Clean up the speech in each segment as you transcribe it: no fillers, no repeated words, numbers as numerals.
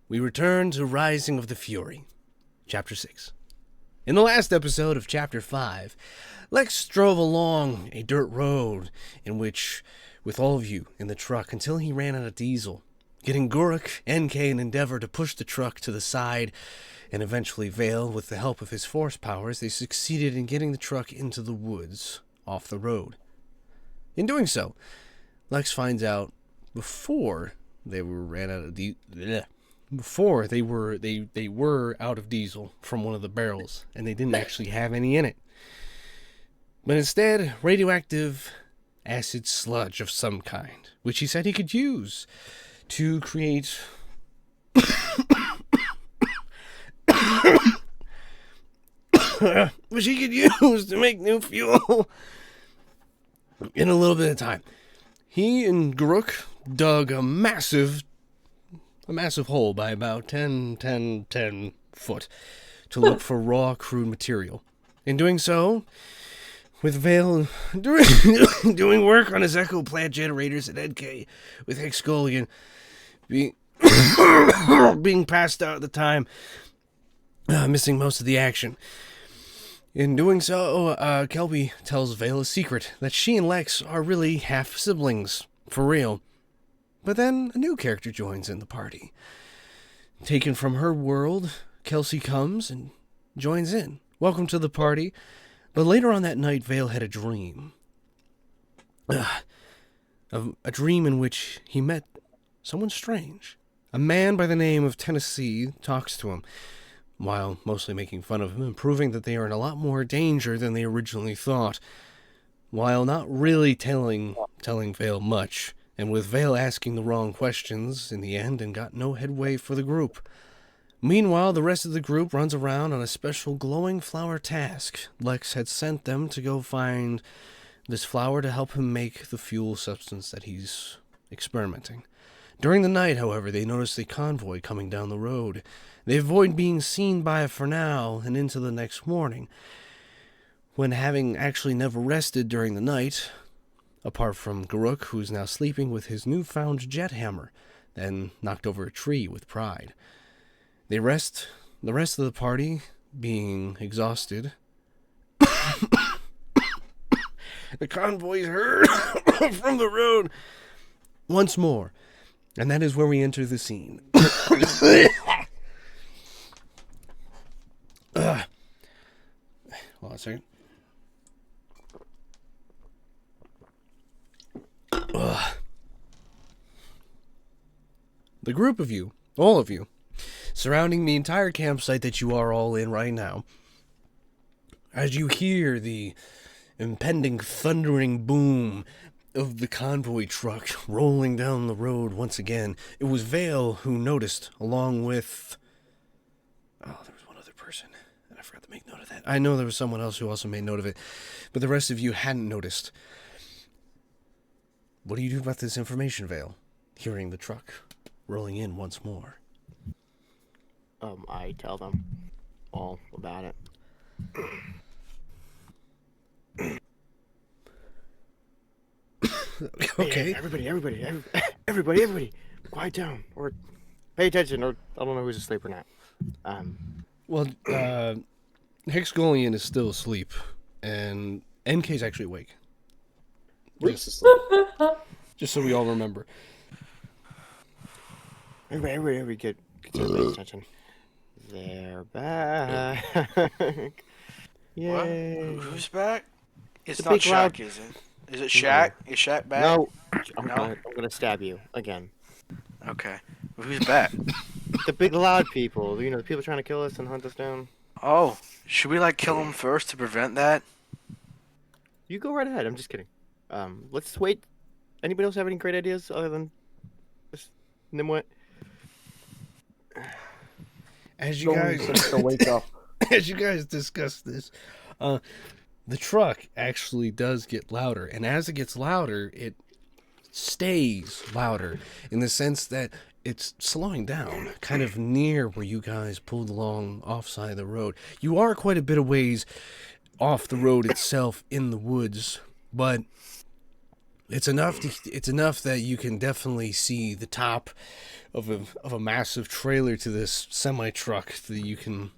we return to Rising of the Fury, Chapter 6. In the last episode of Chapter 5, Lex drove along a dirt road with all of you in the truck until he ran out of diesel, getting Guruk, NK, and Endeavor to push the truck to the side, and eventually Vale, with the help of his force powers, they succeeded in getting the truck into the woods off the road. In doing so, Lex finds out before they were out of diesel from one of the barrels, and they didn't actually have any in it. But instead, radioactive acid sludge of some kind, which he said he could use to create which he could use to make new fuel in a little bit of time. He and Guruk dug a massive hole by about 10 foot to look for raw, crude material. In doing so, with Vale doing work on his Echo plant generators at NK, with Hexgolian being passed out at the time, missing most of the action. In doing so, Kelby tells Vale a secret, that she and Lex are really half siblings, for real. But then a new character joins in the party. Taken from her world, Kelsey comes and joins in. Welcome to the party. But later on that night, Vale had a dream. A dream in which he met someone strange. A man by the name of Tennessee talks to him, while mostly making fun of him and proving that they are in a lot more danger than they originally thought, while not really telling Vale much, and with Vale asking the wrong questions in the end and got no headway for the group. Meanwhile, the rest of the group runs around on a special glowing flower task. Lex had sent them to go find this flower to help him make the fuel substance that he's experimenting. During the night, however, they notice a convoy coming down the road. They avoid being seen by it for now and into the next morning, when, having actually never rested during the night, apart from Guruk, who's now sleeping with his newfound jet hammer, then knocked over a tree with pride. They rest, the rest of the party being exhausted. The convoy's heard from the road once more, and that is where we enter the scene. Hold on a second. The group of you, all of you, surrounding the entire campsite that you are all in right now, as you hear the impending thundering boom of the convoy truck rolling down the road once again. It was Vale who noticed, along with... Oh, there was one other person, and I forgot to make note of that. I know there was someone else who also made note of it, but the rest of you hadn't noticed. What do you do about this information, Vale? Hearing the truck rolling in once more. I tell them all about it. Okay. Hey, everybody, quiet down, or pay attention, or I don't know who's asleep or not. Well, Hexgolian is still asleep, and NK's actually awake. Just so we all remember. Everybody, get pay attention. They're back. Yay! What? Who's back? It's The not big Shaq, loud- is it? Is it Shaq? Is Shaq back? No, I'm No? gonna stab you again. Okay. Who's back? The big loud people, the people trying to kill us and hunt us down. Oh, should we kill him first to prevent that? You go right ahead. I'm just kidding. Let's wait. Anybody else have any great ideas other than this Nimwit? As you guys to wake up. as you guys discuss this, the truck actually does get louder, and as it gets louder, it stays louder in the sense that it's slowing down, kind of near where you guys pulled along offside of the road. You are quite a bit of ways off the road itself in the woods, but It's enough. It's enough that you can definitely see the top of a massive trailer to this semi truck that you can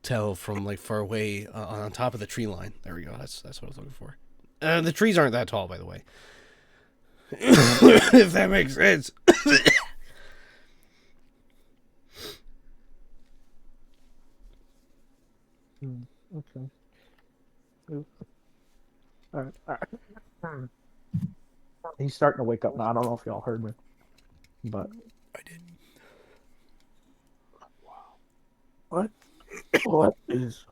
tell from like far away on top of the tree line. There we go. That's what I was looking for. The trees aren't that tall, by the way. If that makes sense. Okay. All right. All right. He's starting to wake up now. I don't know if y'all heard me, but I did. what is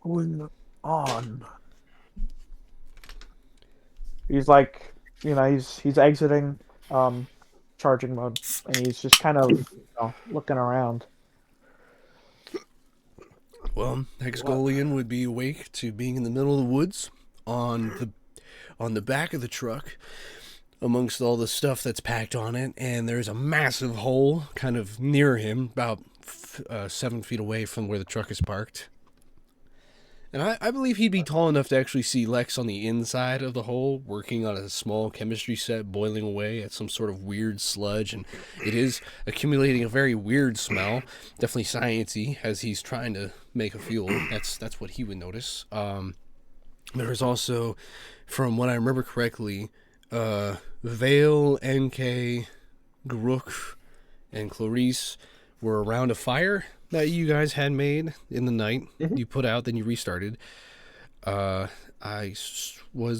going on? He's like, he's exiting charging mode, and he's just kind of looking around. Well, Hexgolian would be awake to being in the middle of the woods on the back of the truck amongst all the stuff that's packed on it, and there's a massive hole kind of near him, about 7 feet away from where the truck is parked. And I believe he'd be tall enough to actually see Lex on the inside of the hole, working on a small chemistry set, boiling away at some sort of weird sludge, and it is accumulating a very weird smell, definitely sciencey, as he's trying to make a fuel. That's what he would notice. There's also, from what I remember correctly, Vale, NK, Grook, and Clarice were around a fire that you guys had made in the night. Mm-hmm. You put out, then you restarted. Was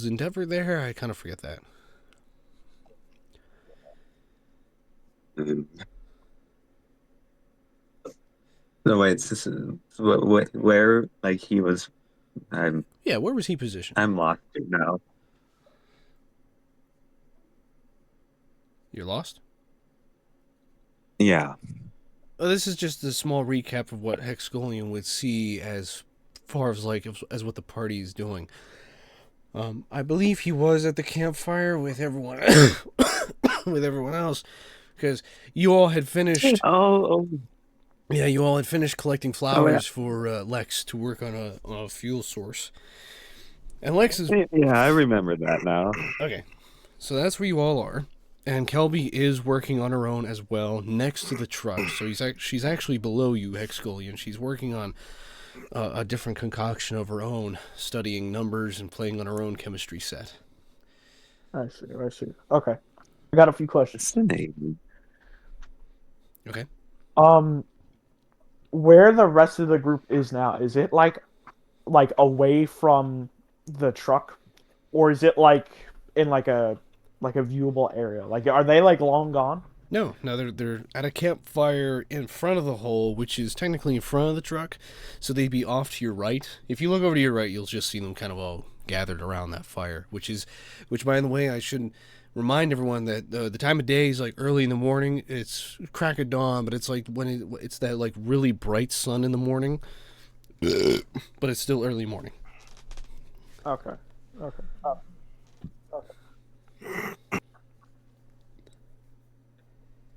Endeavor there? I kind of forget that. No, wait, this is, where, like, he was, Yeah, where was he positioned? I'm lost now. You're lost? Yeah. This is just a small recap of what Hexgolian would see as far as as what the party is doing. I believe he was at the campfire with everyone with everyone else, because you all had finished. Oh. Yeah, you all had finished collecting flowers for Lex to work on a fuel source. And Lex is Yeah, I remember that now. okay. So that's where you all are. And Kelby is working on her own as well, next to the truck. So she's actually below you, Hexgolian. She's working on a different concoction of her own, studying numbers and playing on her own chemistry set. I see. Okay. I got a few questions. Fascinating. Okay. Where the rest of the group is now, is it like away from the truck, or is it like in like a viewable area? Like, are they like long gone? No, they're at a campfire in front of the hole, which is technically in front of the truck, so they'd be off to your right. If you look over to your right, you'll just see them kind of all gathered around that fire, which by the way, I should remind everyone that the time of day is like early in the morning. It's crack of dawn, but it's like when it's that like really bright sun in the morning, but it's still early morning. Okay.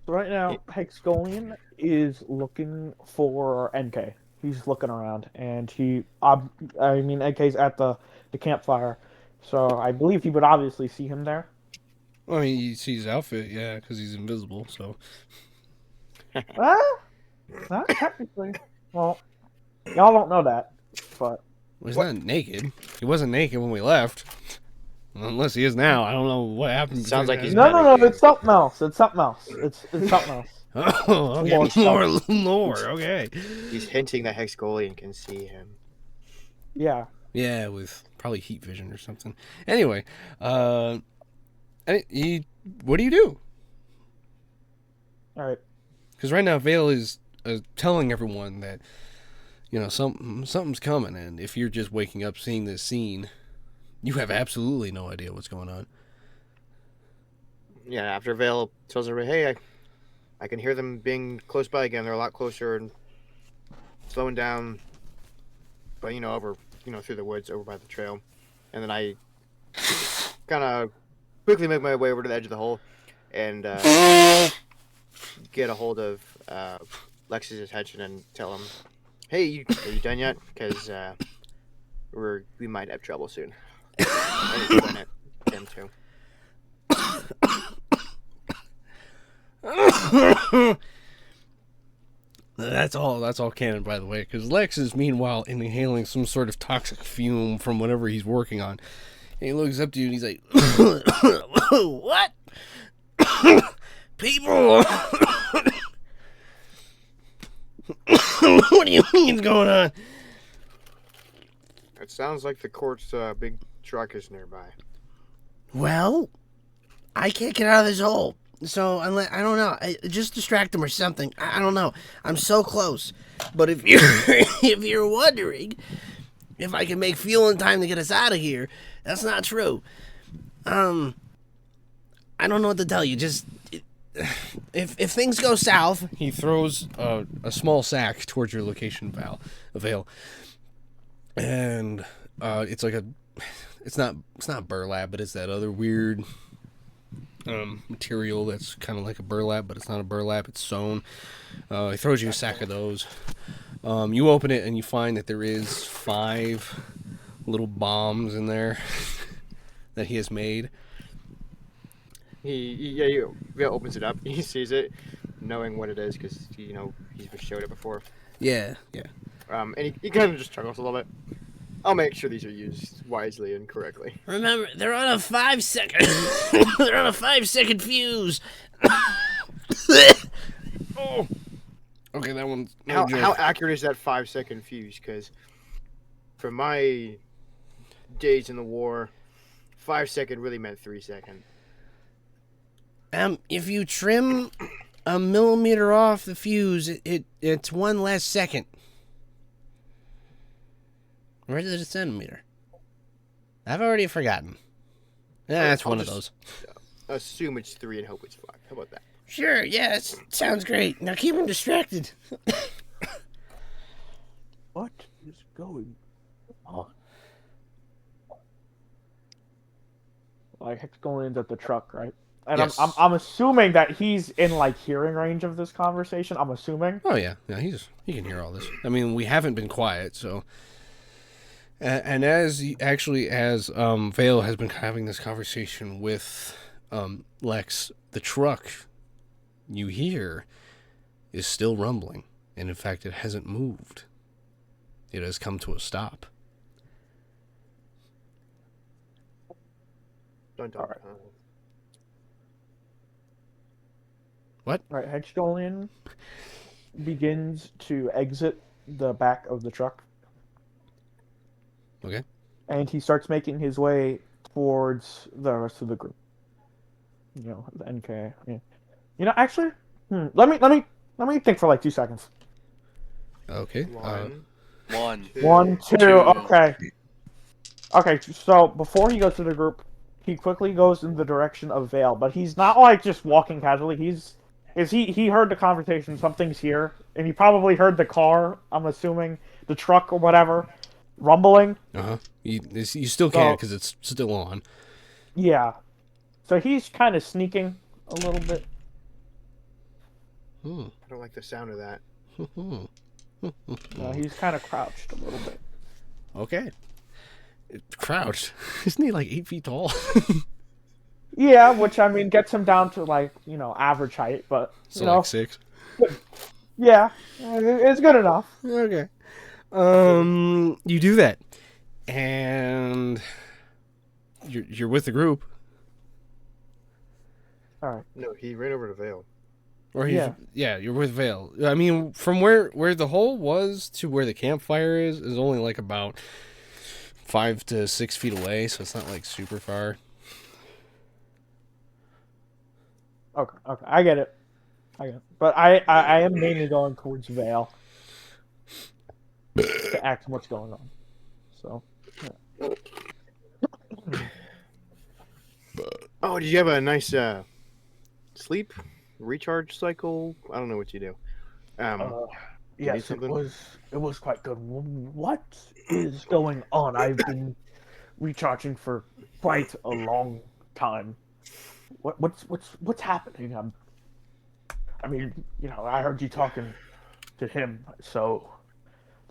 So right now, Hexgolian is looking for NK. He's looking around, and NK's at the campfire, so I believe he would obviously see him there. Well, I mean, you see his outfit, yeah, because he's invisible, so. Not technically. Well, y'all don't know that, but... Well, he's not naked. He wasn't naked when we left. Unless he is now. I don't know what happened. Sounds like he's No, it's something else. It's something else. It's something else. Oh, okay. More, okay. He's hinting that Hexgolian can see him. Yeah. Yeah, with probably heat vision or something. Anyway, what do you do? All right. Because right now, Vale is telling everyone that, something's coming, and if you're just waking up seeing this scene, you have absolutely no idea what's going on. Yeah, after Vale tells everybody, hey, I can hear them being close by again. They're a lot closer and slowing down, but over through the woods over by the trail. And then I kind of quickly make my way over to the edge of the hole and get a hold of Lex's attention and tell him, hey, are you done yet? Because we might have trouble soon. And it's done it. Him too. That's all canon, by the way, because Lex is meanwhile inhaling some sort of toxic fume from whatever he's working on. And he looks up to you and he's like, "What? People? What do you mean is going on?" It sounds like the court's big truck is nearby. Well, I can't get out of this hole. So, unless, I don't know. Just distract him or something. I don't know. I'm so close. But if you're, if you're wondering if I can make fuel in time to get us out of here, that's not true. I don't know what to tell you. Just, if things go south, he throws a small sack towards your location veil. And it's like it's not burlap, but it's that other weird material that's kind of like a burlap, but it's not a burlap, it's sewn. He throws you a sack of those. You open it and you find that there is 5 little bombs in there that he has made. He opens it up. He sees it, knowing what it is because he's been showed it before. Yeah. And he kind of just chuckles a little bit. I'll make sure these are used wisely and correctly. Remember, they're on a 5-second. They're on a 5-second fuse. Oh. Okay, that one's no joke. How accurate is that 5-second fuse? Because from my days in the war, 5-second really meant 3-second. If you trim a millimeter off the fuse, it's 1 less second. Or is it a centimeter? I've already forgotten. That's one of those. Assume it's 3 and hope it's 5. How about that? Sure, yeah, sounds great. Now keep him distracted. What is going on? Like Hexagolian's at the truck, right? And Yes. I'm assuming that he's in like hearing range of this conversation. I'm assuming. Oh yeah, he can hear all this. I mean, we haven't been quiet, so. And as Vale has been having this conversation with Lex, the truck you hear is still rumbling, and in fact, it hasn't moved. It has come to a stop. Don't talk. Alright. What? All right, Hexagolian begins to exit the back of the truck. Okay. And he starts making his way towards the rest of the group. You know, the NK. Yeah. You know, actually, let me think for like 2 seconds. Okay. One. 1, 2. Two. Okay. Okay. So before he goes to the group, he quickly goes in the direction of Vale, but he's not like just walking casually. He heard the conversation. Something's here, and he probably heard the car. I'm assuming the truck or whatever. Rumbling. You still can't because it's still on. Yeah. So he's kind of sneaking a little bit. I don't like the sound of that. He's kind of crouched a little bit. Okay. Crouched. Isn't he like 8 feet tall? Yeah, which I mean gets him down to like average height, but So like 6. yeah, it's good enough. Okay. You do that, and you're with the group. All right. No, he ran over to Vale. Or you're with Vale. I mean, from where the hole was to where the campfire is only like about 5 to 6 feet away, so it's not like super far. Okay, I get it. But I am mainly going towards Vale to ask what's going on. So. Yeah. Oh, did you have a nice sleep recharge cycle? I don't know what you do. Yes, it something? was quite good. What is going on? I've been recharging for quite a long time. What's happening? I mean, I heard you talking to him, so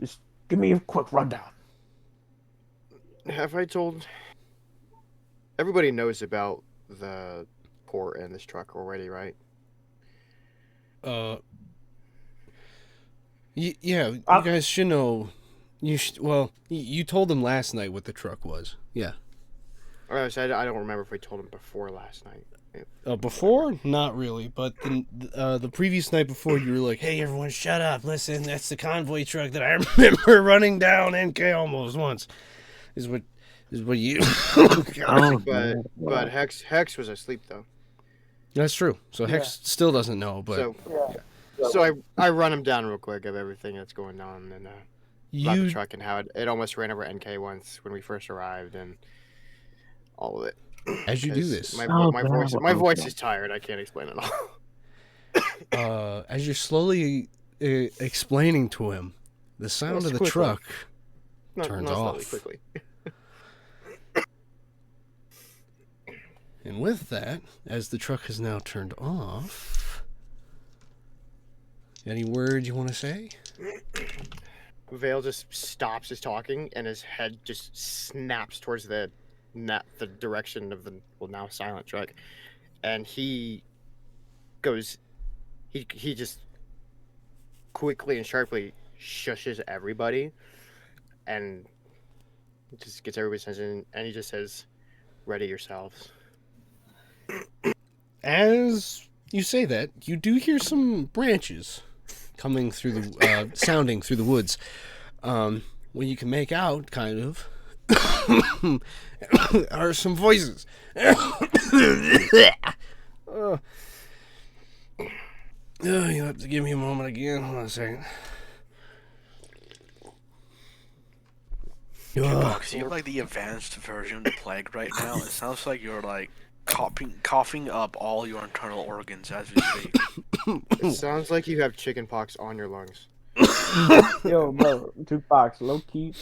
just give me a quick rundown. Have I told? Everybody knows about the port in this truck already, right? Yeah, you guys should know. You told them last night what the truck was. Yeah. Or I said I don't remember if we told him before last night. Before, not really, but the previous night before, you were like, "Hey, everyone, shut up! Listen, that's the convoy truck that I remember running down NK almost once." Is what you? But Hex was asleep though. That's true. So Hex still doesn't know, but So I run him down real quick of everything that's going on and about the truck and how it almost ran over NK once when we first arrived and all of it. As you do this, my voice is tired. I can't explain it all. As you're slowly explaining to him, the sound of the quickly. truck Not turns slowly, off. quickly. And with that, as the truck has now turned off, any words you want to say? Vale just stops his talking and his head just snaps towards the direction of the now silent truck, and he just quickly and sharply shushes everybody and just gets everybody's attention, and he just says, "Ready yourselves." As you say that, you do hear some branches coming through the sounding through the woods. What you can make out, kind of, are some voices. You'll have to give me a moment again. Hold on a second. Because you're like the advanced version of the plague right now. It sounds like you're like coughing up all your internal organs as we speak. It sounds like you have chicken pox on your lungs. Yo, bro, Jukebox, low key.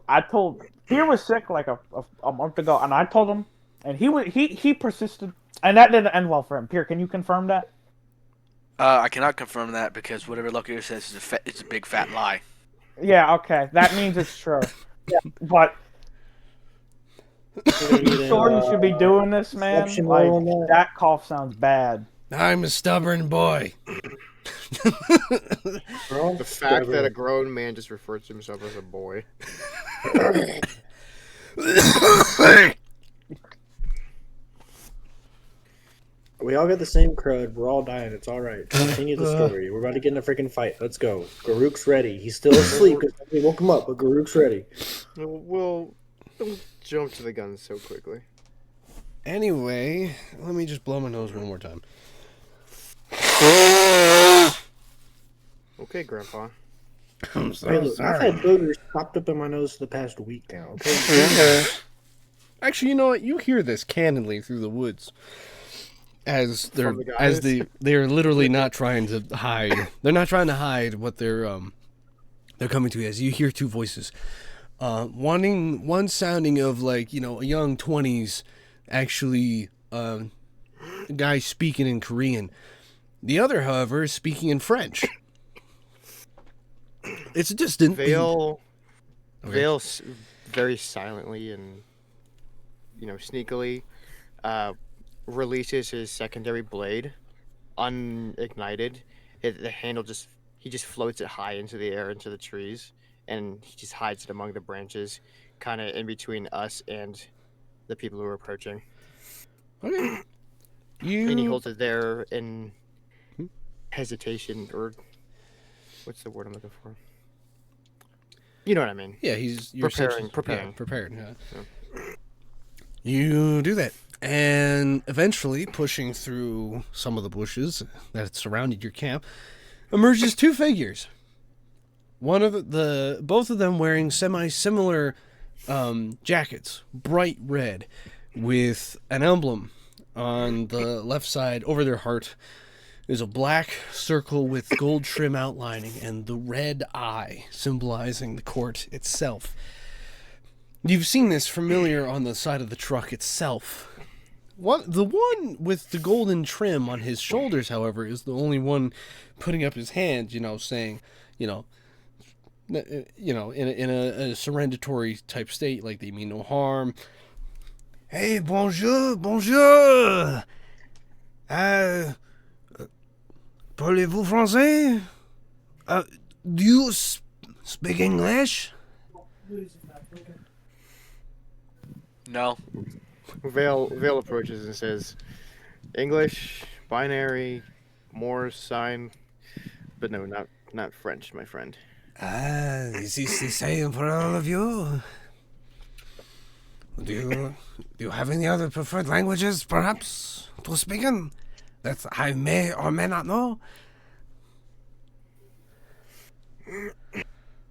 I told Fear was sick like a month ago, and I told him, and he persisted, and that didn't end well for him. Pierre, can you confirm that? I cannot confirm that because whatever Loki says is a big fat lie. Yeah, okay, that means it's true. Yeah, but you sure you should be doing this, man? Like that cough sounds bad. I'm a stubborn boy. The fact that a grown man just refers to himself as a boy. We all got the same crud. We're all dying. It's all right. Continue the story. We're about to get in a freaking fight. Let's go. Garuk's ready. He's still asleep because we woke him up, but Garuk's ready. Well, don't jump to the gun so quickly. Anyway, let me just blow my nose one more time. Okay, Grandpa. I'm so Hey, look, I've had boogers popped up in my nose for the past week now. Okay. Actually, you know what? You hear this cannonly through the woods, as they're literally not trying to hide. They're not trying to hide what they're coming to. As you hear two voices, one sounding of like a young 20s, actually guy speaking in Korean. The other, however, is speaking in French. It's a distant. Vale very silently and sneakily releases his secondary blade, unignited. The handle he just floats it high into the air, into the trees, and he just hides it among the branches, kind of in between us and the people who are approaching. Okay. And he holds it there in hesitation, or what's the word I'm looking for? You know what I mean? Yeah, you're preparing. Yeah, prepared. Yeah. You do that, and eventually, pushing through some of the bushes that surrounded your camp, emerges two figures. Both of them wearing semi-similar jackets, bright red, with an emblem on the left side over their heart. There's a black circle with gold trim outlining and the red eye symbolizing the court itself. You've seen this familiar on the side of the truck itself. The one with the golden trim on his shoulders, however, is the only one putting up his hand, saying, in a surrendatory type state, like they mean no harm. Hey, bonjour, bonjour. Parlez-vous français? Do you speak English? No. Vale approaches and says, English, binary, Morse sign, but no, not French, my friend. Is this the same for all of you? Do you have any other preferred languages, perhaps, to speak in that I may or may not know?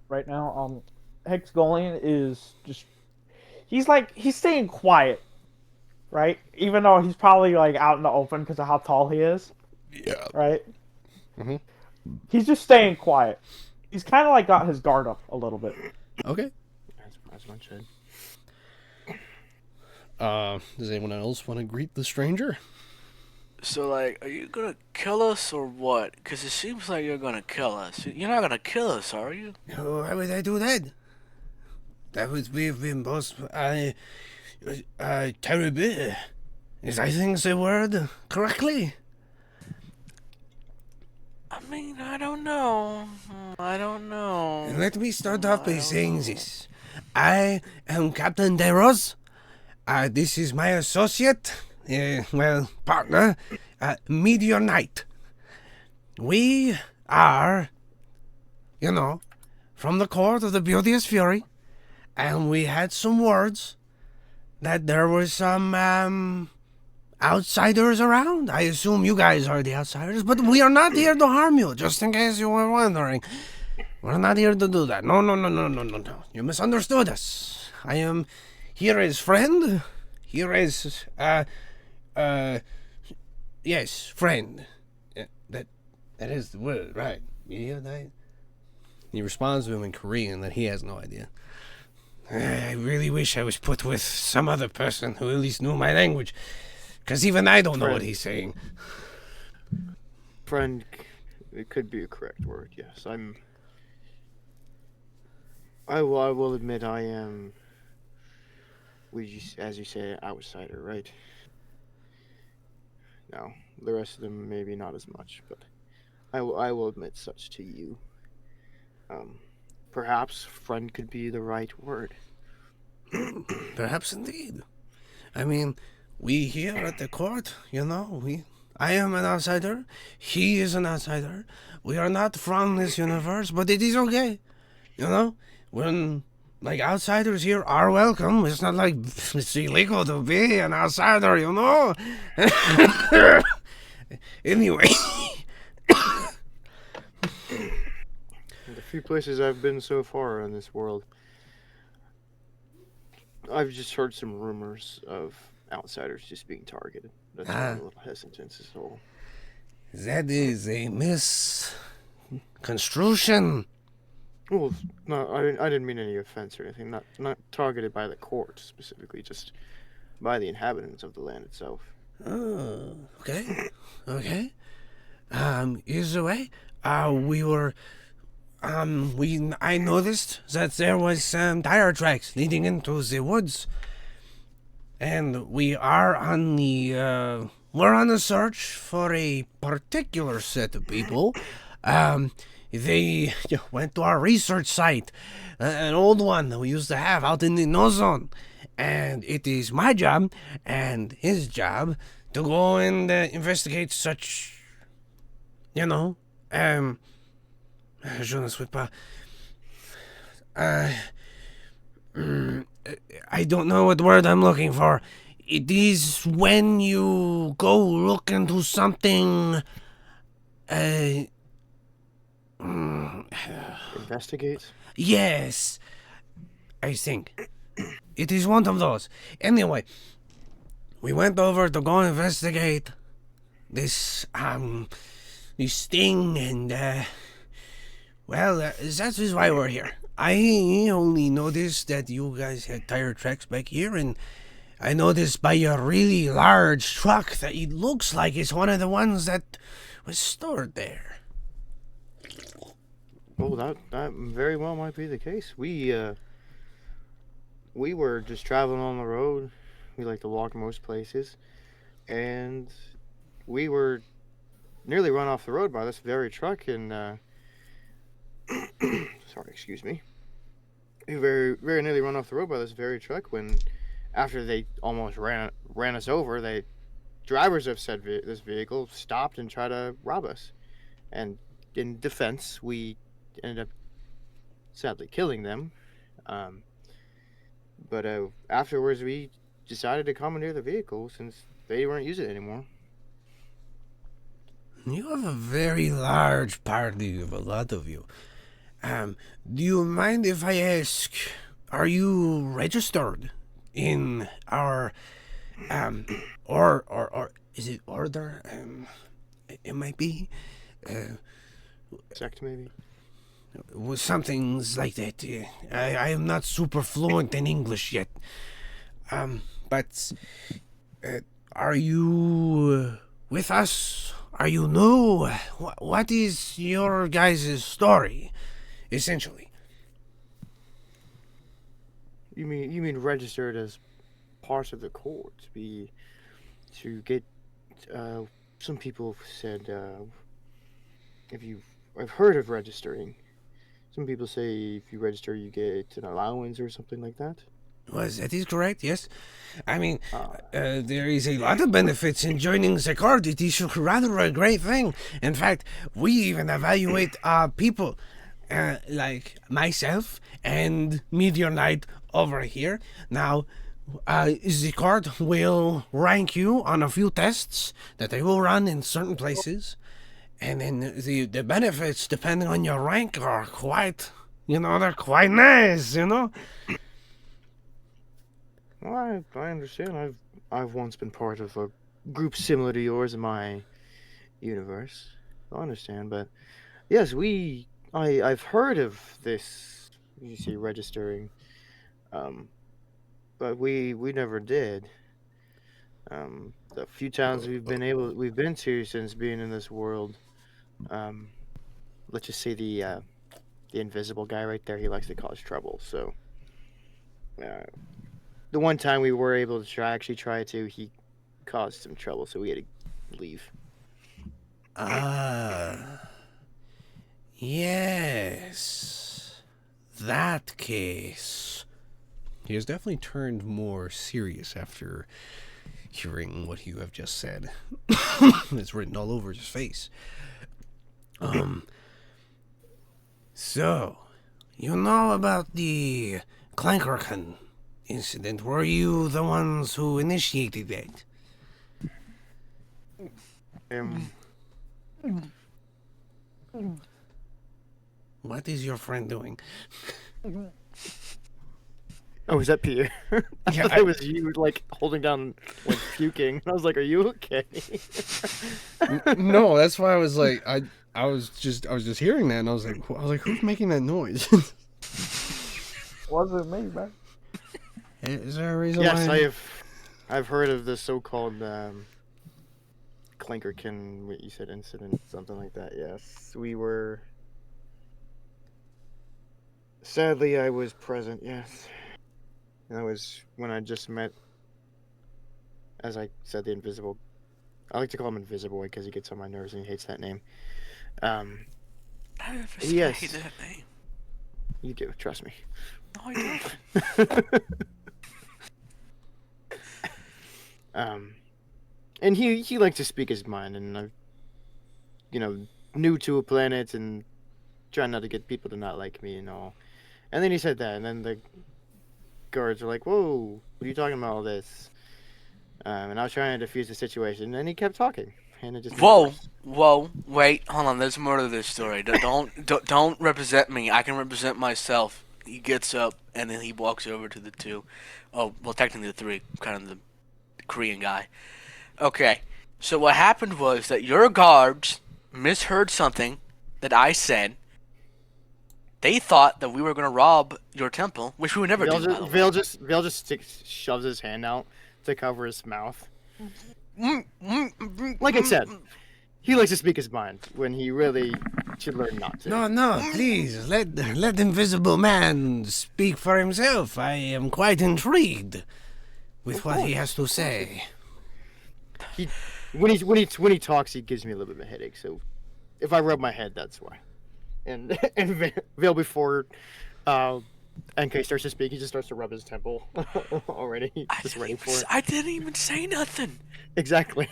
Right now, Hex Golian is just he's staying quiet, right? Even though he's probably like out in the open because of how tall he is. Yeah. Right? Mhm. He's just staying quiet. He's kind of like got his guard up a little bit. Okay. As one should. Does anyone else want to greet the stranger? So, like, are you gonna kill us or what? Because it seems like you're gonna kill us. You're not gonna kill us, are you? Why would I do that? That would be most terrible. Is I think the word correctly? I mean, I don't know. I don't know. And let me start off by saying this. I am Captain Deros. This is my associate, partner, Meteor Knight. We are, from the court of the Beauteous Fury, and we had some words that there were some outsiders around. I assume you guys are the outsiders, but we are not here to harm you, just in case you were wondering. We're not here to do that. No. You misunderstood us. I am here as friend. Here as, yes, friend. Yeah, that is the word, right? Yeah, that. He responds to him in Korean that he has no idea. I really wish I was put with some other person who at least knew my language, because even I don't know what he's saying. Friend, it could be a correct word. Yes, I will admit I am. As you say, outsider, right? No, the rest of them maybe not as much, but I will admit such to you. Perhaps friend could be the right word. Perhaps indeed. I mean, we here at the court, I am an outsider. He is an outsider. We are not from this universe, but it is okay. When outsiders here are welcome. It's not like it's illegal to be an outsider, Anyway. The few places I've been so far in this world, I've just heard some rumors of outsiders just being targeted. That's why I'm a little hesitant. So That is a misconstruction. Well, no, I didn't mean any offense or anything. Not targeted by the court specifically, just by the inhabitants of the land itself. Oh, okay. Either way, we were, I noticed that there was some tire tracks leading into the woods, and we are on the, we're on the search for a particular set of people. They went to our research site, an old one that we used to have out in the no zone. And it is my job and his job to go and investigate such, je ne sais pas. I don't know what word I'm looking for. It is when you go look into something, Investigate? Yes, I think. It is one of those. Anyway, we went over to go investigate this thing, and, that is why we're here. I only noticed that you guys had tire tracks back here, and I noticed by your really large truck that it looks like it's one of the ones that was stored there. Well, that very well might be the case. We were just traveling on the road. We like to walk most places, and we were nearly run off the road by this very truck, and sorry, excuse me. We very nearly run off the road by this very truck when, after they almost ran us over, drivers of this vehicle stopped and tried to rob us, and in defense, we ended up sadly killing them. But afterwards, we decided to commandeer the vehicle since they weren't using it anymore. You have a very large party of a lot of you. Do you mind if I ask, are you registered in our, or is it order? It might be, Sect, maybe? something like that. I am not super fluent in English yet. But are you with us? Are you new? What is your guys' story, essentially? You mean registered as part of the court? To get some people said I've heard of registering. Some people say if you register, you get an allowance or something like that. Well, that is correct, yes. I mean, there is a lot of benefits in joining the court. It is rather a great thing. In fact, we even evaluate people like myself and Meteor Knight over here. Now, the court will rank you on a few tests that they will run in certain places. And then the benefits, depending on your rank, are quite, they're quite nice, Well, I understand. I've once been part of a group similar to yours in my universe. I understand, but yes, I've heard of this. You see, registering, but we never did. The few towns we've been to since being in this world, let's just say the invisible guy right there, he likes to cause trouble. So, the one time we were able to try to, he caused some trouble, so we had to leave. Yes. That case. He has definitely turned more serious after hearing what you have just said. It's written all over his face. So, you know about the Clankerkin incident. Were you the ones who initiated that? What is your friend doing? Oh, is that Peter? I Yeah, thought it was you, like, holding down, like, puking. I was like, are you okay? No, that's why I was like, I was just hearing that, and I was like, who's making that noise? Wasn't me, man. Is there a reason Yes, why? I've heard of the so-called Clankerkin, what you said, incident, something like that. Yes, we were. Sadly, I was present. Yes, and that was when I just met. As I said, the invisible. I like to call him Invisible because he gets on my nerves and he hates that name. I never said I Yes. hated that name. You do, trust me. No, I don't. And he likes to speak his mind, and I'm, new to a planet and trying not to get people to not like me and all. And then he said that, and then the guards were like, "Whoa, what are you talking about all this?" And I was trying to defuse the situation, and he kept talking, and it just Whoa, wait, hold on. There's more to this story. Don't represent me. I can represent myself. He gets up and then he walks over to the two. Oh, well, technically the three, kind of the Korean guy. Okay, so what happened was that your guards misheard something that I said. They thought that we were gonna rob your temple, which we would never do. by the way. Vale just shoves his hand out to cover his mouth. Like I said, he likes to speak his mind when he really should learn not to. No, please, let Invisible Man speak for himself. I am quite intrigued with what he has to say. when he talks, he gives me a little bit of a headache. So if I rub my head, that's why. And Vale before NK starts to speak, he just starts to rub his temple already. He's just ready for it. I didn't even say nothing. Exactly.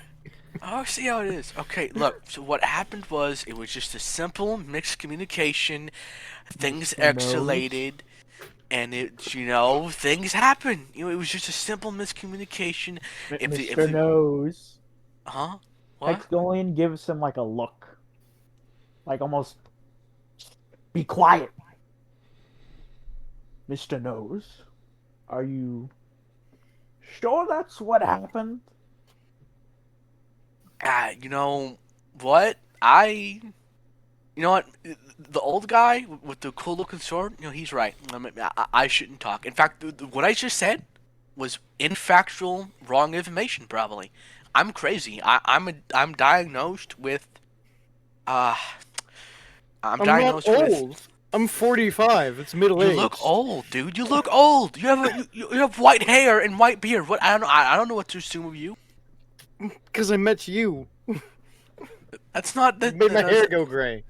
Oh, see how it is. Okay, look. So what happened was it was just a simple mixed communication. Things escalated, and things happen. It was just a simple miscommunication. Mr. Nose. Huh? What? Hexgolian gives him like a look, like almost be quiet. Mr. Nose, are you sure that's what happened? You know what? You know what? The old guy with the cool looking sword, he's right. I shouldn't talk. In fact, what I just said was infactual, wrong information. Probably, I'm crazy. I'm diagnosed with. I'm diagnosed not with. old. I'm 45. It's middle You age. look old, dude. You look old. You have white hair and white beard. What? I don't know what to assume of you. Because I met you. That's not You made my hair go gray.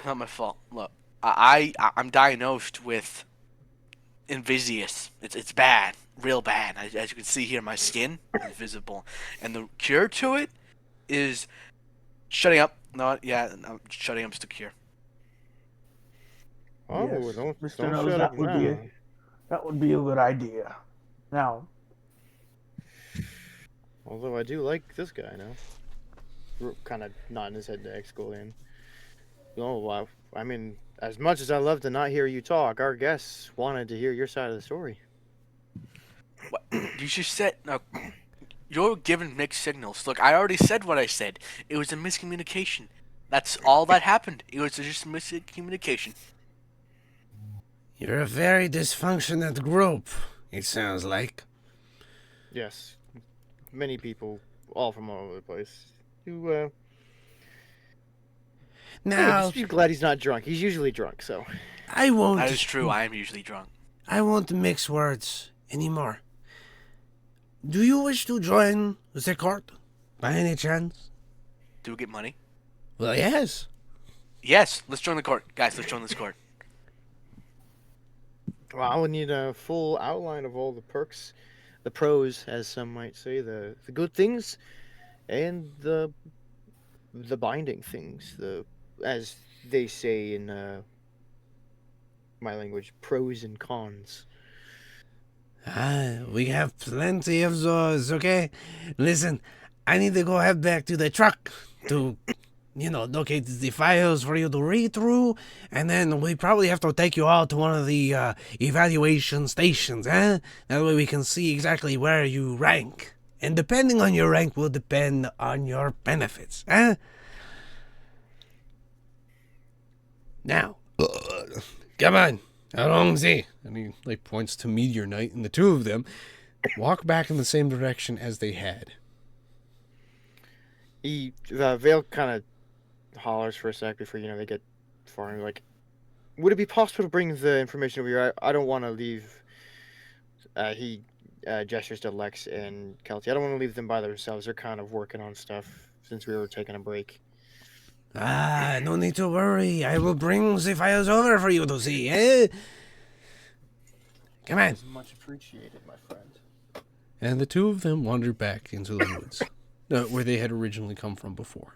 Not my fault. Look, I'm diagnosed with Invisius. It's bad, real bad. As you can see here, my skin is visible, and the cure to it is shutting up. No, shutting up's the cure. Oh, Yes, don't Mr. Nose, shut up now. that would be a good idea. Now, Although I do like this guy now. Kind of nodding his head to Hexgolian. Oh, wow. I mean, as much as I love to not hear you talk, our guests wanted to hear your side of the story. What? You just said no. You're giving mixed signals. Look, I already said what I said. It was a miscommunication. That's all that happened. It was just a miscommunication. You're a very dysfunctional group, it sounds like. Yes. Many people, all from all over the place. You, Now, just be glad he's not drunk. He's usually drunk, so. I won't. That is true. I am usually drunk. I won't mix words anymore. Do you wish to join the court, by any chance? Do we get money? Well, yes. Yes. Let's join the court, guys. Let's join this court. Well, I would need a full outline of all the perks, the pros, as some might say, the good things, and the binding things, as they say in my language, pros and cons. We have plenty of those, okay? Listen, I need to go head back to the truck to, locate the files for you to read through, and then we probably have to take you all to one of the evaluation stations, eh? That way we can see exactly where you rank. And depending on your rank will depend on your benefits, eh? Now, come on, Alongzi. And he points to Meteor Knight, and the two of them walk back in the same direction as they had. Vale kind of hollers for a sec before they get far. And like, would it be possible to bring the information over here? I don't want to leave. He gestures to Lex and Kelty. I don't want to leave them by themselves. They're kind of working on stuff since we were taking a break. No need to worry. I will bring the files over for you to see, eh? Come on. Much appreciated, my friend. And the two of them wandered back into the woods, where they had originally come from before.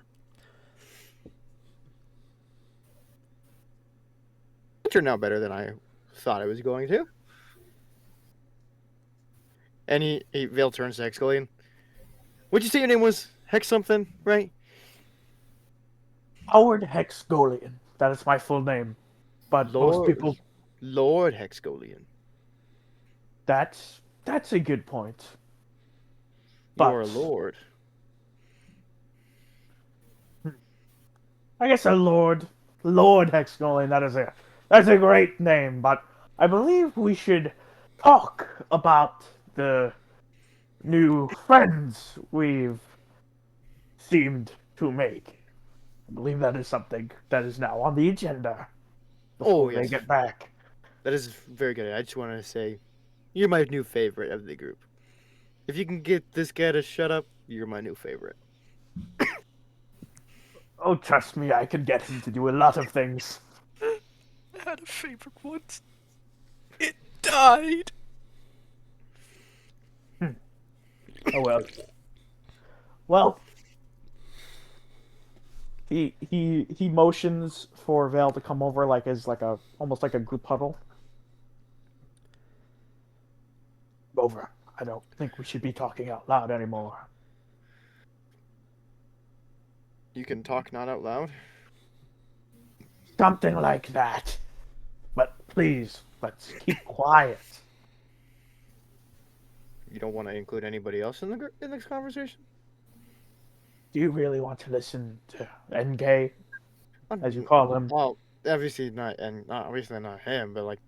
It turned out better than I thought it was going to. And Vale turns to Hexgolian. What'd you say your name was? Hex something, right? Howard Hexgolian. That is my full name. But most people... Lord Hexgolian. That's a good point. You're a lord. I guess a Lord Hexgolian, that's a great name, but I believe we should talk about the new friends we've seemed to make. I believe that is something that is now on the agenda before they get back. That is very good. I just wanted to say, you're my new favorite of the group. If you can get this guy to shut up, you're my new favorite. Oh, trust me, I can get him to do a lot of things. I had a favorite once. It died. Oh well. Well, he motions for Vale to come over, like as like a almost like a group huddle. Over. I don't think we should be talking out loud anymore. You can talk not out loud. Something like that. But please, let's keep quiet. You don't want to include anybody else in this conversation? Do you really want to listen to NK, as you call him? Well, obviously not, and not obviously not him, but like,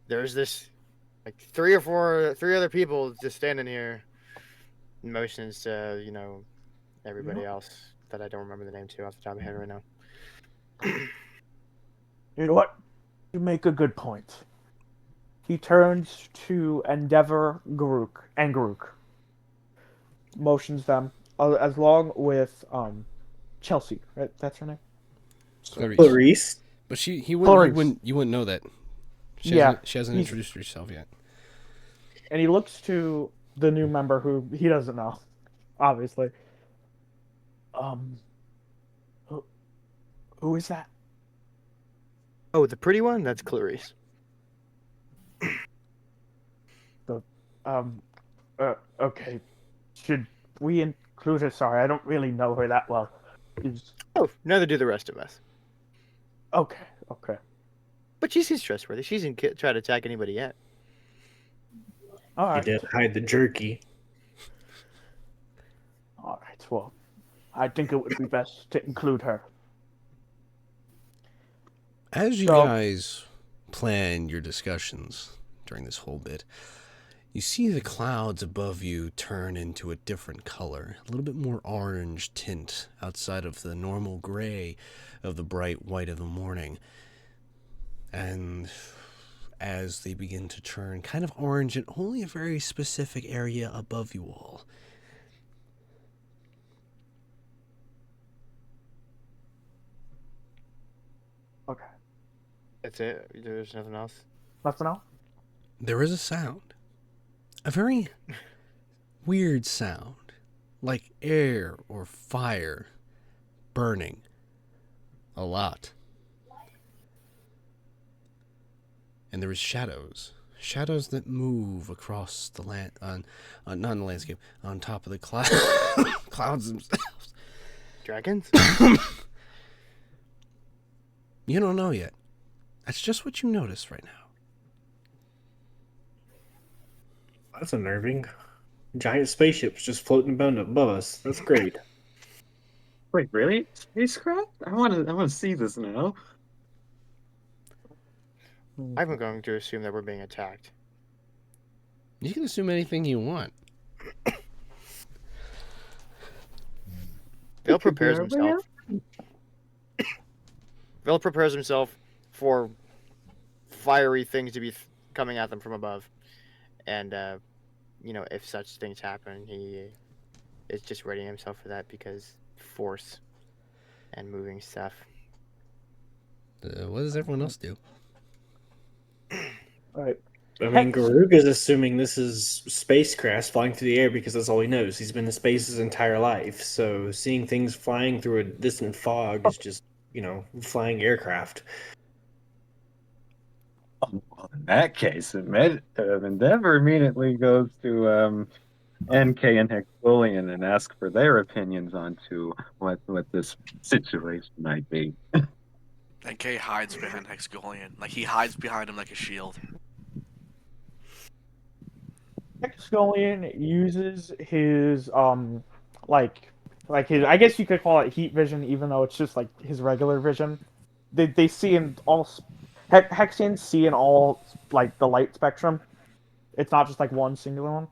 there's this, like three other people just standing here, motions to everybody else that I don't remember the name to off the top of my head right now. You know what? You make a good point. He turns to Endeavor and Garuk. Motions them, as long with Chelsea, right? That's her name? Clarice. But you Clarice. wouldn't know that. She hasn't introduced herself yet. And he looks to the new member who he doesn't know, obviously. Who is that? Oh, the pretty one? That's Clarice. Okay. Should we include her? Sorry, I don't really know her that well. Oh, neither do the rest of us. Okay. But she seems trustworthy. She hasn't tried to attack anybody yet. All He right. did hide the jerky. All right. Well, I think it would be best to include her. As you So- guys plan your discussions during this whole bit, you see the clouds above you turn into a different color, a little bit more orange tint outside of the normal gray of the bright white of the morning. And as they begin to turn kind of orange in only a very specific area above you all, Okay. That's it. There's nothing else. Nothing else? there is a sound. A very weird sound, like air or fire burning a lot. And there is shadows that move across the land, not in the landscape, on top of the clouds themselves. Dragons? You don't know yet. That's just what you notice right now. That's unnerving. Giant spaceships just floating above us. That's great. Wait, really? Spacecraft? I want to see this now. I'm going to assume that we're being attacked. You can assume anything you want. Vale prepares himself. Vale prepares himself for fiery things to be coming at them from above. And, if such things happen, he is just readying himself for that because force and moving stuff. What does everyone else do? All right. I mean, Garuk is assuming this is spacecrafts flying through the air because that's all he knows. He's been in space his entire life. So seeing things flying through a distant fog is just, flying aircraft. Well, in that case, Endeavor immediately goes to NK and Hexulian and ask for their opinions onto what this situation might be. And Kay hides behind Hexagolian. Like, he hides behind him like a shield. Hexagolian uses his like his, I guess you could call it heat vision, even though it's just like his regular vision. They see in all Hexians see in all like the light spectrum. It's not just like one singular one.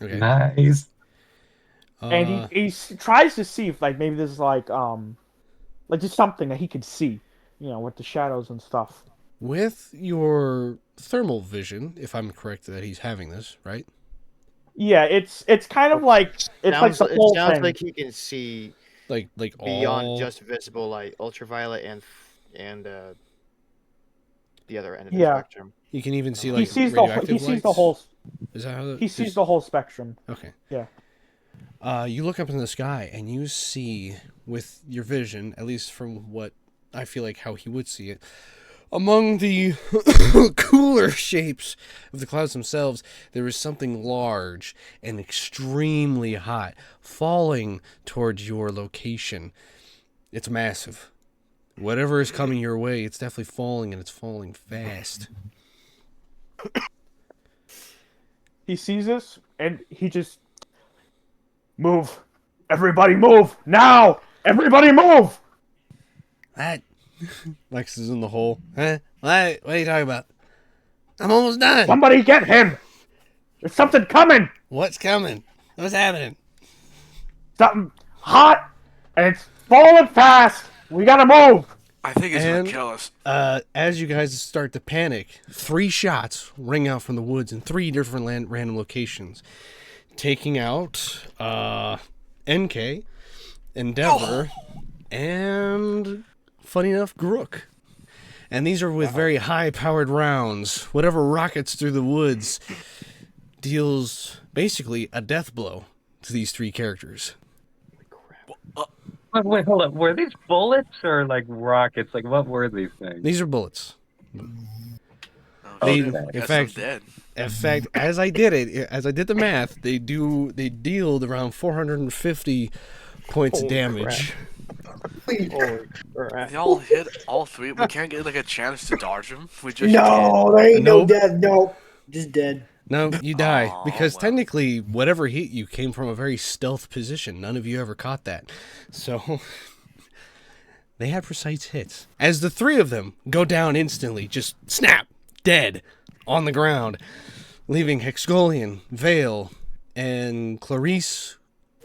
Okay. Nice. And he tries to see if like maybe there's like just something that he could see, with the shadows and stuff. With your thermal vision, if I'm correct that he's having this, right? Yeah, it's kind of like Sounds, the it whole sounds thing. like he can see Like beyond all... just visible light, ultraviolet, and the other end of the Yeah. spectrum. You can even see he like sees radioactive the lights? whole Is that how that, he sees the whole spectrum. Okay. Yeah. You look up in the sky and you see, with your vision, at least from what I feel like how he would see it, among the cooler shapes of the clouds themselves, there is something large and extremely hot falling towards your location. It's massive. Whatever is coming your way, it's definitely falling, and it's falling fast. He sees this and he just move. Everybody move now! Everybody move! What? Lex is in the hole. Huh? What are you talking about? I'm almost done. Somebody get him! There's something coming! What's coming? What's happening? Something hot and it's falling fast! We gotta move! I think it's And- gonna kill us. As you guys start to panic, 3 shots ring out from the woods in 3 different random locations, taking out NK, Endeavor, and, funny enough, Grook. And these are with very high-powered rounds. Whatever rockets through the woods deals basically a death blow to these 3 characters. Wait, hold up. Were these bullets or like rockets? Like, what were these things? These are bullets. Oh, They- shit. in Guess fact- I'm dead. In fact, as I did the math, they dealed around 450 points of Holy damage. Holy crap. They all hit all 3. We can't get like a chance to dodge them. We just No, there ain't no Nope. death. No, just dead. No, you die Aw, because well. technically, whatever hit you came from a very stealth position. None of you ever caught that, so they had precise hits. As the 3 of them go down instantly, just snap, dead on the ground, leaving Hexgolian, Vale, and Clarice,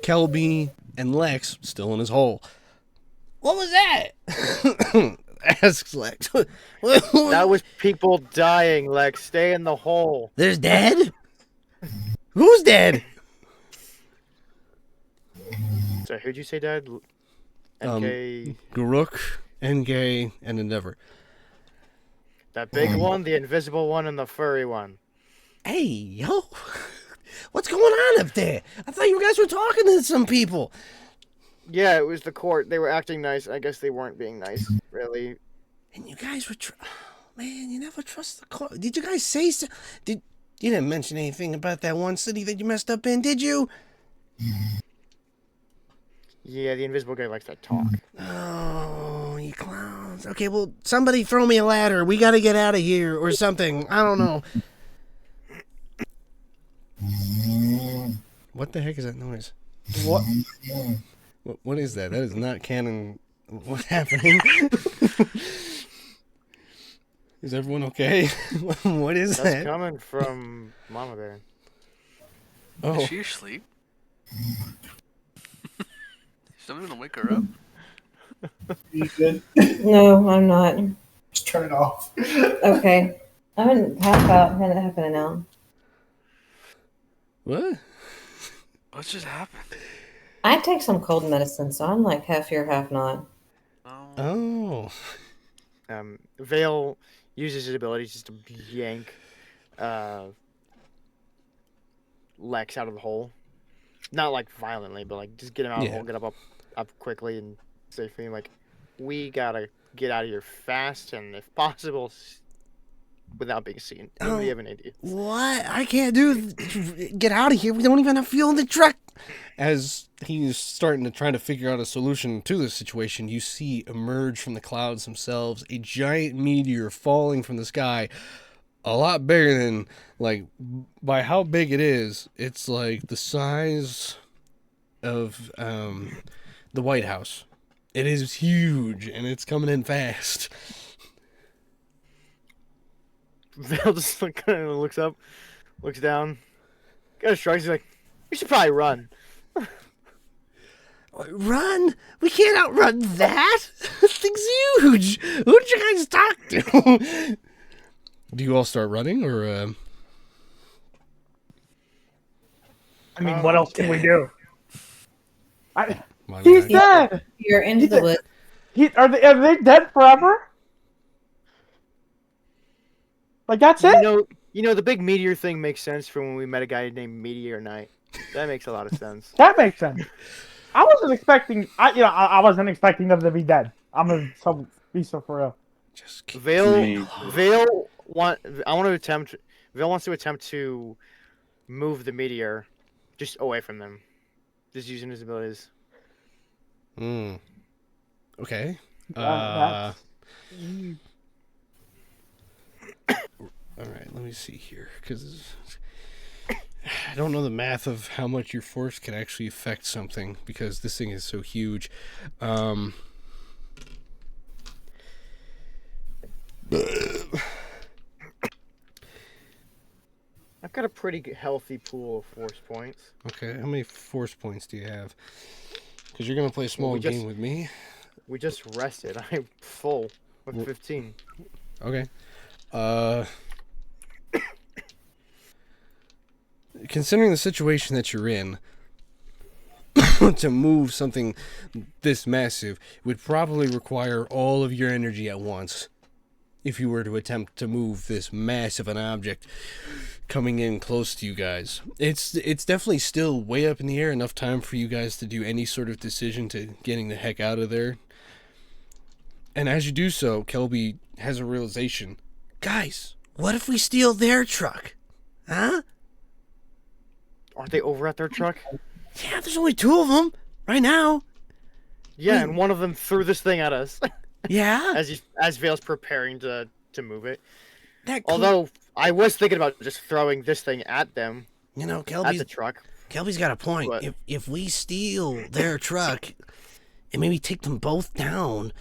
Kelby, and Lex still in his hole. What was that? Asks Lex. That was people dying, Lex. Stay in the hole. There's dead? Who's dead? So who'd you say died? NK, Garuk, Engay, and Endeavor. that big one, the invisible one, and the furry one. Hey, yo. What's going on up there? I thought you guys were talking to some people. Yeah, it was the court. They were acting nice. I guess they weren't being nice, really. And you guys were... Man, you never trust the court. Did you guys say so? You didn't mention anything about that one city that you messed up in, did you? Yeah, the invisible guy likes to talk. Oh, you clowns. Okay, well, somebody throw me a ladder. We gotta get out of here or something. I don't know. What the heck is that noise? What? What is that? That is not canon. What's happening? Is everyone okay? What is That's that? coming from Mama Bear. Oh, Is she asleep? Somebody gonna wake her up? You good? No, I'm not. Just turn it off. Okay. I'm in half an hour. what? What just happened? I take some cold medicine, so I'm like half here, half not. Oh. Oh, Vale uses his abilities just to yank Lex out of the hole. Not like violently, but like just get him out of the Yeah. hole, get up quickly and safely. Like, we gotta get out of here fast and if possible without being seen. Anybody Oh. have an idea? what? I can't get out of here. We don't even have fuel in the truck. As he's starting to try to figure out a solution to this situation, you see emerge from the clouds themselves a giant meteor falling from the sky, a lot bigger than, like, by how big it is, it's like the size of the White House. It is huge, and it's coming in fast. Vale just kind of looks up, looks down, kind of shrugs. He's like, "We should probably run." Run? We can't outrun that. This thing's huge. Who did you guys talk to? Do you all start running, or? I mean, what else can we do? Why He's not? dead. You're into the woods. Are they dead forever? Like that's it? You know, the big meteor thing makes sense for when we met a guy named Meteor Knight. That makes a lot of sense. That makes sense. I wasn't expecting. I wasn't expecting them to be dead. I'm gonna be so for real. Just keep... Vale wants to attempt to move the meteor just away from them, just using his abilities. Okay. That's- All right. Let me see here, because I don't know the math of how much your force can actually affect something, because this thing is so huge. I've got a pretty healthy pool of force points. Okay. How many force points do you have? Because you're gonna play a small game with me. We just rested. I'm full with 15. Okay. Considering the situation that you're in, to move something this massive would probably require all of your energy at once. If you were to attempt to move this massive an object coming in close to you guys, it's definitely still way up in the air. Enough time for you guys to do any sort of decision to getting the heck out of there. And as you do so, Kelby has a realization. Guys, what if we steal their truck? Huh? Aren't they over at their truck? Yeah, there's only 2 of them right now. Yeah, and one of them threw this thing at us. Yeah. As Vale's preparing to move it. Although Although I was thinking about just throwing this thing at them, you know, at the truck. Kelby's got a point. But- If we steal their truck and maybe take them both down,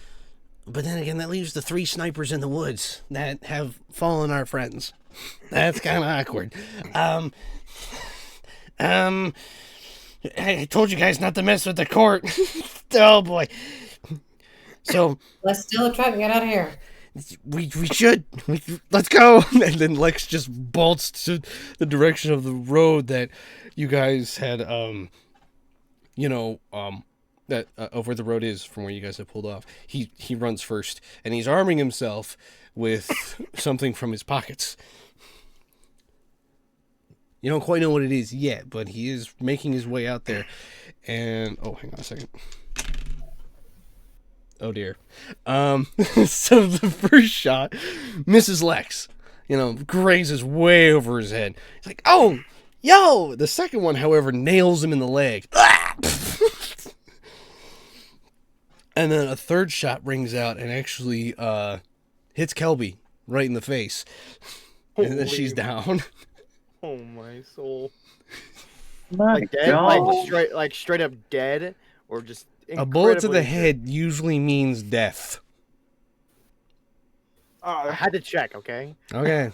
but then again, that leaves the 3 snipers in the woods that have fallen our friends. That's kind of awkward. I told you guys not to mess with the court. Oh boy. So Let's steal a truck and get out of here. we should. Let's go. And then Lex just bolts to the direction of the road that you guys had, of where the road is from where you guys have pulled off. He runs first, and he's arming himself with something from his pockets. You don't quite know what it is yet, but he is making his way out there. And hang on a second. Oh dear. So the first shot misses Lex. Grazes way over his head. He's like, "Oh, yo!" The second one, however, nails him in the leg. And then a third shot rings out and actually hits Kelby right in the face. And then she's down. Oh my soul! My Like dead, God. like straight up dead, or just A bullet to the incredibly head usually means death. I had to check, okay? Okay.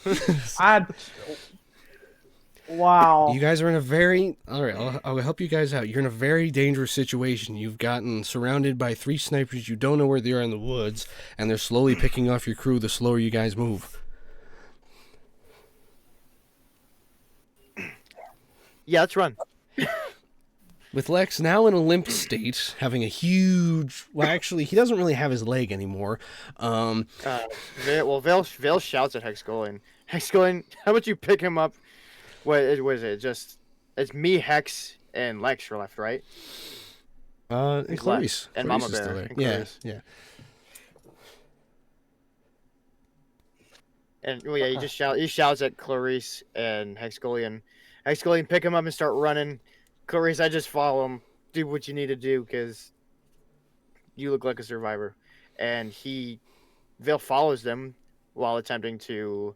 Wow. You guys are in a very... Alright, I'll help you guys out. You're in a very dangerous situation. You've gotten surrounded by 3 snipers. You don't know where they are in the woods, and they're slowly picking off your crew the slower you guys move. Yeah, let's run. With Lex now in a limp state, having a huge... Well, actually, he doesn't really have his leg anymore. Vale shouts at Hexgolian. Hexgolian, how about you pick him up? What is it? Just it's me, Hex, and Lex are left, right? And Clarice. And Clarice Mama is still Bear. there. And Yeah, Clarice. yeah. And he shouts at Clarice and Hexgolian. Hexgolian, pick him up and start running. Clarice, I just follow him. Do what you need to do because you look like a survivor. And Vale follows them while attempting to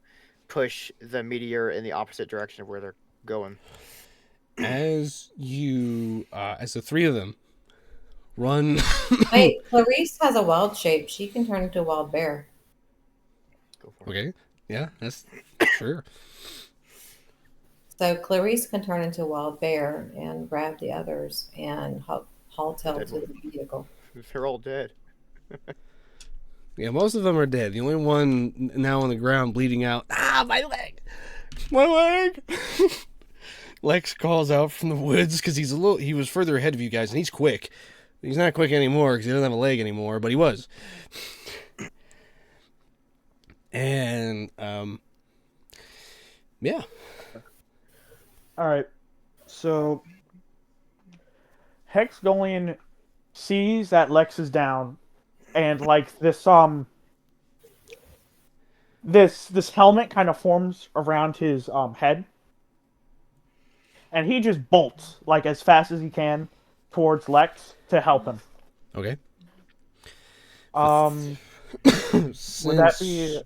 push the meteor in the opposite direction of where they're going. As the 3 of them run... Wait, Clarice has a wild shape. She can turn into a wild bear. Go for it. Okay, yeah, that's... Sure. So Clarice can turn into a wild bear and grab the others and haul tail to the vehicle. They're all dead. Yeah, most of them are dead. The only one now on the ground bleeding out. Ah, my leg! My leg! Lex calls out from the woods because he was further ahead of you guys, and he's quick. He's not quick anymore because he doesn't have a leg anymore, but he was. And, yeah. All right. So Hexgolian sees that Lex is down, and like this helmet kind of forms around his head, and he just bolts like as fast as he can towards Lex to help him. Okay. Would that be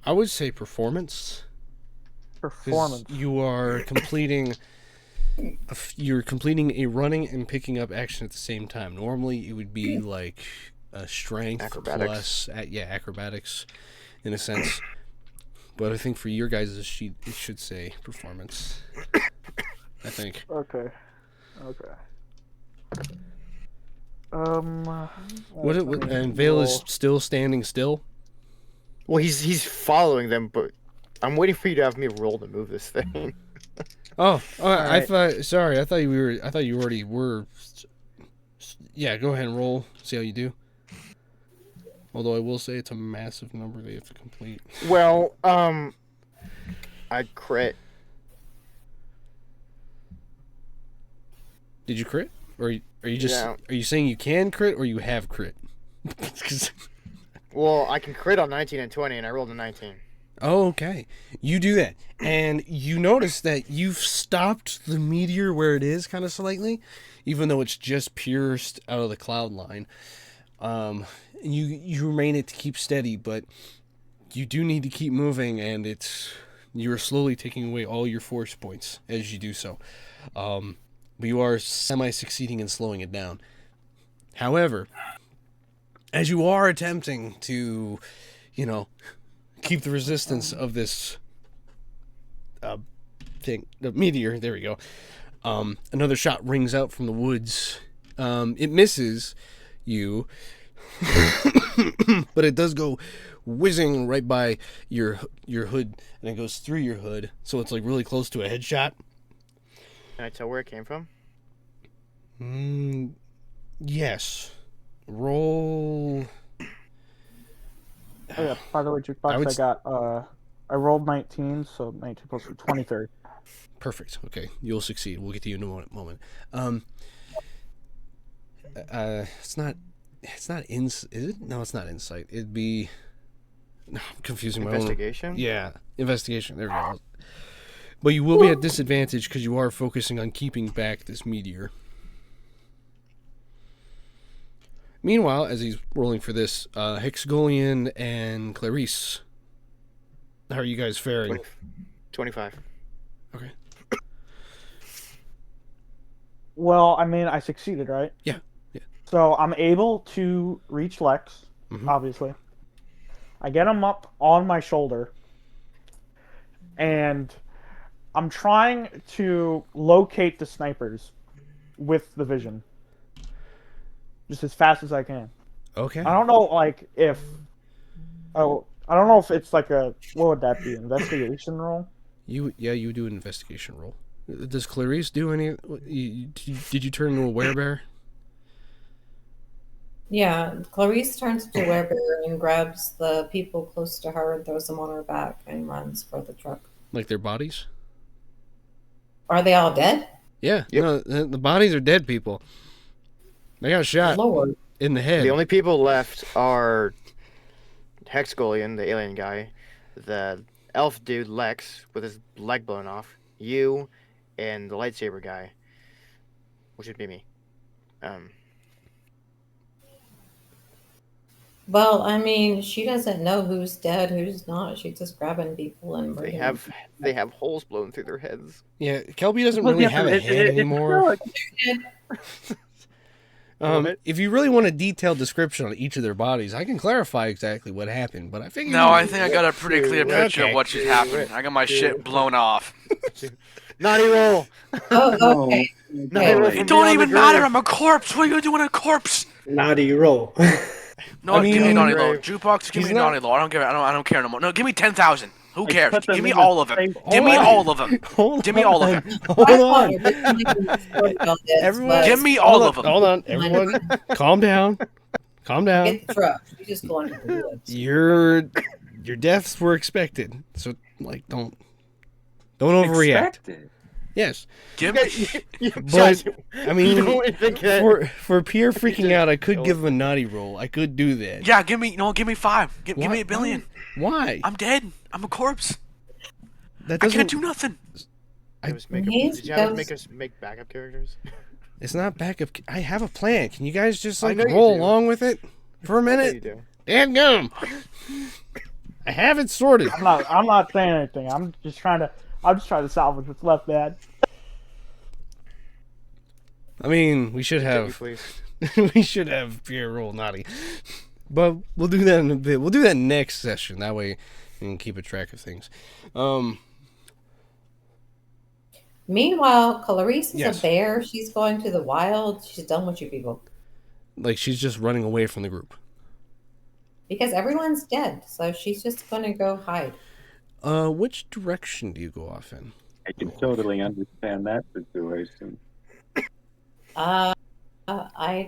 I would say performance. 'Cause performance? you are completing you're completing a running and picking up action at the same time. Normally it would be like a strength Acrobatics. plus acrobatics in a sense. But I think for your guys' sheet it should say performance. I think. Okay. And Vale is still standing still? Well, he's following them, but I'm waiting for you to have me roll to move this thing. Oh, I right. thought you already were. Yeah, go ahead and roll. See how you do. Although I will say it's a massive number they have to complete. Well, I crit. Did you crit? Or are you just Yeah. are you saying you can crit or you have crit? 'Cause- Well, I can crit on 19 and 20, and I rolled a 19. Oh, okay. You do that. And you notice that you've stopped the meteor where it is kind of slightly, even though it's just pierced out of the cloud line. You remain it to keep steady, but you do need to keep moving, and you're slowly taking away all your force points as you do so. But you are semi-succeeding in slowing it down. However, as you are attempting to, keep the resistance of this thing, the meteor, there we go. Another shot rings out from the woods. It misses you, but it does go whizzing right by your hood, and it goes through your hood, so it's like really close to a headshot. Can I tell where it came from? Yes. Roll. Oh yeah. By the way, Jukebox, I rolled 19, so 19 plus 23. Perfect. Okay, you'll succeed. We'll get to you in a moment. It's not. Is it? No, it's not insight. It'd be. No, I'm confusing my own. Investigation? Yeah, investigation. There we go. But you will be at disadvantage because you are focusing on keeping back this meteor. Meanwhile, as he's rolling for this, Hexgolian and Clarice, how are you guys faring? 25. Okay. Well, I mean, I succeeded, right? Yeah. So I'm able to reach Lex, Mhm. obviously. I get him up on my shoulder, and I'm trying to locate the snipers with the vision, just as fast as I can. Okay. I don't know, I don't know if it's like what would that be? Investigation roll? You do an investigation roll. Does Clarice do any? Did you turn into a werebear? Yeah, Clarice turns to Werebear and grabs the people close to her and throws them on her back and runs for the truck. Like their bodies? Are they all dead? Yeah. Yep. No, the bodies are dead people. They got shot Lord. in the head. The only people left are Hexgolian, the alien guy, the elf dude, Lex, with his leg blown off, you, and the lightsaber guy, which would be me. Well, I mean, she doesn't know who's dead, who's not. She's just grabbing people and They bringing have holes blown through their heads. Yeah, Kelby doesn't really have a head anymore. If you really want a detailed description on each of their bodies, I can clarify exactly what happened. But I figure No, I think I got a pretty clear picture Okay. of what just happened. I got my shit blown off. Naughty roll! Oh, okay. Naughty roll It from It don't beyond even the matter. grave. I'm a corpse. What are you gonna do in a corpse? Naughty roll. No, I mean, give me naughty low. Grave. Jukebox, give He's me not- naughty low. I don't care. I don't care no more. No, give me 10,000. Who cares? put them Give me in the all of them. same- Give me Hold on. all of them. Hold Give me all of on. them. Hold on. Everyone, Give me hold all on, of them. Hold on, everyone, calm down. Calm down. Get the truck. You just go into the woods. Your deaths were expected, so like don't overreact. Expected. Yes, Give You but guys, I you mean, don't think that. for Pierre freaking out, I could give him a naughty roll. I could do that. Yeah, give me 5. Give me Why- $1 billion. Why? I'm dead. I'm a corpse. That I doesn't. can't do nothing. Did you have to make us make backup characters? It's not backup. I have a plan. Can you guys just I like know you roll do. along with it for a I know you minute? do. Dadgum. I have it sorted. I'm not saying anything. I'm just trying to salvage what's left, Dad. I mean, we should Continue, have please. we should have Pierre roll naughty, but we'll do that in a bit. We'll do that next session. That way, we can keep a track of things. Meanwhile, Clarice is Yes. a bear. She's going to the wild. She's done with you people. Like she's just running away from the group. Because everyone's dead. So she's just going to go hide. Which direction do you go off in? I can totally understand that situation. I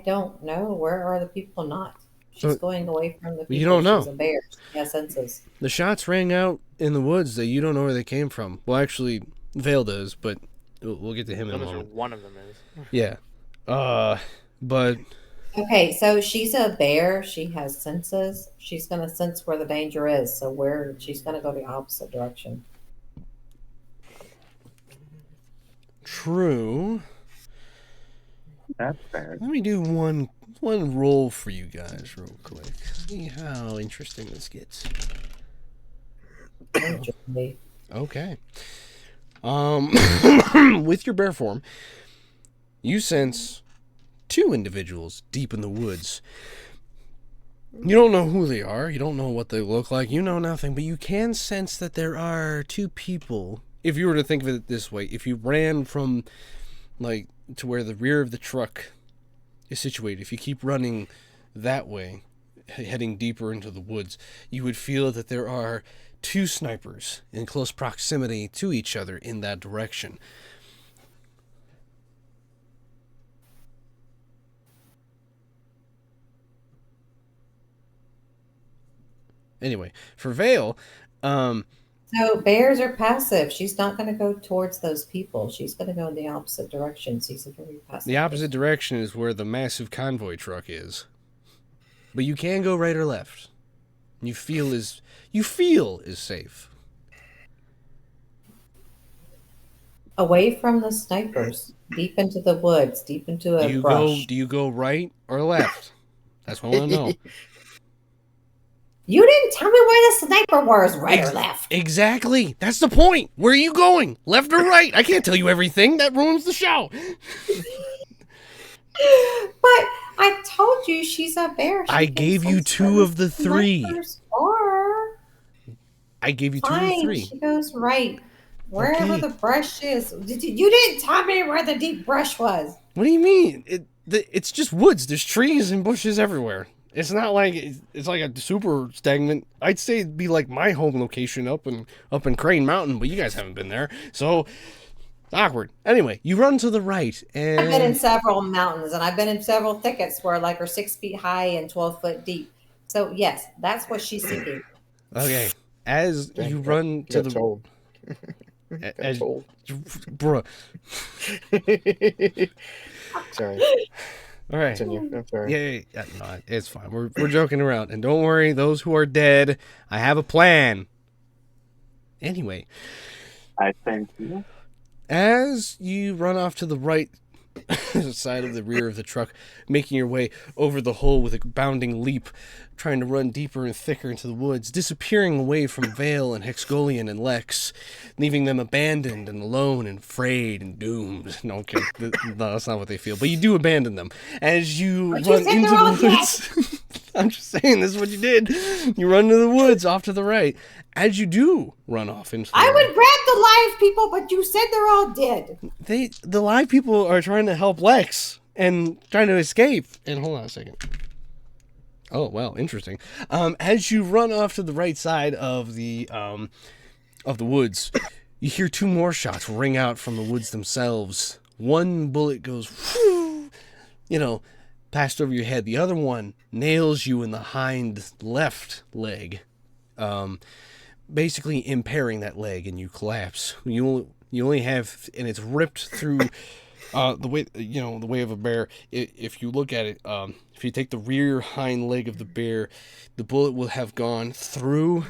don't know. Where are the people not? She's So- going away from the people. You don't know. She's a bear. She has senses. The shots rang out in the woods that you don't know where they came from. Well, actually, Vale does, but we'll get to him in a Those are moment. one of them is. Yeah. But Okay, so she's a bear. She has senses. She's going to sense where the danger is. So she's going to go the opposite direction. true. That's fair. Let me do one roll for you guys real quick. See how interesting this gets. Interestingly. Okay. With your bear form, you sense 2 individuals deep in the woods. You don't know who they are. You don't know what they look like. You know nothing, but you can sense that there are 2 people. If you were to think of it this way, if you ran from, like, to where the rear of the truck is situated, if you keep running that way, heading deeper into the woods, you would feel that there are 2 snipers in close proximity to each other in that direction. Anyway, for Vale, So bears are passive. She's not going to go towards those people. She's going to go in the opposite direction. She's a very passive. the opposite direction is where the massive convoy truck is. But you can go right or left. You feel is safe. Away from the snipers, deep into the woods, deep into a brush. Do you go right or left? That's what I want to know. You didn't tell me where the sniper was, right or left. Exactly. That's the point. Where are you going? Left or right? I can't tell you everything. That ruins the show. But I told you she's a bear. She I can gave you sense 2 where of the 3. snipers are. I gave you 2 of the Fine, 3. she goes right. Wherever Okay. the brush is. You didn't tell me where the deep brush was. What do you mean? It's just woods. There's trees and bushes everywhere. It's not like it's like a super stagnant. I'd say it'd be like my home location up in Crane Mountain, but you guys haven't been there, so awkward. Anyway, you run to the right, and I've been in several mountains and I've been in several thickets where like are 6 feet high and 12 foot deep. So yes, that's what she's seeking. okay. As you run to the told. as told. bruh. Sorry. All right. Continue. I'm sorry. Yeah, no, it's fine. We're joking around, and don't worry, those who are dead, I have a plan. Anyway, I thank you. as you run off to the right side of the rear of the truck, making your way over the hole with a bounding leap, trying to run deeper and thicker into the woods, disappearing away from Vale and Hexgolian and Lex, leaving them abandoned and alone and frayed and doomed. No, okay, no, that's not what they feel, but you do abandon them as you But you run said into they're all the woods. I'm just saying, this is what you did. You run to the woods off to the right. As you do run off into the I woods. would grab the live people, but you said they're all dead. The live people are trying to help Lex and trying to escape. And hold on a second. Oh, well, interesting. As you run off to the right side of the woods, you hear two more shots ring out from the woods themselves. One bullet goes, whoo, past over your head. The other one nails you in the hind left leg, basically impairing that leg, and you collapse. You only have, and it's ripped through the way of a bear. If you look at it, if you take the rear hind leg of the bear, the bullet will have gone through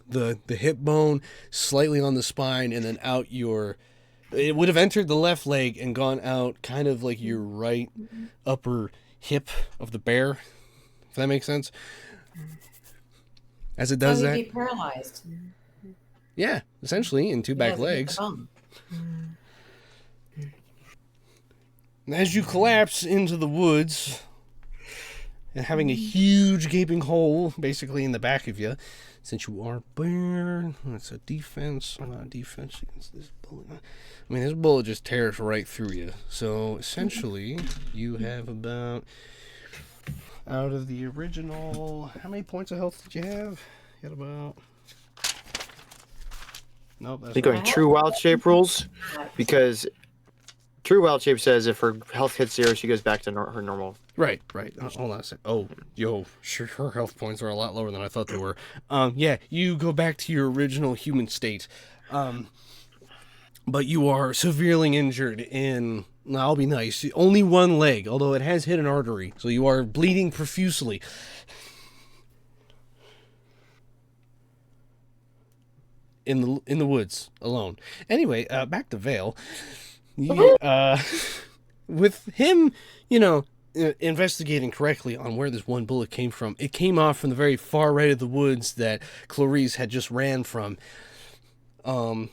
the hip bone, slightly on the spine, and then out it would have entered the left leg and gone out kind of like your right upper hip of the bear, if that makes sense. As it does so that. He'd be paralyzed. Yeah, essentially, in two back legs. As you collapse into the woods, and having a huge gaping hole basically in the back of you, since you are bear, it's a defense. I'm not defense against this bullet. I mean, this bullet just tears right through you. So essentially, you have about, out of the original, how many points of health did you have? You had about. Nope. That's You're going true wild shape rules, because true wild shape says if her health hits 0, she goes back to her normal. Right. Hold on a sec. Oh, sure, her health points are a lot lower than I thought they were. Yeah, you go back to your original human state. But you are severely injured in, I'll be nice, only one leg, although it has hit an artery, so you are bleeding profusely. In the woods, alone. Anyway, back to Vale. With him, investigating correctly on where this one bullet came from, it came off from the very far right of the woods that Clarice had just ran from. Ran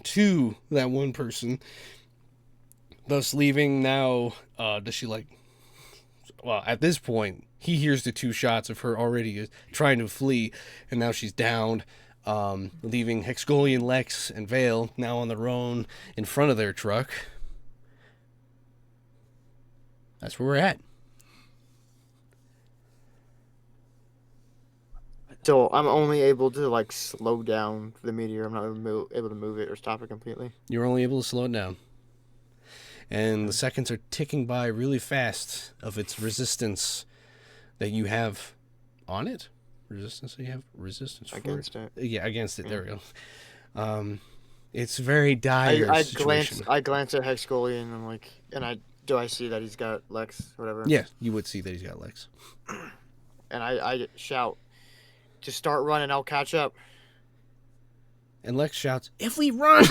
to that one person, thus leaving now, at this point, he hears the two shots of her already trying to flee, and now she's downed, leaving Hexgolian, Lex, and Vale now on their own in front of their truck. That's where we're at. So I'm only able to slow down the meteor. I'm not able to move it or stop it completely. You're only able to slow it down. And the seconds are ticking by really fast of its resistance that you have on it. Resistance that you have? Resistance for against it. Yeah, against it. There we go. It's very dire situation. I glance at Hexgolian and do I see that he's got Lex, whatever? Yeah, you would see that he's got Lex. And I shout, just start running, I'll catch up. And Lex shouts, if we run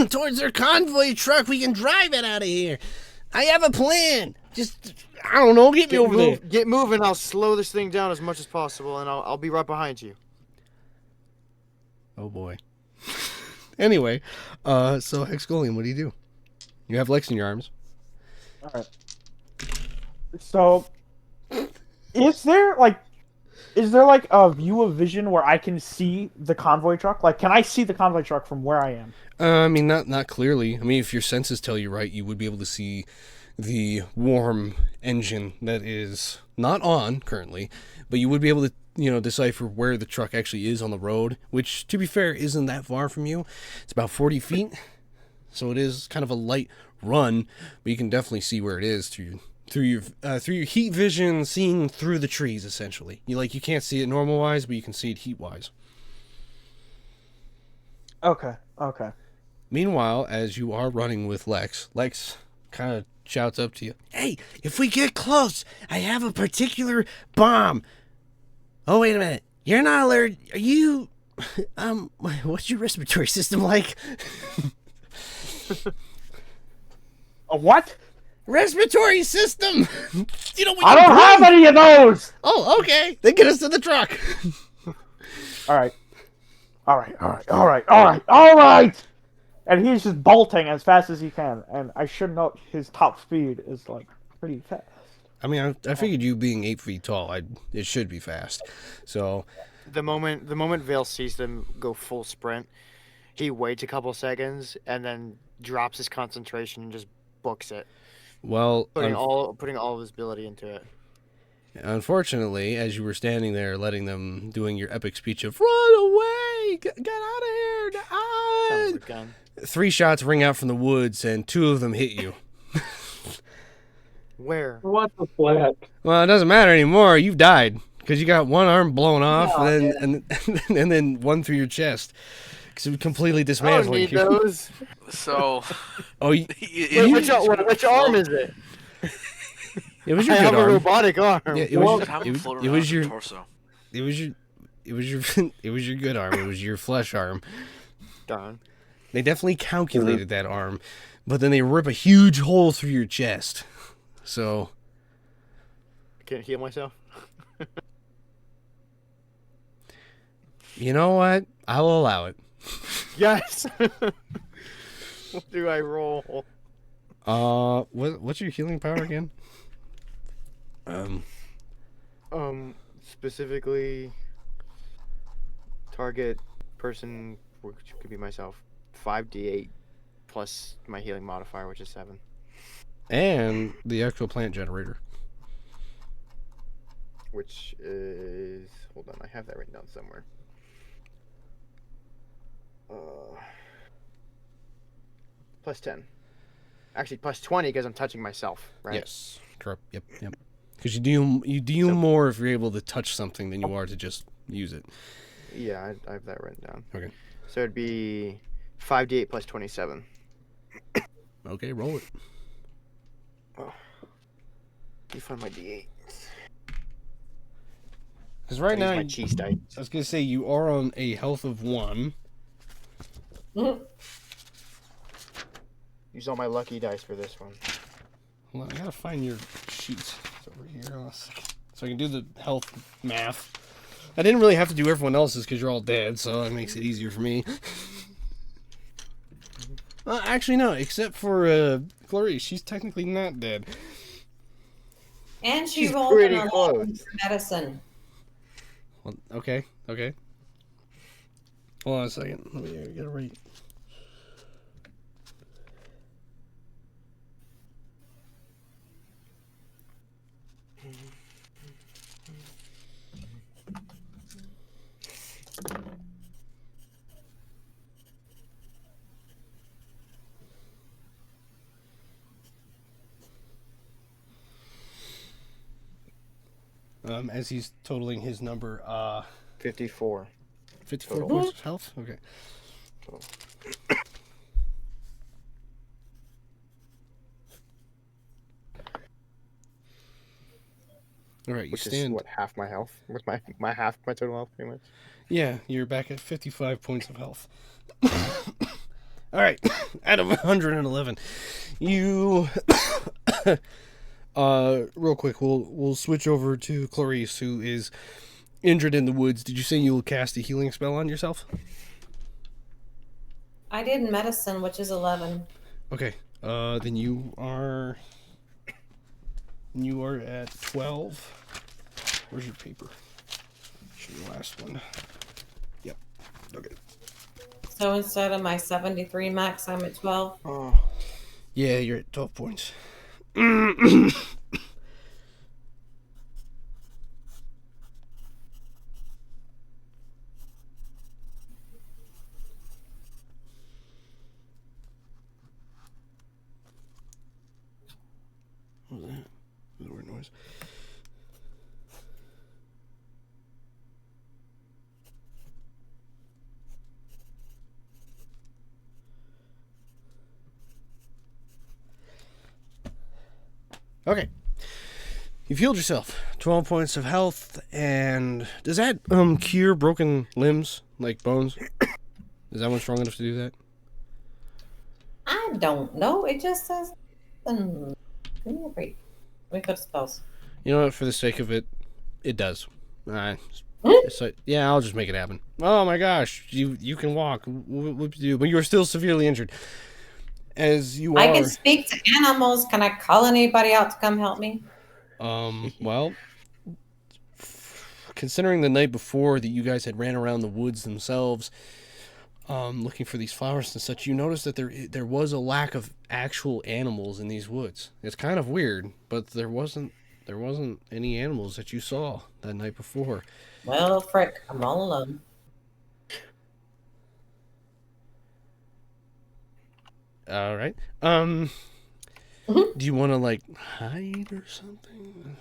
towards their convoy truck, we can drive it out of here. I have a plan. Just, I don't know, get me over there. Get moving, I'll slow this thing down as much as possible, and I'll be right behind you. Oh, boy. Anyway, so Hexgolian, what do? You have Lex in your arms. All right. So, is there a view of vision where I can see the convoy truck? Can I see the convoy truck from where I am? I mean, not clearly. I mean, if your senses tell you right, you would be able to see the warm engine that is not on currently, but you would be able to, decipher where the truck actually is on the road, which, to be fair, isn't that far from you. It's about 40 feet, so it is kind of a light run, but you can definitely see where it is through your heat vision, seeing through the trees. Essentially, you can't see it normal wise, but you can see it heat wise. Okay. Meanwhile, as you are running with Lex kind of shouts up to you, hey, if we get close, I have a particular bomb. Oh, wait a minute, you're not alert. Are you what's your respiratory system like? A what? Respiratory system. I don't have any of those. Oh, okay. Then get us to the truck. All right. And he's just bolting as fast as he can. And I should note his top speed is pretty fast. I mean, I figured you being 8 feet tall, it should be fast. So the moment Vale sees them go full sprint, he waits a couple seconds and then drops his concentration and just books it. Well, putting all of his ability into it. unfortunately, as you were standing there letting them doing your epic speech of "Run away! Get out of here!" Son of a gun. 3 shots ring out from the woods, and 2 of them hit you. Where? What the flat? Well, it doesn't matter anymore. You've died because you got one arm blown off, Oh, and then one through your chest. Because it was completely I don't dismantling need you. those. So, Oh, Wait, which arm is it? it was I your have good a arm. robotic arm. Yeah, it well, was, have it, him was, float it around was your your torso. it was your it was your it was your good arm. It was your flesh arm. Darn. They definitely calculated that arm, but then they rip a huge hole through your chest. So I can't heal myself. you know what? I'll allow it. Yes. What do I roll? What's your healing power again? Specifically, target person, which could be myself, 5d8 plus my healing modifier, which is 7. And the exoplant generator. Which is, hold on, I have that written down somewhere. Plus 10. Actually, plus 20 because I'm touching myself, right? Yes. Correct. Yep. Because you deal more if you're able to touch something than you are to just use it. Yeah, I have that written down. Okay. So it'd be 5d8 plus 27. Okay, roll it. You find my d8. Because right now, my cheese dice. I was gonna say you are on a health of 1. Use all my lucky dice for this one. Hold on, I gotta find your sheets. It's over here. Hold on a second. So I can do the health math. I didn't really have to do everyone else's because you're all dead, so that makes it easier for me. Actually, no, except for Clarice. She's technically not dead. And she She's rolled pretty an 11 close. for medicine. Well, okay. Hold on a second. Let me get it right. As he's totaling his number, 54. 54 Total. points of health? Okay. All right, you Which stand. is, what, half my health? What's my half my total health, pretty much? Yeah, you're back at 55 points of health. All right, out of 111. You real quick, we'll switch over to Clarice, who is injured in the woods. Did you say you'll cast a healing spell on yourself? I did medicine, which is 11. Okay. Then you are at 12. Where's your paper? Show your last one. Yep. Okay. So instead of my 73 max, I'm at 12. Oh. Yeah, you're at 12 points. What was that? That was a weird noise. Okay. You've healed yourself. 12 points of health, and does that cure broken limbs, like bones? Is that one strong enough to do that? I don't know. It just says. Give me a break. Let me go to spells. You know what? For the sake of it, it does. So, yeah, I'll just make it happen. Oh my gosh, you can walk. What do you do? But you're still severely injured. As you are. I can speak to animals. Can I call anybody out to come help me? Well, considering the night before that you guys had ran around the woods themselves, looking for these flowers and such, you notice that there was a lack of actual animals in these woods. It's kind of weird, but there wasn't any animals that you saw that night before. Well, frick, I'm all alone. All right. Do you want to like hide or something?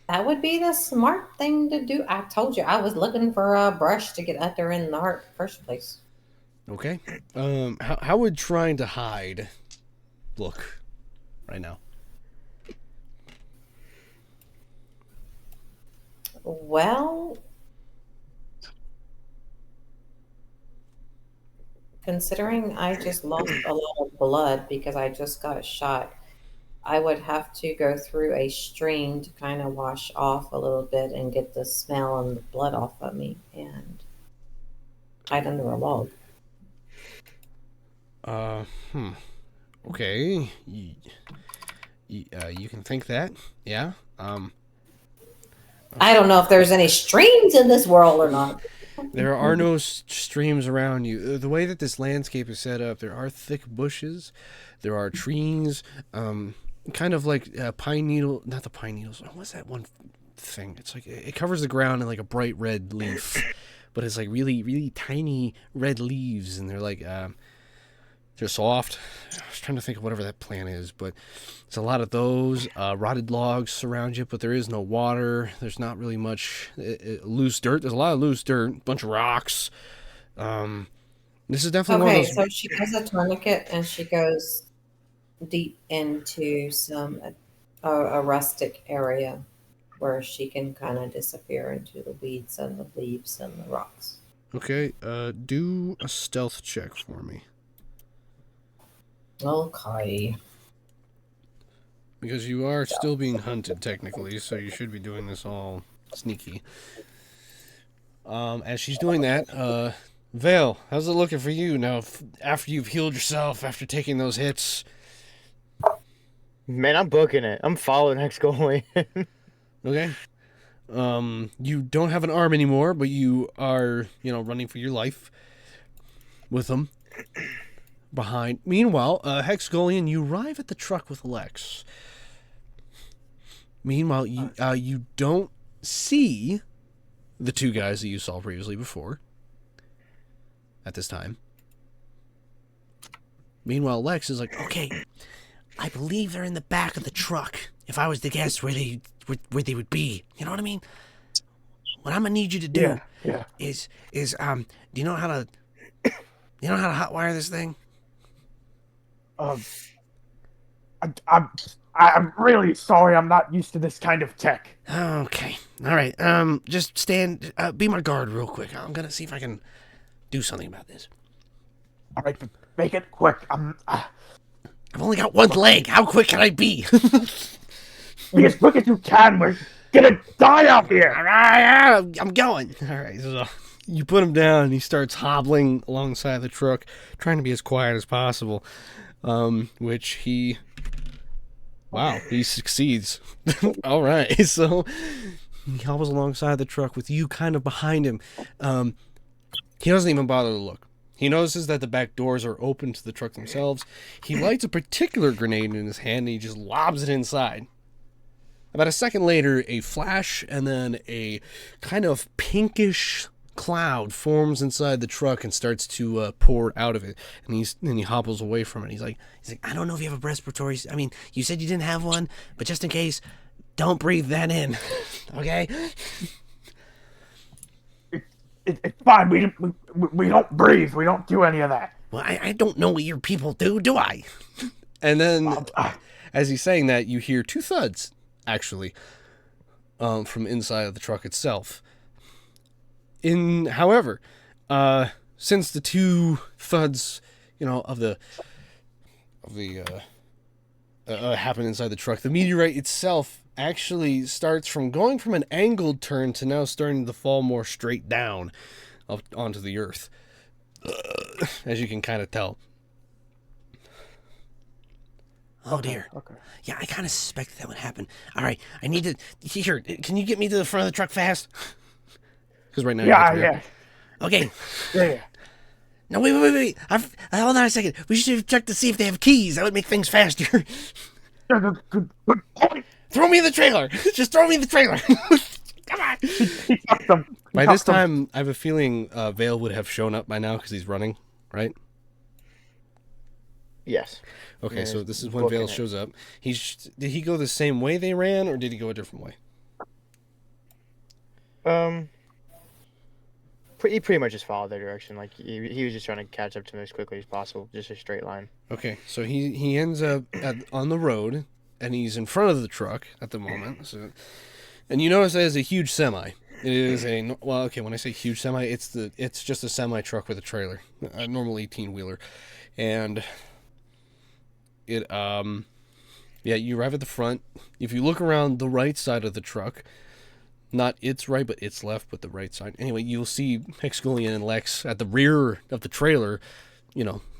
That would be the smart thing to do. I told you I was looking for a brush to get Uther in the heart first place. Okay. How would trying to hide look right now? Well, considering I just lost a lot of blood because I just got shot, I would have to go through a stream to kind of wash off a little bit and get the smell and the blood off of me and hide under a log. Okay. You can think that. Yeah. I don't know if there's any streams in this world or not. There are no streams around you. The way that this landscape is set up, there are thick bushes, there are trees, kind of like pine needle, not the pine needles. What's that one thing? It's like it covers the ground in like a bright red leaf, but it's like really, really tiny red leaves, and they're like they're soft. I was trying to think of whatever that plant is, but it's a lot of those. Rotted logs surround you, but there is no water. There's not really much loose dirt. There's a lot of loose dirt, a bunch of rocks. This is definitely one of Okay, those. so she does a tourniquet and she goes deep into a rustic area where she can kind of disappear into the weeds and the leaves and the rocks. Okay, do a stealth check for me. Okay. Because you are still being hunted, technically, so you should be doing this all sneaky. As she's doing that, Vale, how's it looking for you now, after you've healed yourself, after taking those hits? Man, I'm booking it. I'm following Hexgolian. Okay. You don't have an arm anymore, but you are, running for your life with them behind. Meanwhile, Hexgolian, you arrive at the truck with Lex. Meanwhile, you don't see the two guys that you saw previously before at this time. Meanwhile, Lex is like, okay, I believe they're in the back of the truck. If I was to guess where they would be, you know what I mean? What I'm gonna need you to do is do you know how to hotwire this thing? I'm really sorry. I'm not used to this kind of tech. Okay, all right. Just stand. Be my guard real quick. I'm gonna see if I can do something about this. All right, but make it quick. I've only got one leg. How quick can I be? Be as quick as you can. We're gonna die out here. All right, I'm going. All right, so you put him down, and he starts hobbling alongside the truck, trying to be as quiet as possible. Which he succeeds. All right, so he hobbles alongside the truck with you kind of behind him. He doesn't even bother to look. He notices that the back doors are open to the truck themselves. He lights a particular grenade in his hand, and he just lobs it inside. About a second later, a flash and then a kind of pinkish cloud forms inside the truck and starts to pour out of it. And he hobbles away from it. He's like, I don't know if you have a respiratory. I mean, you said you didn't have one, but just in case, don't breathe that in, okay? It's fine. We don't breathe. We don't do any of that. Well, I don't know what your people do I? And then, as he's saying that, you hear two thuds, actually, from inside of the truck itself. However, since the two thuds, happen inside the truck, the meteorite itself actually starts from going from an angled turn to now starting to fall more straight down onto the earth, as you can kind of tell. Oh dear. Okay. Yeah, I kind of suspected that would happen. All right, I need to. Here, can you get me to the front of the truck fast? Because right now. Yeah. Okay. Yeah. No, wait. Hold on a second. We should check to see if they have keys. That would make things faster. Throw me in the trailer. Just throw me in the trailer. Come on. He tucks them. He By this tucks them. time, I have a feeling Vale would have shown up by now because he's running, right? Yes. Okay, Yeah, so he's this is when booking Vale it. shows up. Did he go the same way they ran, or did he go a different way? He pretty much just followed their direction. Like he was just trying to catch up to them as quickly as possible, just a straight line. Okay, so he ends up on the road, and he's in front of the truck at the moment. So, and you notice that it's a huge semi. It is when I say huge semi, it's just a semi truck with a trailer, a normal 18-wheeler, and it you arrive at the front. If you look around the right side of the truck, not its right, but its left, but the right side. Anyway, you'll see Hexgolian and Lex at the rear of the trailer,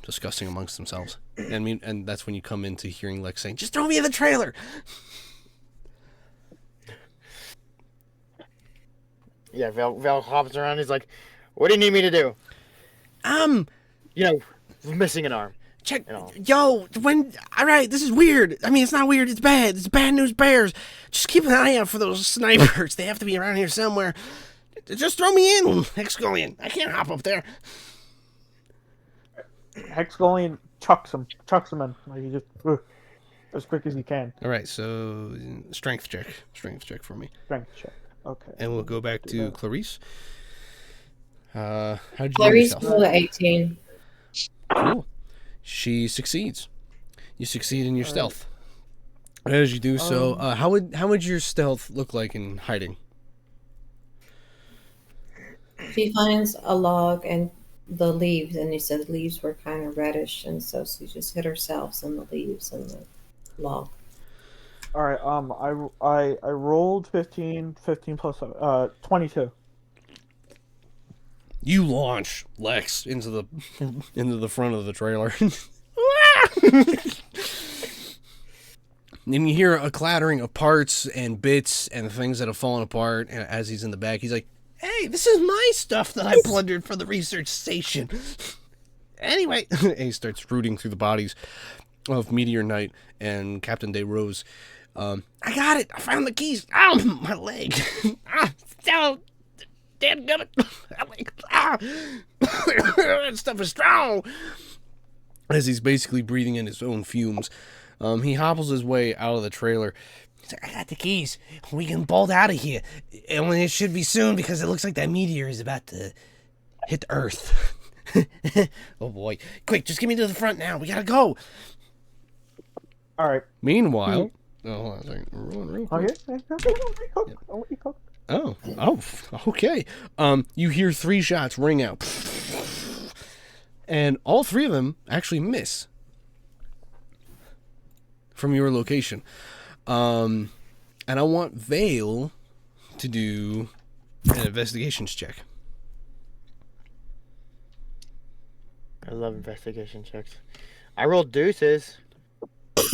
discussing amongst themselves. And that's when you come into hearing Lex saying, "Just throw me in the trailer." Yeah, Val hops around. He's like, "What do you need me to do?" Missing an arm. Check, all right, this is weird. I mean, it's not weird, it's bad. It's bad news bears. Just keep an eye out for those snipers. They have to be around here somewhere. Just throw me in, Hexgolian. I can't hop up there. Hexgolian chucks him in. Like he just as quick as he can. All right, so strength check for me. Strength check. Okay. And we'll go back to Clarice. How'd you do Clarice yourself? rolled an 18. Cool. She succeeds. You succeed in your stealth. As you do so, how would your stealth look like in hiding? She finds a log and the leaves, and he said the leaves were kind of reddish, and so she just hid herself in the leaves and the log. All right. I rolled 15 plus 22. You launch Lex into the front of the trailer. And you hear a clattering of parts and bits and things that have fallen apart. And as he's in the back, he's like, "Hey, this is my stuff that I plundered for the research station." Anyway, and he starts rooting through the bodies of Meteor Knight and Captain Day Rose. I got it. I found the keys. Ow, my leg. Damn gummit. That stuff is strong. As he's basically breathing in his own fumes, he hobbles his way out of the trailer. He's like, "I got the keys. We can bolt out of here. And it should be soon because it looks like that meteor is about to hit the Earth." Oh boy. Quick, just get me to the front now. We gotta go. All right. Meanwhile, hold on a second. We're rolling real quick. Okay. I'll let you cook. Oh, okay. You hear 3 shots ring out, and all 3 of them actually miss from your location. And I want Vale to do an investigations check. I love investigation checks. I rolled deuces. 2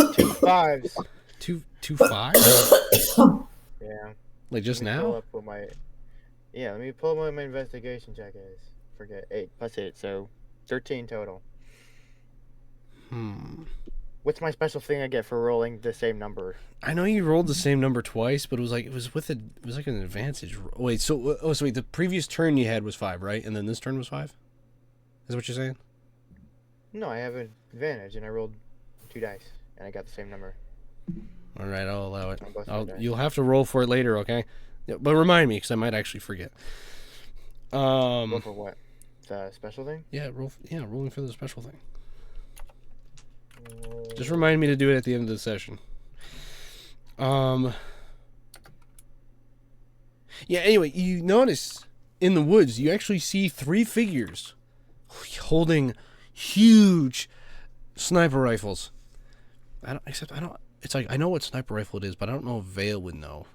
5s. Two 5s? Yeah. Like just Let me pull now? up what let me pull up what my investigation check is. Forget 8 plus 8, so 13 total. What's my special thing I get for rolling the same number? I know you rolled the same number twice, but it was like an advantage. Wait, so wait, the previous turn you had was 5, right? And then this turn was 5? Is that what you're saying? No, I have an advantage, and I rolled 2 dice, and I got the same number. All right, I'll allow it. On both my dice. You'll have to roll for it later, okay? Yeah, but remind me, because I might actually forget. Roll for what? The special thing? Rolling for the special thing. Just remind me to do it at the end of the session. Yeah, anyway, you notice in the woods, you actually see 3 figures holding huge sniper rifles. It's like, I know what sniper rifle it is, but I don't know if Vale would know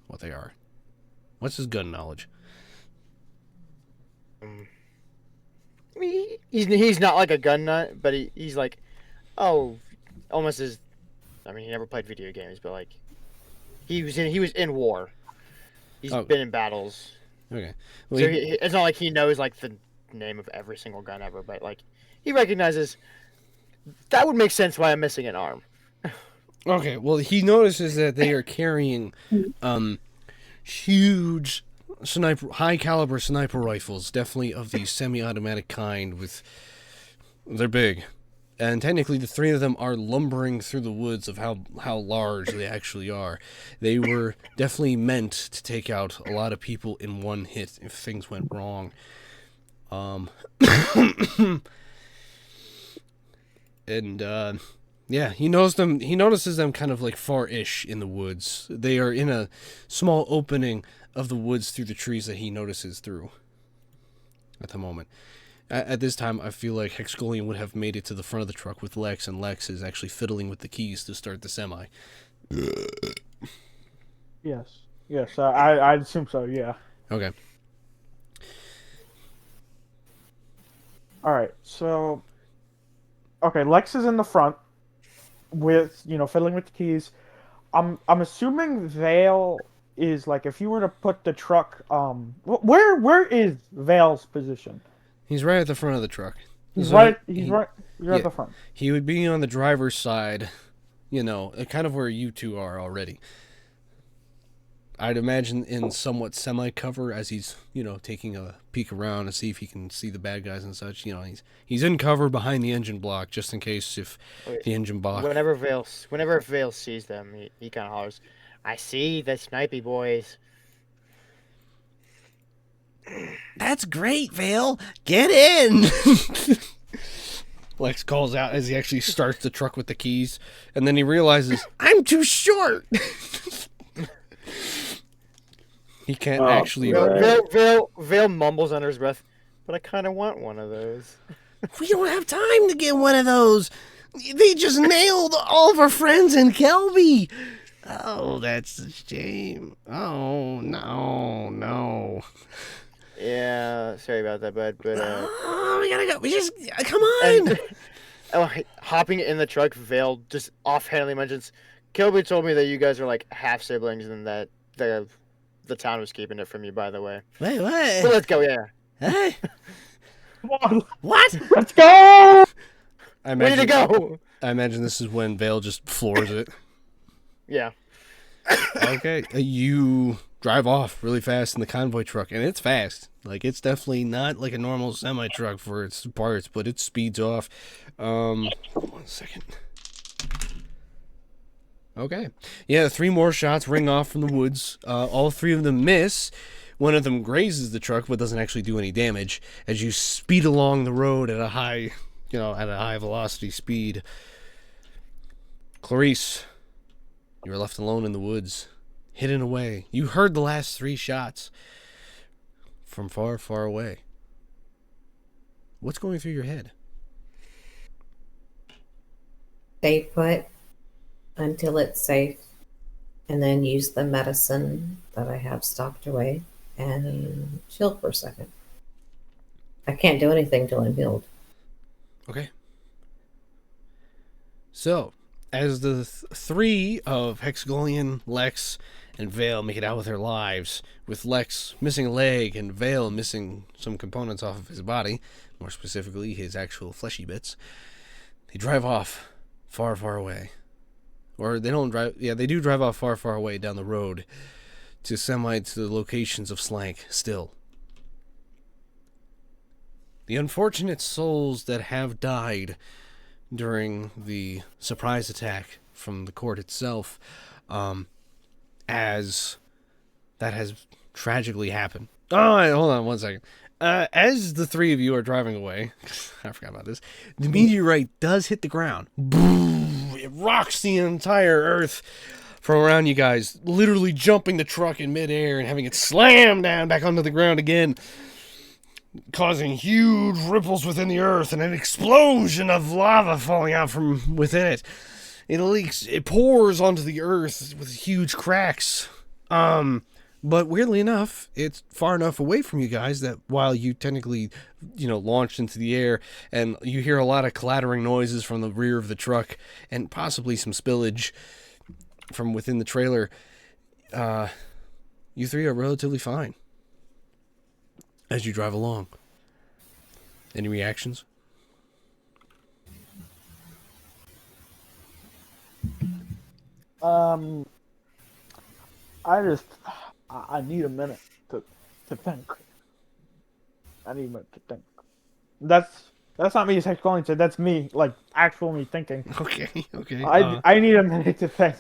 what they are. What's his gun knowledge? He's not like a gun nut, but he's like, almost as, I mean, he never played video games, but like, he was in war. He's been in battles. Okay. Well, So it's not like he knows like the name of every single gun ever, but like he recognizes that would make sense why I'm missing an arm. okay. Well, he notices that they are carrying huge high caliber sniper rifles, definitely of the semi-automatic kind. They're big, and technically the three of them are lumbering through the woods of how large they actually are. They were definitely meant to take out a lot of people in one hit if things went wrong. And yeah, he notices them kind of like far-ish in the woods. They are in a small opening of the woods through the trees that he notices through at the moment. At this time, I feel like Hexgolian would have made it to the front of the truck with Lex, and Lex is actually fiddling with the keys to start the semi. Yes, I'd assume so, yeah. Okay. Alright, so... Okay, Lex is in the front with, fiddling with the keys. I'm assuming Vale is, like, if you were to put the truck, where is Vale's position? He's right at the front of the truck. He's right at the front. He would be on the driver's side, kind of where you two are already. I'd imagine in somewhat semi-cover as he's, taking a peek around to see if he can see the bad guys and such. He's in cover behind the engine block just in case if the engine block... Whenever Vale sees them, he kind of hollers, "I see the snipey boys." That's great, Vale. Get in. Lex calls out as he actually starts the truck with the keys, and then he realizes, I'm too short. He can't actually... Vale mumbles under his breath, "But I kind of want one of those." We don't have time to get one of those. They just nailed all of our friends in Kelby. Oh, that's a shame. Oh, no. Yeah, sorry about that, bud. But oh, we gotta go. We just come on. Hopping in the truck, Vale just offhandedly mentions, "Kelby told me that you guys are like half siblings, and that the town was keeping it from you." By the way, Wait, what? Well, let's go. Yeah. Hey? Come on, What? let's go! We need to go. I imagine this is when Vale just floors it. Yeah. Okay, you drive off really fast in the convoy truck, and it's fast. Like, it's definitely not like a normal semi-truck for its parts, but it speeds off. 1 second. Okay. Yeah, 3 more shots ring off from the woods. All 3 of them miss. One of them grazes the truck, but doesn't actually do any damage as you speed along the road at a high velocity speed. Clarice, you are left alone in the woods, hidden away. You heard the last 3 shots from far, far away. What's going through your head? Stay put until it's safe, and then use the medicine that I have stocked away and chill for a second. I can't do anything till I'm healed. Okay. So, as the 3 of Hexgolian, Lex, and Vale make it out with their lives, with Lex missing a leg and Vale missing some components off of his body, more specifically his actual fleshy bits, they drive off far, far away. Or they don't drive... Yeah, they do drive off far, far away down the road to the locations of Slank still. The unfortunate souls that have died during the surprise attack from the court itself, as that has tragically happened. Oh, hold on 1 second. As the 3 of you are driving away, I forgot about this, the meteorite does hit the ground. Boom! It rocks the entire earth from around you guys, literally jumping the truck in midair and having it slam down back onto the ground again, causing huge ripples within the earth and an explosion of lava falling out from within it. It leaks, it pours onto the earth with huge cracks. But weirdly enough, it's far enough away from you guys that while you technically, launched into the air and you hear a lot of clattering noises from the rear of the truck and possibly some spillage from within the trailer, you 3 are relatively fine. as you drive along. Any reactions? I need a minute to think. I need a minute to think. That's not me as Hex Calling said. That's me, like actual me thinking. Okay. I need a minute to think.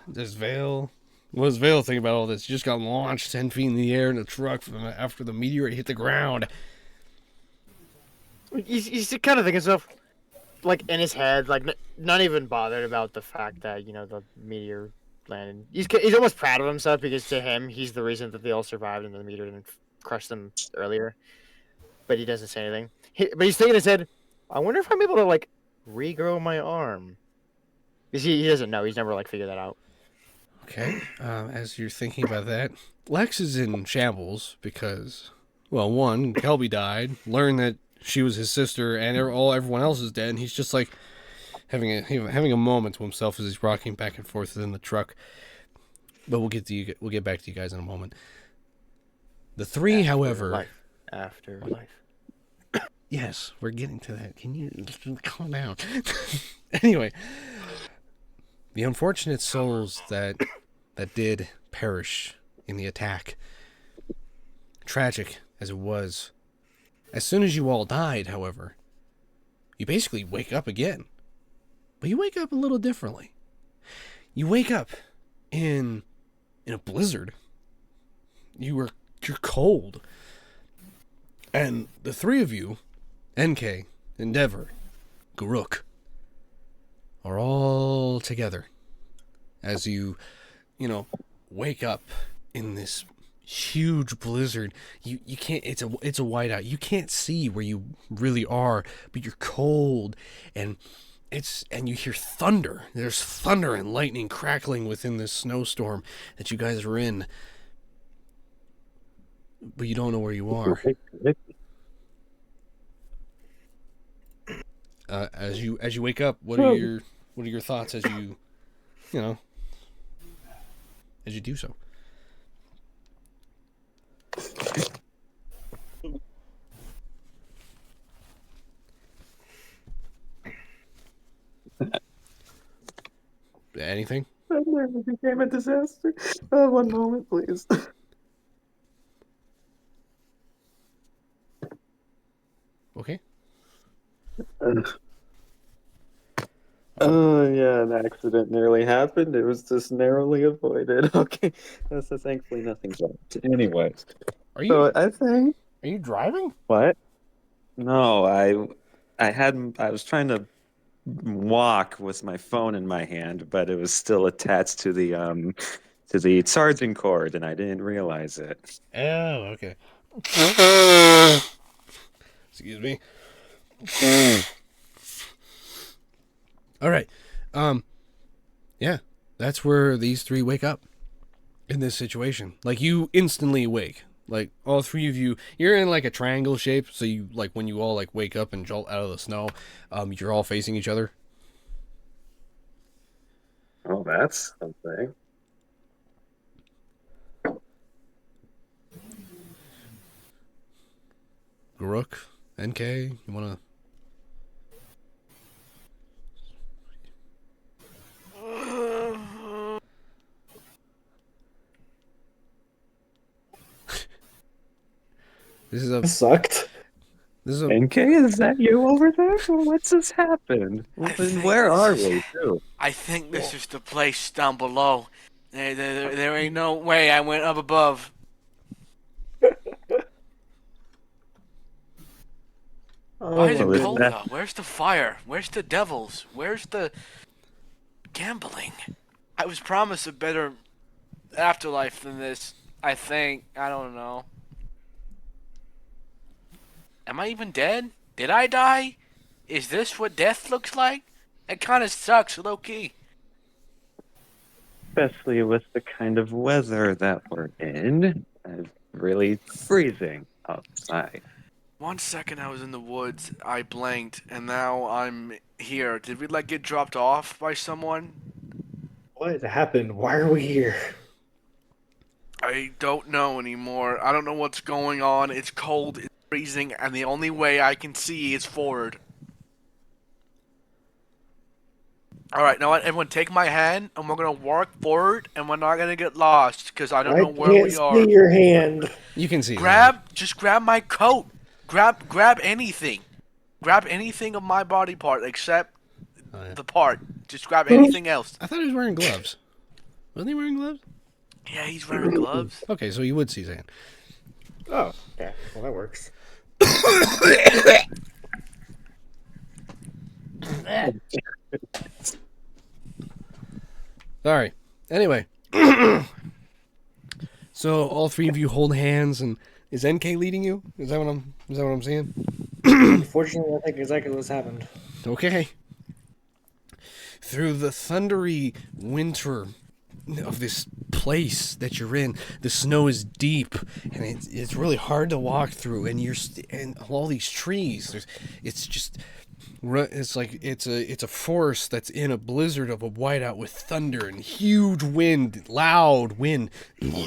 There's Vale. What does Vale think about all this? You just got launched 10 feet in the air in a truck after the meteorite hit the ground. He's kind of thinking stuff, like in his head, like not even bothered about the fact that the meteor landed. He's almost proud of himself because to him he's the reason that they all survived and the meteor didn't crush them earlier. But he doesn't say anything. But he's thinking in his head, I wonder if I'm able to like regrow my arm. Because he doesn't know. He's never like figured that out. Okay. As you're thinking about that, Lex is in shambles because, well, one, Kelby died, learned that she was his sister, and everyone else is dead, and he's just like having a moment to himself as he's rocking back and forth within the truck. But we'll get back to you guys in a moment. The three, however, after life. Yes, we're getting to that. Can you calm down? Anyway, the unfortunate souls that did perish in the attack, tragic as it was, as soon as you all died, however, you basically wake up again. But you wake up a little differently. You wake up in a blizzard. You're cold. And the three of you, NK, Endeavor, Garuk, are all together as you wake up in this huge blizzard. You can't, it's a whiteout. You can't see where you really are, but you're cold and you hear thunder. There's thunder and lightning crackling within this snowstorm that you guys are in. But you don't know where you are. As you wake up, what are your thoughts as you do so? Anything? That never became a disaster. One moment, please. Okay. Oh yeah, an accident nearly happened. It was just narrowly avoided. Okay, so thankfully nothing's left. Anyway, Are you I think are you driving? what? No, I was trying to walk with my phone in my hand, but it was still attached to the charging cord, and I didn't realize it. Oh, okay. Excuse me. All right. Yeah, that's where these three wake up in this situation. Like, you instantly wake. Like, all three of you, you're in like a triangle shape, so you, like, when you all like wake up and jolt out of the snow, you're all facing each other. Oh, that's something. Garuk, NK, you wanna? This is a Sucked. NK, is that you over there? What's just happened? think Where are this is- we, too? I think this is the place down below. There ain't no way I went up above. Why is it Well, is cold that- out? Where's the fire? Where's the devils? Where's the gambling? I was promised a better afterlife than this. I think. I don't know. Am I even dead? Did I die? Is this what death looks like? It kind of sucks, low key. Especially with the kind of weather that we're in. It's really freezing outside. 1 second I was in the woods, I blanked, and now I'm here. Did we like get dropped off by someone? What happened? Why are we here? I don't know anymore. I don't know what's going on. It's cold, it's freezing, and the only way I can see is forward. Alright, now what? Everyone take my hand, and we're gonna walk forward, and we're not gonna get lost, because I don't know where can't we see are. your hand. You can see. Just grab my coat. Grab anything. Grab anything of my body part except Oh, yeah. the part. Just grab anything else. I thought he was wearing gloves. Wasn't he wearing gloves? Yeah, he's wearing gloves. Okay, so you would see his hand. Oh, okay. Well, that works. Sorry. Anyway. So all three of you hold hands, and is NK leading you? Is that what I'm seeing? Unfortunately, I think exactly what's happened. Okay. Through the thundery winter of this place that you're in, the snow is deep, and it's really hard to walk through. And and all these trees, it's like it's a forest that's in a blizzard of a whiteout with thunder and huge wind, loud wind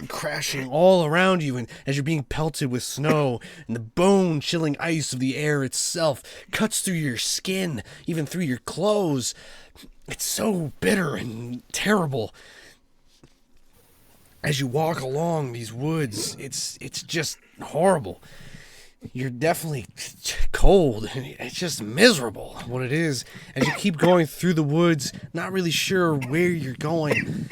crashing all around you, and as you're being pelted with snow, and the bone-chilling ice of the air itself cuts through your skin, even through your clothes. It's so bitter and terrible. As you walk along these woods, it's just horrible. You're definitely cold. It's just miserable what it is. As you keep going through the woods, not really sure where you're going.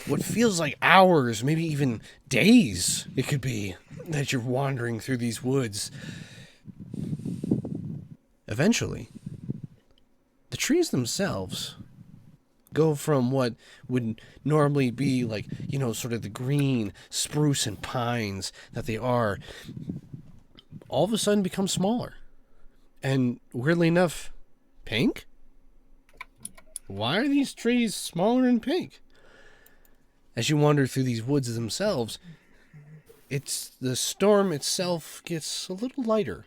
What feels like hours, maybe even days, it could be, that you're wandering through these woods. Eventually, the trees themselves go from what would normally be like, sort of the green spruce and pines that they are, all of a sudden become smaller. And weirdly enough, pink? Why are these trees smaller and pink? As you wander through these woods themselves, the storm itself gets a little lighter.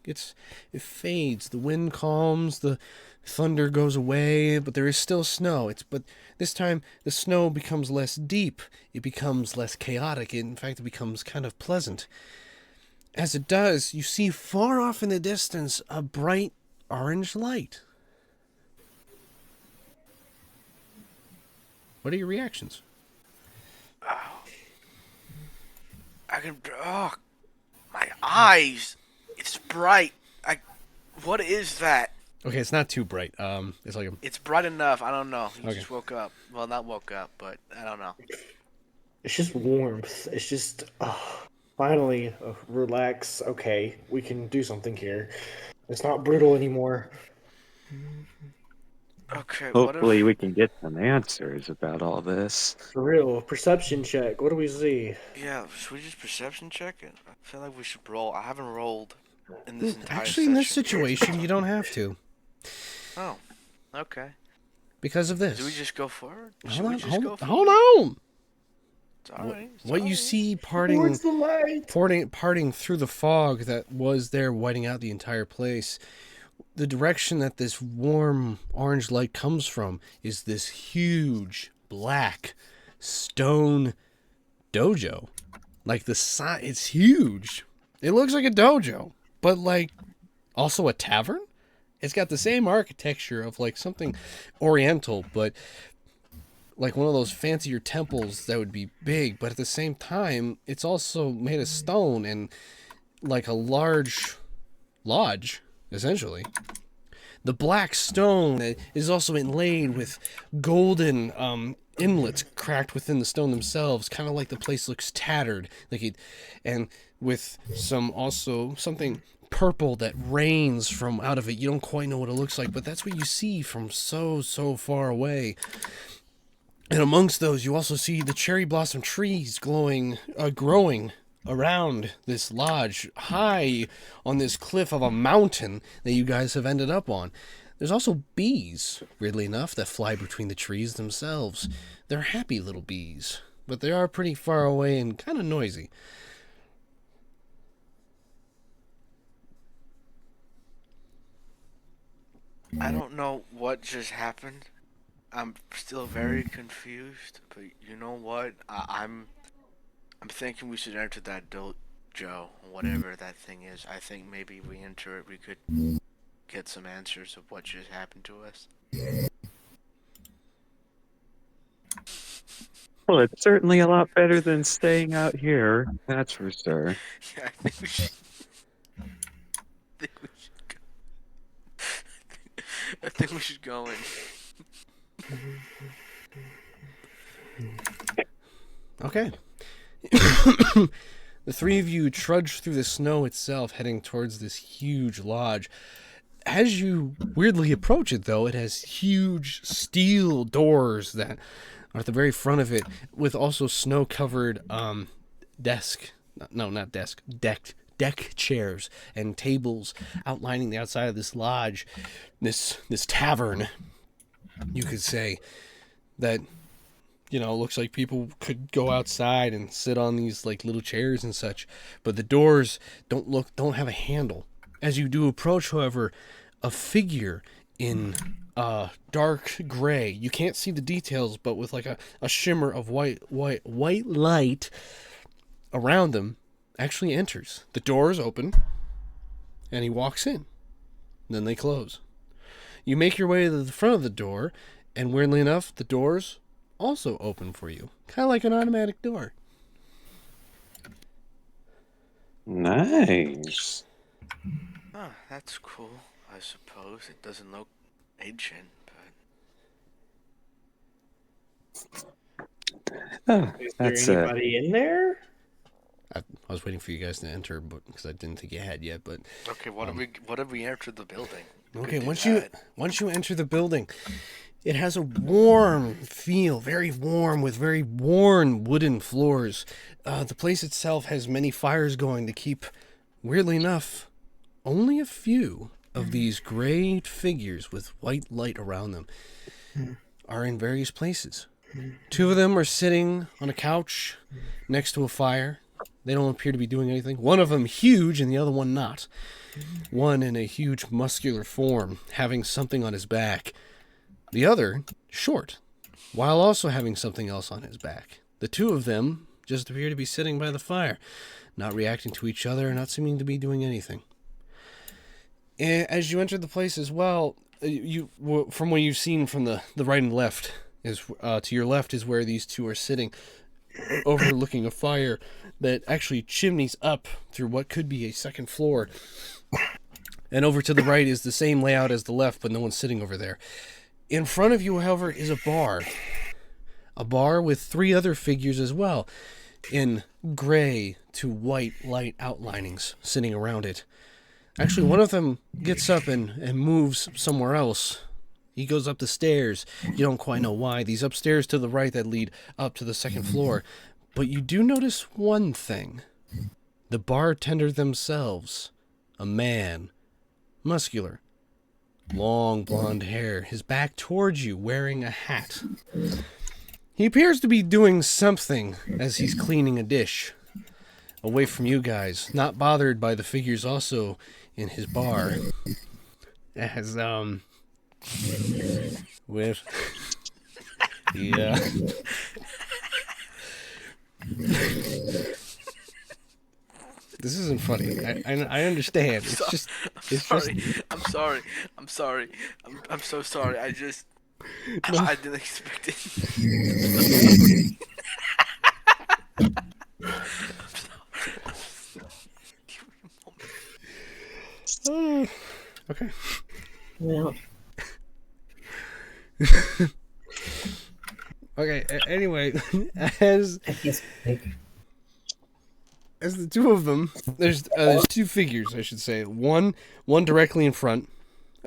It fades, the wind calms, the thunder goes away, but there is still snow. But this time the snow becomes less deep. It becomes less chaotic. In fact, it becomes kind of pleasant. As it does, you see far off in the distance a bright orange light. What are your reactions? My eyes. It's bright. What is that? Okay, it's not too bright. It's like It's bright enough. I don't know. He Okay. just woke up. Well, not woke up, but I don't know. It's just warmth. It's just, finally, relax. Okay, we can do something here. It's not brutal anymore. Okay. Hopefully, we can get some answers about all this. For real, perception check. What do we see? Yeah. Should we just perception check it? I feel like we should roll. I haven't rolled in this entire actually in this session. situation you don't have to Oh. Okay. because of this. Do we just go forward? Should Hold we on, just go hold forward? on. It's alright. What you see parting through the fog that was there, whiting out the entire place. The direction that this warm orange light comes from is this huge black stone dojo. Like the size, it's huge. It looks like a dojo, but like also a tavern. It's got the same architecture of like something oriental, but like one of those fancier temples that would be big, but at the same time, it's also made of stone and like a large lodge, essentially. The black stone is also inlaid with golden inlets cracked within the stone themselves, kind of like the place looks tattered, and with something purple that rains from out of it. You don't quite know what it looks like, but that's what you see from so far away. And amongst those, you also see the cherry blossom trees growing around this lodge, high on this cliff of a mountain that you guys have ended up on. There's also bees, weirdly enough, that fly between the trees themselves. They're happy little bees, but they are pretty far away and kind of noisy. I don't know what just happened. I'm still very confused, but you know what? I'm thinking we should enter that dojo, whatever that thing is. I think maybe we enter it, we could get some answers of what just happened to us. Well, it's certainly a lot better than staying out here. That's for sure. Yeah, I think we should. I think we should go. I think we should go in. Okay. The three of you trudge through the snow itself, heading towards this huge lodge. As you weirdly approach it, though, it has huge steel doors that are at the very front of it, with also snow-covered deck chairs and tables outlining the outside of this lodge, this tavern, you could say, that, you know, looks like people could go outside and sit on these like little chairs and such, but the doors don't have a handle. As you do approach, however, a figure in dark gray, you can't see the details, but with like a shimmer of white light around them, actually enters. The doors open and he walks in. Then they close. You make your way to the front of the door, and weirdly enough, the doors also open for you, kind of like an automatic door. Nice. Oh, that's cool, I suppose. It doesn't look ancient, but... Oh, Is there that's anybody in there? I was waiting for you guys to enter, but because I didn't think you had yet. But Okay, what if we enter the building? We okay, could once do that. you enter the building, it has a warm feel, very warm, with very worn wooden floors. The place itself has many fires going to keep, weirdly enough, only a few of these gray figures with white light around them are in various places. Two of them are sitting on a couch next to a fire. They don't appear to be doing anything. One of them huge and the other one not. One in a huge muscular form, having something on his back. The other short, while also having something else on his back. The two of them just appear to be sitting by the fire, not reacting to each other, not seeming to be doing anything. As you enter the place as well, from what you've seen from the right and left, is to your left is where these two are sitting, overlooking a fire that actually chimneys up through what could be a second floor. And over to the right is the same layout as the left, but no one's sitting over there. In front of you, however, is a bar. A bar with three other figures as well, in gray to white light outlinings sitting around it. Actually, one of them gets up and moves somewhere else. He goes up the stairs. You don't quite know why. These upstairs to the right that lead up to the second floor. But you do notice one thing. The bartender themselves. A man. Muscular. Long blonde hair. His back towards you, wearing a hat. He appears to be doing something as he's cleaning a dish. Away from you guys. Not bothered by the figures also in his bar. As, with yeah. This isn't funny. I understand. I'm sorry. I'm so sorry. I didn't expect it. Okay. Well, Okay. Anyway, as I guess the two of them, there's two figures, I should say. One directly in front.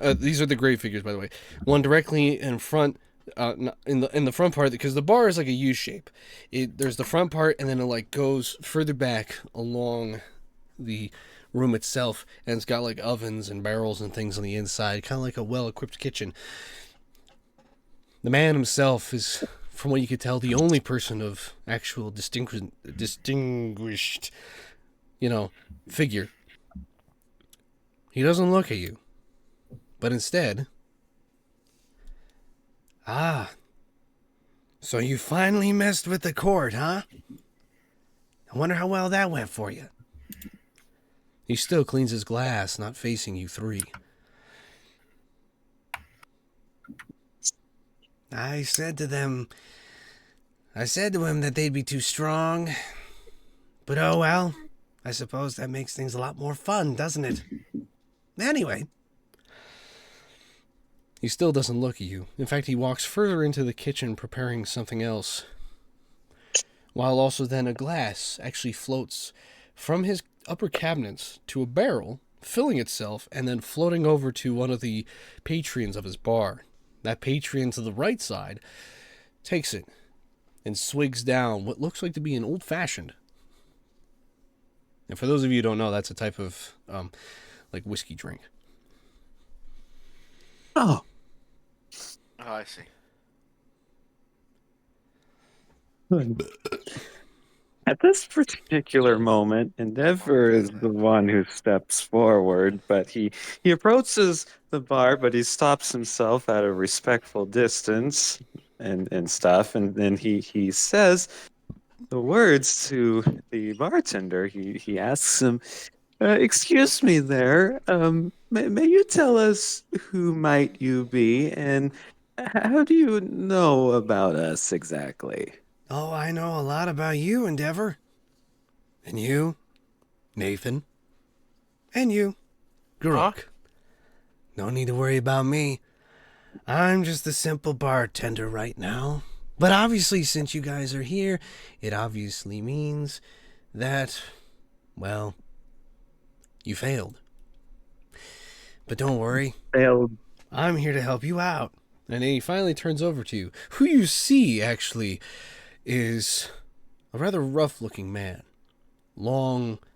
These are the gray figures, by the way. One directly in front, in the front part, because the bar is like a U shape. There's the front part, and then it like goes further back along the room itself, and it's got like ovens and barrels and things on the inside, kind of like a well-equipped kitchen. The man himself is, from what you could tell, the only person of actual distinguished, figure. He doesn't look at you, but instead, so you finally messed with the court, huh? I wonder how well that went for you. He still cleans his glass, not facing you three. I said to him that they'd be too strong. But oh well, I suppose that makes things a lot more fun, doesn't it? Anyway. He still doesn't look at you. In fact, he walks further into the kitchen preparing something else. While also then a glass actually floats from his upper cabinets to a barrel, filling itself and then floating over to one of the patrons of his bar. That patron to the right side takes it and swigs down what looks like to be an old-fashioned. And for those of you who don't know, that's a type of like whiskey drink. Oh, Oh, I see. at this particular moment, Endeavor is the one who steps forward, but he approaches the bar, but he stops himself at a respectful distance and stuff, and then he says the words to the bartender. He asks him, excuse me there, may you tell us who might you be, and how do you know about us exactly? Oh, I know a lot about you, Endeavor. And you, Nathan. And you, Guruk. No need to worry about me. I'm just a simple bartender right now. But obviously, since you guys are here, it obviously means that, well, you failed. But don't worry. Failed. I'm here to help you out. And then he finally turns over to you. Who you see, actually, is a rather rough-looking man.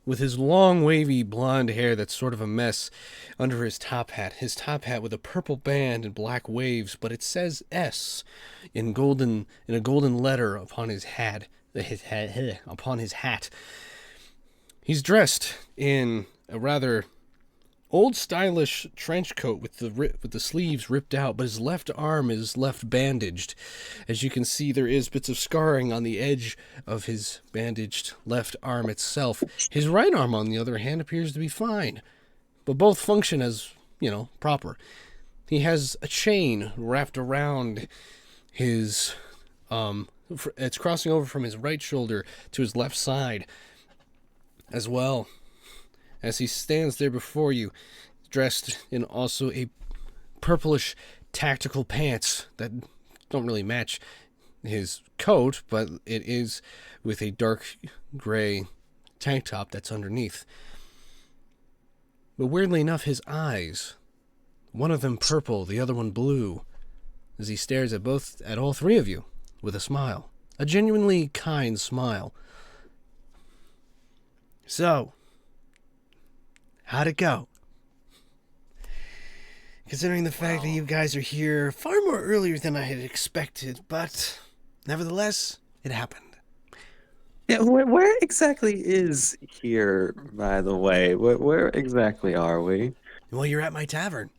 With his long, wavy blonde hair that's sort of a mess under his top hat. His top hat with a purple band and black waves, but it says S in a golden letter upon his hat. Upon his hat. He's dressed in a rather old stylish trench coat with the sleeves ripped out, but his left arm is left bandaged. As you can see, there is bits of scarring on the edge of his bandaged left arm itself. His right arm, on the other hand, appears to be fine, but both function as, proper. He has a chain wrapped around his, it's crossing over from his right shoulder to his left side as well. As he stands there before you, dressed in also a purplish tactical pants that don't really match his coat, but it is with a dark gray tank top that's underneath. But weirdly enough, his eyes, one of them purple, the other one blue, as he stares at all three of you with a smile. A genuinely kind smile. So, how'd it go? Considering the fact that you guys are here far more earlier than I had expected, but nevertheless, it happened. Yeah, where exactly is here, by the way? Where exactly are we? Well, you're at my tavern.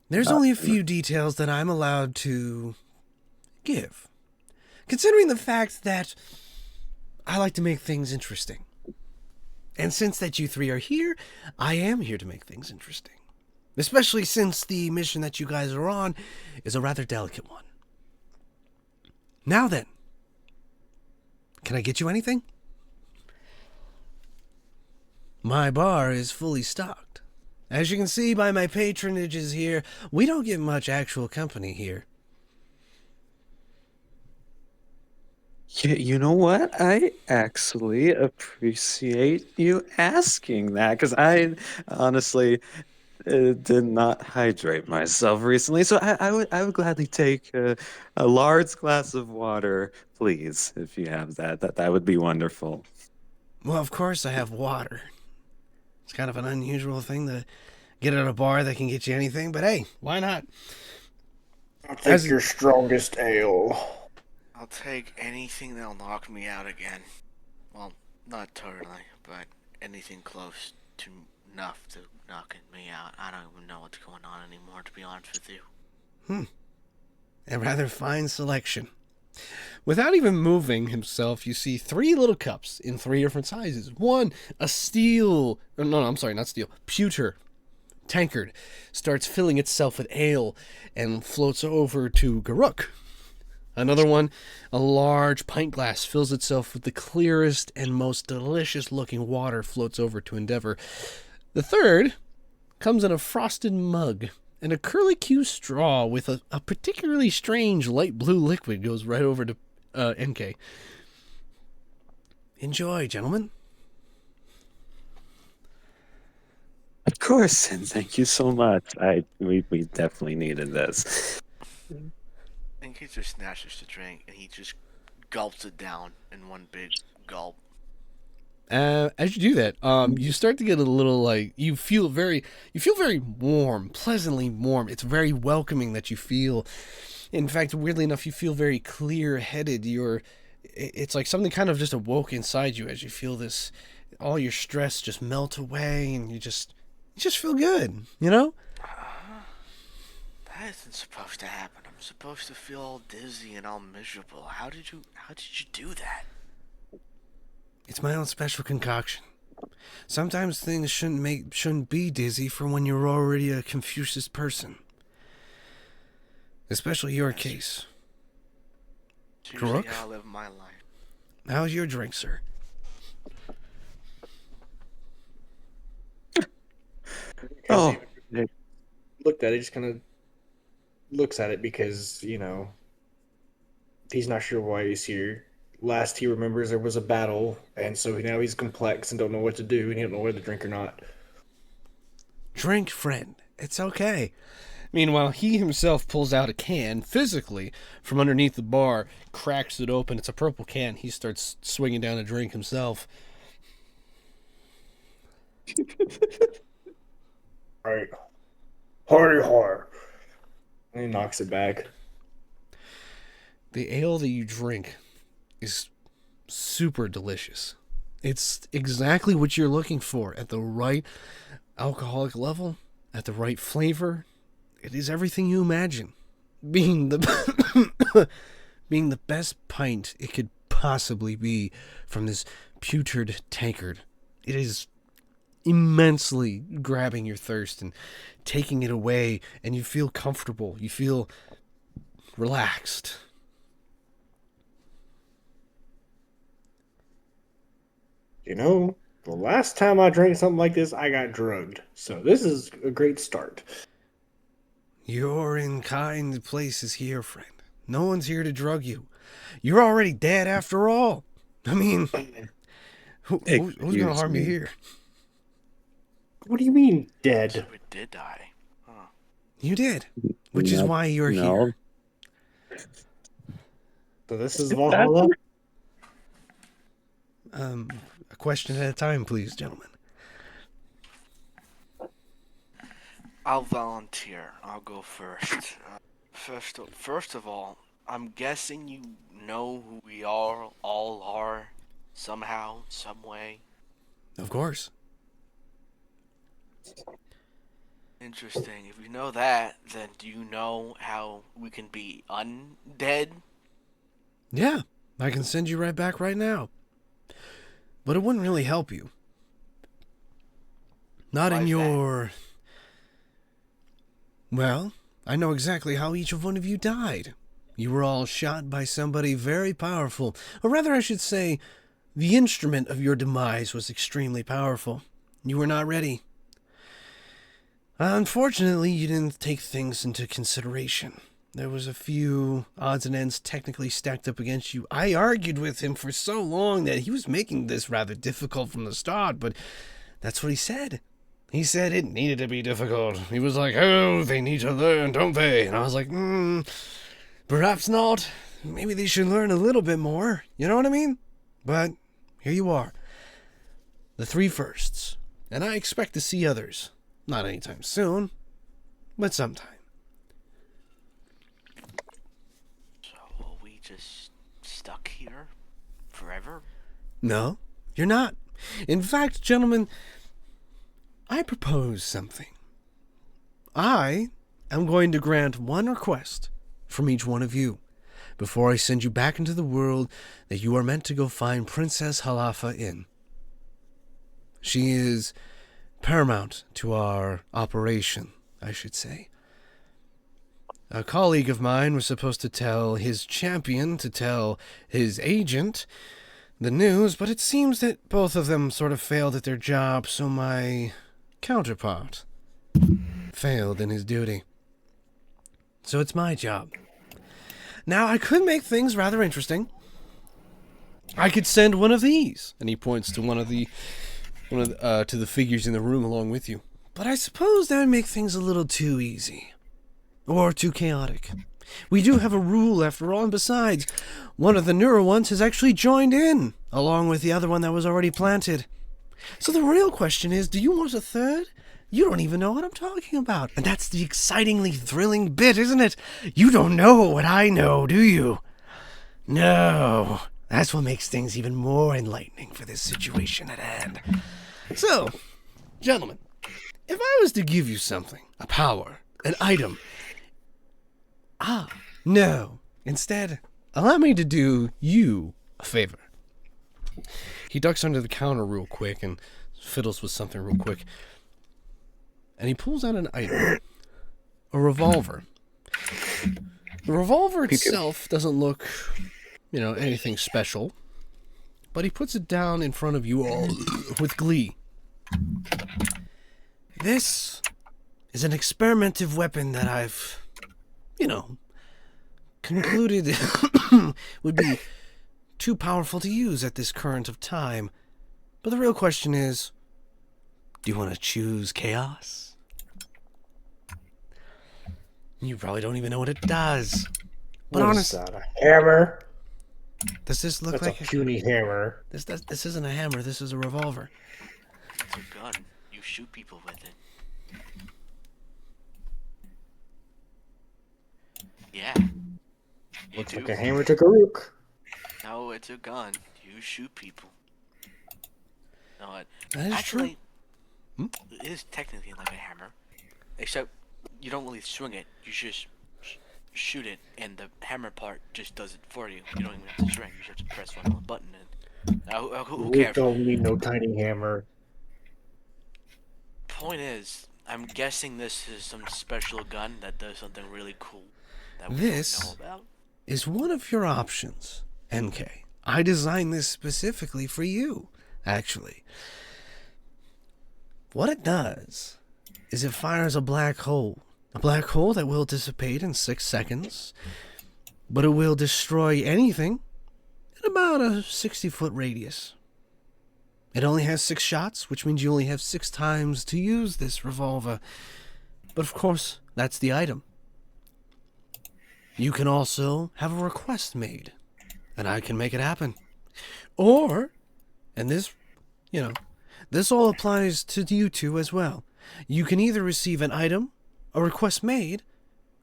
There's only a few details that I'm allowed to give. Considering the fact that I like to make things interesting. And since that you three are here, I am here to make things interesting. Especially since the mission that you guys are on is a rather delicate one. Now then, can I get you anything? My bar is fully stocked. As you can see by my patronages here, we don't get much actual company here. You know what? I actually appreciate you asking that, because I honestly did not hydrate myself recently. So I would gladly take a large glass of water, please, if you have that. That would be wonderful. Well, of course I have water. It's kind of an unusual thing to get at a bar that can get you anything, but hey, why not? I'll take your strongest ale. I'll take anything that'll knock me out again. Well, not totally, but anything close to enough to knocking me out. I don't even know what's going on anymore, to be honest with you. A rather fine selection. Without even moving himself, you see 3 little cups in 3 different sizes. One, a steel, no, I'm sorry, not steel, pewter tankard starts filling itself with ale and floats over to Garuk. Another one, a large pint glass, fills itself with the clearest and most delicious looking water, floats over to Endeavor. The third comes in a frosted mug, and a curly-Q straw with a particularly strange light blue liquid goes right over to NK. Enjoy, gentlemen. Of course, and thank you so much. We definitely needed this. NK just snatches the drink and he just gulps it down in one big gulp. As you do that, you start to get a little like you feel very warm, pleasantly warm. It's very welcoming that you feel. In fact, weirdly enough, you feel very clear-headed. It's like something kind of just awoke inside you as you feel this. All your stress just melt away, and you just feel good. You know? That isn't supposed to happen. I'm supposed to feel all dizzy and all miserable. How did you do that? It's my own special concoction. Sometimes things shouldn't be dizzy for when you're already a Confucius person. Especially your case. It's usually Garuk? how I live my life. How's your drink, sir? Oh, Looked at it, just kind of looks at it because, he's not sure why he's here. Last he remembers there was a battle, and so now he's complex and don't know what to do, and he don't know whether to drink or not. Drink, friend. It's okay. Meanwhile, he himself pulls out a can, physically, from underneath the bar, cracks it open. It's a purple can. He starts swinging down a drink himself. Right. Hardy har. And he knocks it back. The ale that you drink is super delicious. It's exactly what you're looking for at the right alcoholic level, at the right flavor. It is everything you imagine. Being the being the best pint it could possibly be from this putrid tankard. It is immensely grabbing your thirst and taking it away, and you feel comfortable. You feel relaxed. The last time I drank something like this, I got drugged. So this is a great start. You're in kind places here, friend. No one's here to drug you. You're already dead after all. I mean, who's going to harm you here? What do you mean, dead? So it did die. Huh. You did, which is why you're here. So this is Valhalla? A question at a time, please, gentlemen. I'll volunteer. I'll go first. First of all, I'm guessing you know who we all are, somehow, some way. Of course. Interesting. If you know that, then do you know how we can be undead? Yeah, I can send you right back right now. But it wouldn't really help you. Not Why in is that? your... Well, I know exactly how each one of you died. You were all shot by somebody very powerful. Or rather, I should say, the instrument of your demise was extremely powerful. You were not ready. Unfortunately, you didn't take things into consideration. There was a few odds and ends technically stacked up against you. I argued with him for so long that he was making this rather difficult from the start, but that's what he said. He said it needed to be difficult. He was like, oh, they need to learn, don't they? And I was like, perhaps not. Maybe they should learn a little bit more. You know what I mean? But here you are. The 3 firsts. And I expect to see others. Not anytime soon, but sometime. So will we just stuck here forever? No, you're not. In fact, gentlemen, I propose something. I am going to grant one request from each one of you. before I send you back into the world that you are meant to go find Princess Halafa in. She is paramount to our operation, I should say. A colleague of mine was supposed to tell his champion to tell his agent the news, but it seems that both of them sort of failed at their job, so my counterpart failed in his duty. So it's my job. Now, I could make things rather interesting. I could send one of these, and he points to to the figures in the room along with you. But I suppose that would make things a little too easy. Or too chaotic. We do have a rule, after all, and besides, one of the newer ones has actually joined in, along with the other one that was already planted. So the real question is, do you want a third? You don't even know what I'm talking about. And that's the excitingly thrilling bit, isn't it? You don't know what I know, do you? No. That's what makes things even more enlightening for this situation at hand. So, gentlemen, if I was to give you something, a power, an item... no. Instead, allow me to do you a favor. He ducks under the counter real quick and fiddles with something real quick. And he pulls out an item. A revolver. The revolver itself doesn't look, anything special. But he puts it down in front of you all with glee. This is an experimental weapon that I've, concluded would be too powerful to use at this current of time. But the real question is, do you want to choose chaos? You probably don't even know what it does. But What is that, a hammer? Does this look That's like a puny hammer. This isn't a hammer, this is a revolver. It's a gun. You shoot people with it. Yeah. You Looks do. like a hammer to Karuk. No, it's a gun. You shoot people. No, That is actually, true. it is technically like a hammer, except you don't really swing it. You just shoot it, and the hammer part just does it for you. You don't even have to swing. You just have to press one little button, and who We cares? don't need no tiny hammer. Point is, I'm guessing this is some special gun that does something really cool that we This don't know about. is one of your options, NK. I designed this specifically for you, actually. What it does is it fires a black hole. A black hole that will dissipate in 6 seconds, but it will destroy anything in about a 60-foot radius. It only has 6 shots, which means you only have 6 times to use this revolver. But of course, that's the item. You can also have a request made, and I can make it happen. Or, and this, this all applies to you two as well. You can either receive an item, a request made,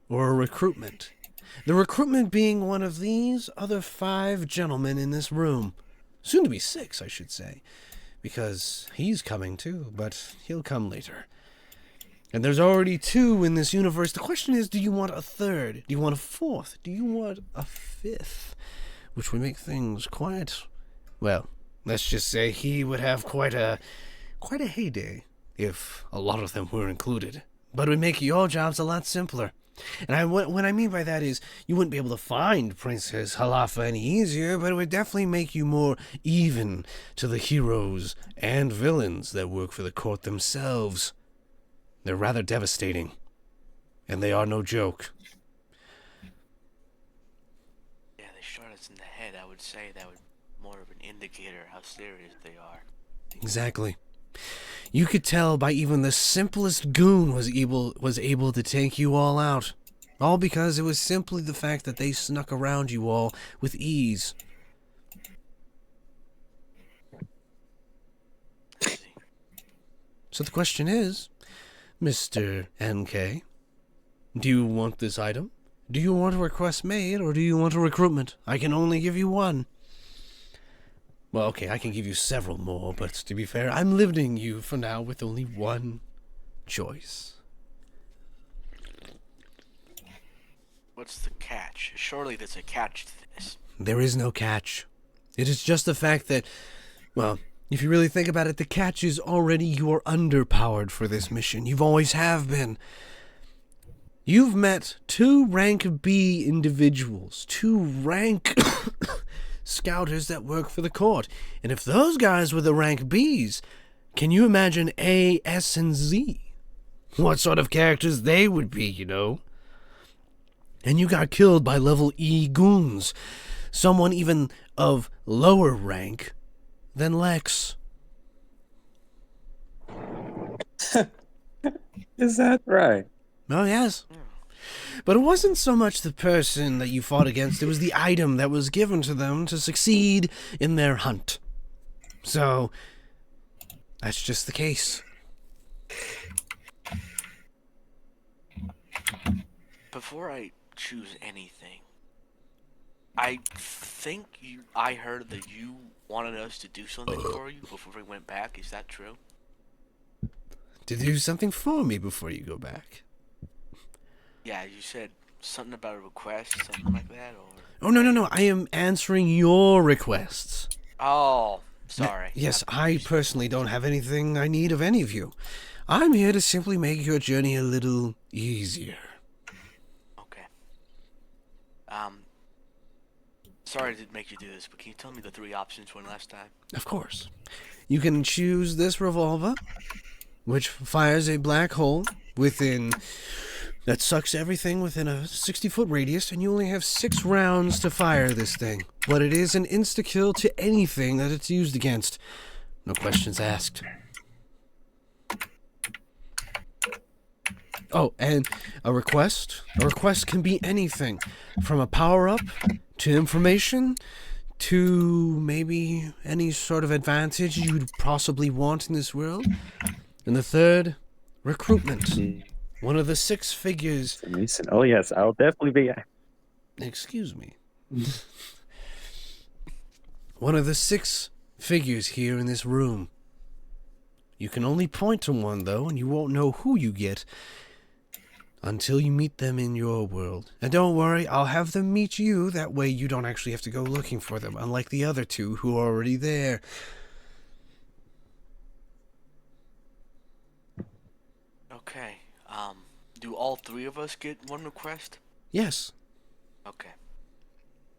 or a recruitment. The recruitment being one of these other 5 gentlemen in this room. Soon to be 6, I should say, because he's coming too, but he'll come later. And there's already 2 in this universe. The question is, do you want a 3rd? Do you want a 4th? Do you want a 5th? Which would make things quite, well, let's just say he would have quite a heyday if a lot of them were included. But it would make your jobs a lot simpler. And what I mean by that is, you wouldn't be able to find Princess Halafa any easier, but it would definitely make you more even to the heroes and villains that work for the court themselves. They're rather devastating, and they are no joke. Yeah, they shot us in the head. I would say that would more of an indicator how serious they are. Exactly. You could tell by even the simplest goon was able to take you all out. All because it was simply the fact that they snuck around you all with ease. Let's see. So the question is, Mr. NK, do you want this item? Do you want a request made, or do you want a recruitment? I can only give you one. Well, okay, I can give you several more, but to be fair, I'm limiting you for now with only one choice. What's the catch? Surely there's a catch to this. There is no catch. It is just the fact that, well, if you really think about it, the catch is already you're underpowered for this mission. You've always have been. You've met 2 rank B individuals, 2 rank scouters that work for the court. And if those guys were the rank Bs, can you imagine A, S, and Z? What sort of characters they would be, you know? And you got killed by level E goons. Someone even of lower rank than Lex. Is that right? Oh, yes. But it wasn't so much the person that you fought against, it was the item that was given to them to succeed in their hunt. So, that's just the case. Before I choose anything, I think I heard that you wanted us to do something for you before we went back. Is that true? To do something for me before you go back. Yeah, you said something about a request, something like that, or... Oh, no. I am answering your requests. Oh, sorry. Yes, I personally don't have anything I need of any of you. I'm here to simply make your journey a little easier. Okay. Sorry to make you do this, but can you tell me the 3 options one last time? Of course. You can choose this revolver, which fires a black hole that sucks everything within a 60-foot radius, and you only have 6 rounds to fire this thing. But it is an insta-kill to anything that it's used against. No questions asked. Oh, and a request? A request can be anything, from a power-up, to information, to maybe any sort of advantage you'd possibly want in this world. And the third, recruitment. One of the 6 figures... Oh, yes, I'll definitely be... Excuse me. One of the 6 figures here in this room. You can only point to one, though, and you won't know who you get until you meet them in your world. And don't worry, I'll have them meet you. That way you don't actually have to go looking for them, unlike the other 2 who are already there. Okay. Do all 3 of us get one request? Yes. Okay.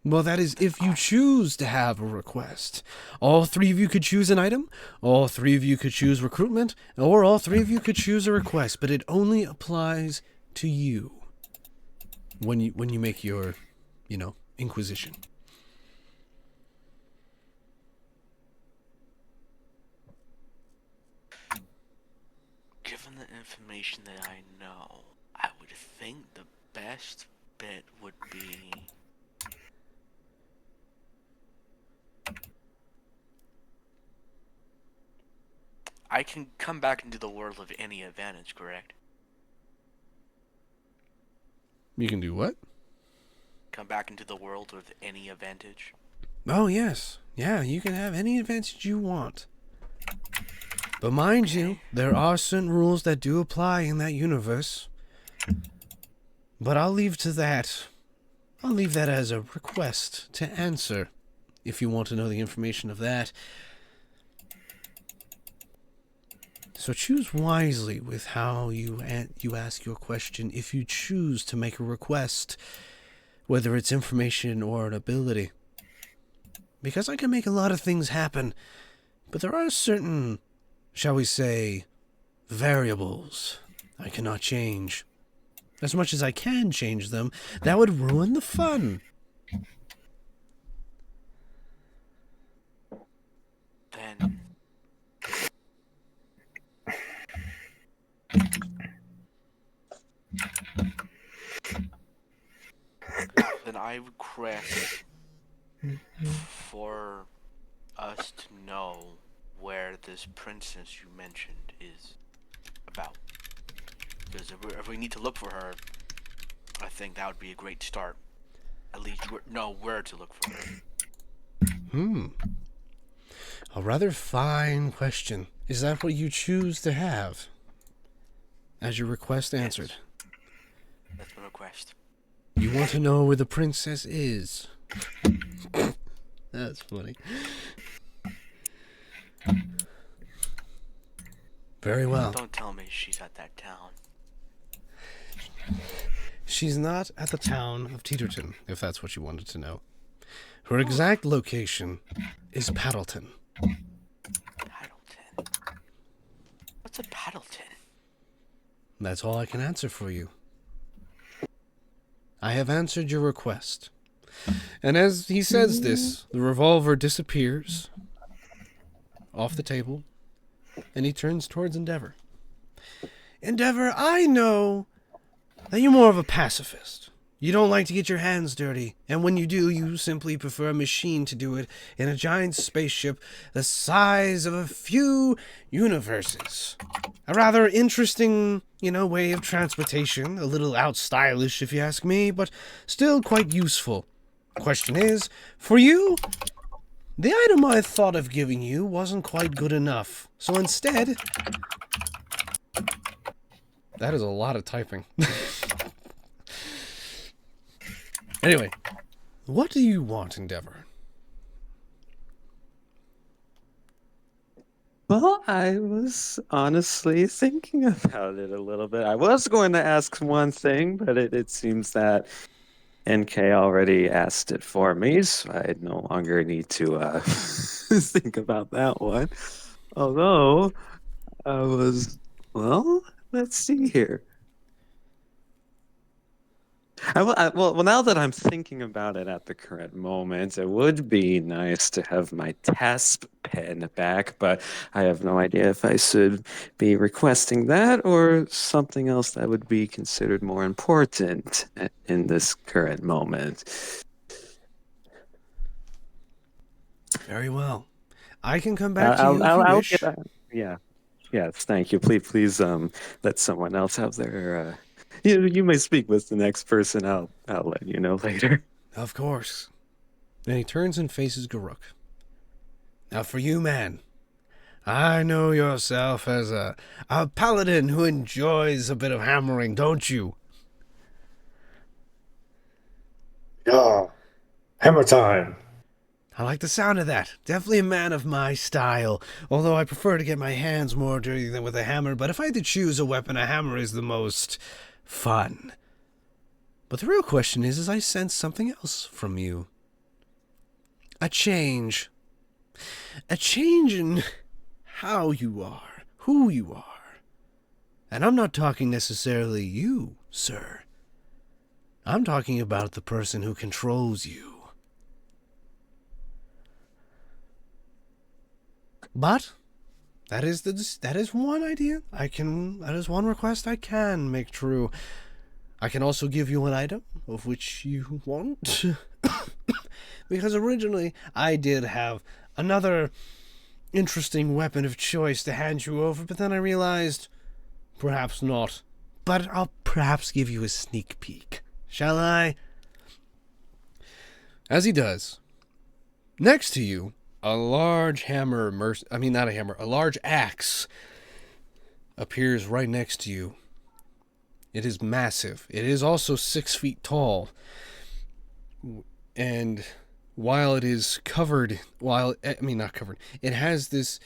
Well, that is if you choose to have a request. All 3 of you could choose an item, all 3 of you could choose recruitment, or all 3 of you could choose a request, but it only applies to you when you make your, inquisition. Given the information that I know, I would think the best bet would be... I can come back into the world of any advantage, correct? You can do what? Come back into the world with any advantage? Oh, yes. Yeah, you can have any advantage you want. But mind you, there are certain rules that do apply in that universe. But I'll leave that as a request to answer, if you want to know the information of that. So choose wisely with how you ask your question if you choose to make a request, whether it's information or an ability. Because I can make a lot of things happen, but there are certain, shall we say, variables I cannot change. As much as I can change them, that would ruin the fun. Then I request for us to know where this princess you mentioned is about. Because if we need to look for her, I think that would be a great start. At least know where to look for her. A rather fine question. Is that what you choose to have? As your request answered. That's my request. You want to know where the princess is? That's funny. Very well. Don't tell me she's at that town. She's not at the town of Teeterton, if that's what you wanted to know. Her exact location is Paddleton. Paddleton. What's a Paddleton? That's all I can answer for you. I have answered your request. And as he says this, the revolver disappears off the table, and he turns towards Endeavor. Endeavor, I know that you're more of a pacifist. You don't like to get your hands dirty, and when you do, you simply prefer a machine to do it in a giant spaceship the size of a few universes. A rather interesting, way of transportation, a little out-stylish if you ask me, but still quite useful. Question is, for you, the item I thought of giving you wasn't quite good enough, so instead... That is a lot of typing. Anyway, what do you want, Endeavor? Well, I was honestly thinking about it a little bit. I was going to ask one thing, but it seems that NK already asked it for me, so I no longer need to think about that one. Although, let's see here. Well, now that I'm thinking about it at the current moment, it would be nice to have my TASP pen back, but I have no idea if I should be requesting that or something else that would be considered more important in this current moment. Very well. I can come back to you if you wish. Yes, thank you. Please, let someone else have their. You may speak with the next person. I'll let you know later. Of course. Then he turns and faces Garuk. Now for you, man. I know yourself as a paladin who enjoys a bit of hammering, don't you? Yeah. Hammer time. I like the sound of that. Definitely a man of my style. Although I prefer to get my hands more dirty than with a hammer. But if I had to choose a weapon, a hammer is the most fun. But the real question is I sense something else from you. A change. A change in how you are, who you are. And I'm not talking necessarily you, sir. I'm talking about the person who controls you. But that is one idea that is one request I can make true. I can also give you an item of which you want. Because originally I did have another interesting weapon of choice to hand you over, but then I realized perhaps not. But I'll perhaps give you a sneak peek. Shall I? As he does, next to you, a large hammer, a large axe appears right next to you. It is massive. It is also 6 feet tall. And while it is covered, it has this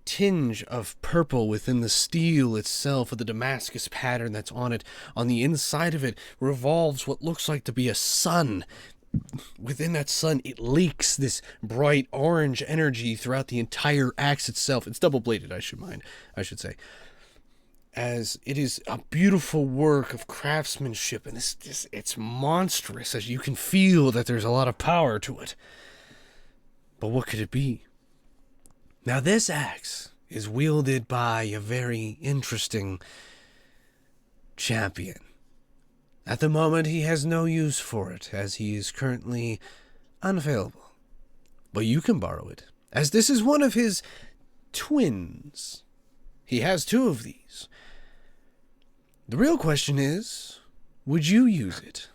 tinge of purple within the steel itself, of the Damascus pattern that's on it. On the inside of it revolves what looks like to be a sun. Within that sun, it leaks this bright orange energy throughout the entire axe itself. It's double-bladed, I should say. As it is a beautiful work of craftsmanship, and it's monstrous, as you can feel that there's a lot of power to it. But what could it be? Now, this axe is wielded by a very interesting champion. At the moment, he has no use for it, as he is currently unavailable. But you can borrow it, as this is one of his twins. He has 2 of these. The real question is, would you use it?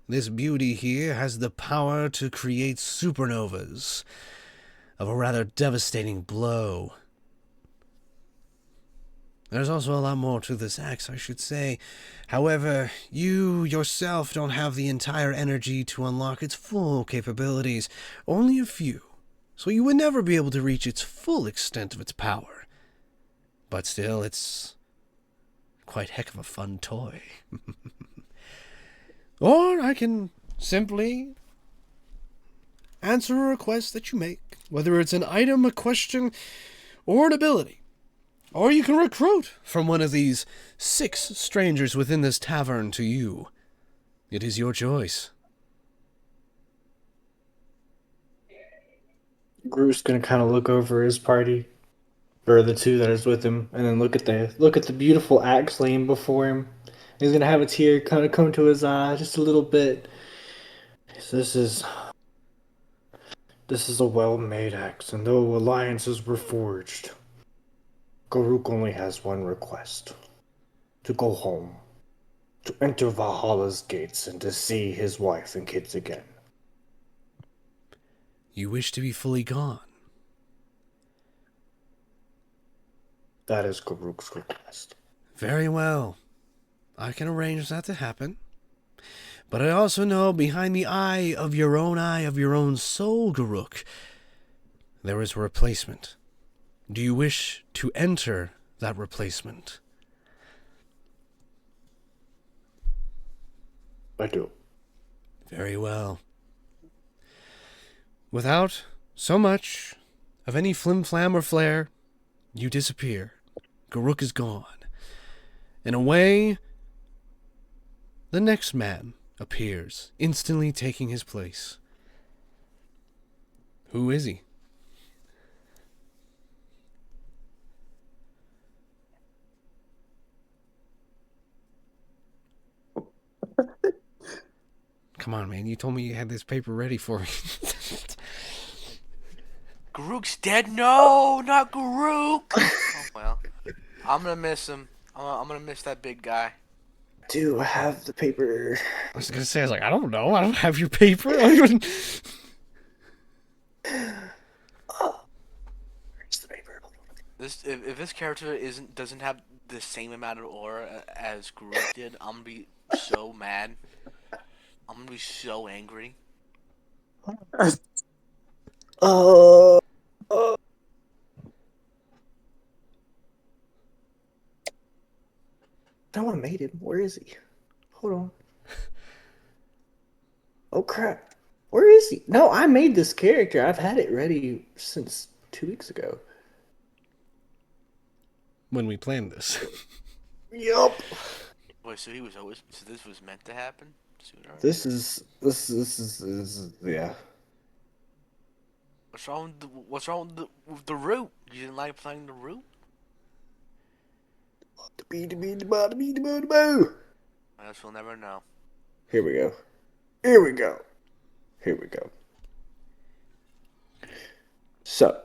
This beauty here has the power to create supernovas of a rather devastating blow. There's also a lot more to this axe, I should say. However, you yourself don't have the entire energy to unlock its full capabilities. Only a few. So you would never be able to reach its full extent of its power. But still, it's quite heck of a fun toy. Or I can simply answer a request that you make, whether it's an item, a question, or an ability. Or you can recruit from one of these 6 strangers within this tavern to you. It is your choice. Groot's gonna kind of look over his party, or the 2 that is with him, and then look at the beautiful axe laying before him. He's gonna have a tear kind of come to his eye, just a little bit. This is a well-made axe, and though alliances were forged, Garuk only has one request: to go home, to enter Valhalla's gates, and to see his wife and kids again. You wish to be fully gone. That is Garuk's request. Very well. I can arrange that to happen. But I also know behind the eye of your own soul, Garuk, there is a replacement. Do you wish to enter that replacement? I do. Very well. Without so much of any flim-flam or flare, you disappear. Garuk is gone. In a way, the next man appears, instantly taking his place. Who is he? Come on, man. You told me you had this paper ready for me. Garuk's dead? No, not Garuk! Oh, well. I'm gonna miss him. I'm gonna miss that big guy. Do I have the paper? I was gonna say, I don't know. I don't have your paper. I don't even... Where's the paper? If this character doesn't have the same amount of aura as Garuk did, I'm gonna be so mad. I'm gonna be so angry. No one made him. Where is he? Hold on. Oh crap. Where is he? No, I made this character. I've had it ready since 2 weeks ago. When we planned this. Yup. Wait, so this was meant to happen sooner? This is yeah. What's wrong with the root? You didn't like playing the root? I guess we'll never know. Here we go. Here we go. Here we go. So.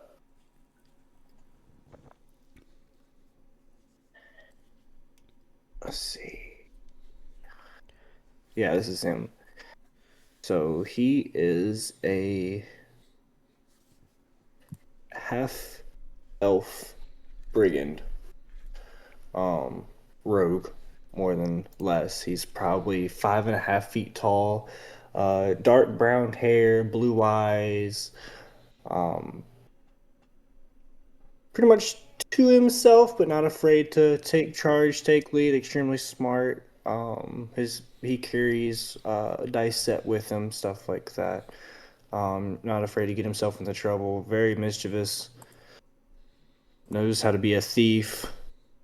Let's see. Yeah, this is him. So he is a half elf brigand. Rogue, more than less. He's probably 5.5 feet tall, dark brown hair, blue eyes, pretty much to himself, but not afraid to take charge, take lead, extremely smart. He carries a dice set with him, stuff like that. Not afraid to get himself into trouble, very mischievous, knows how to be a thief,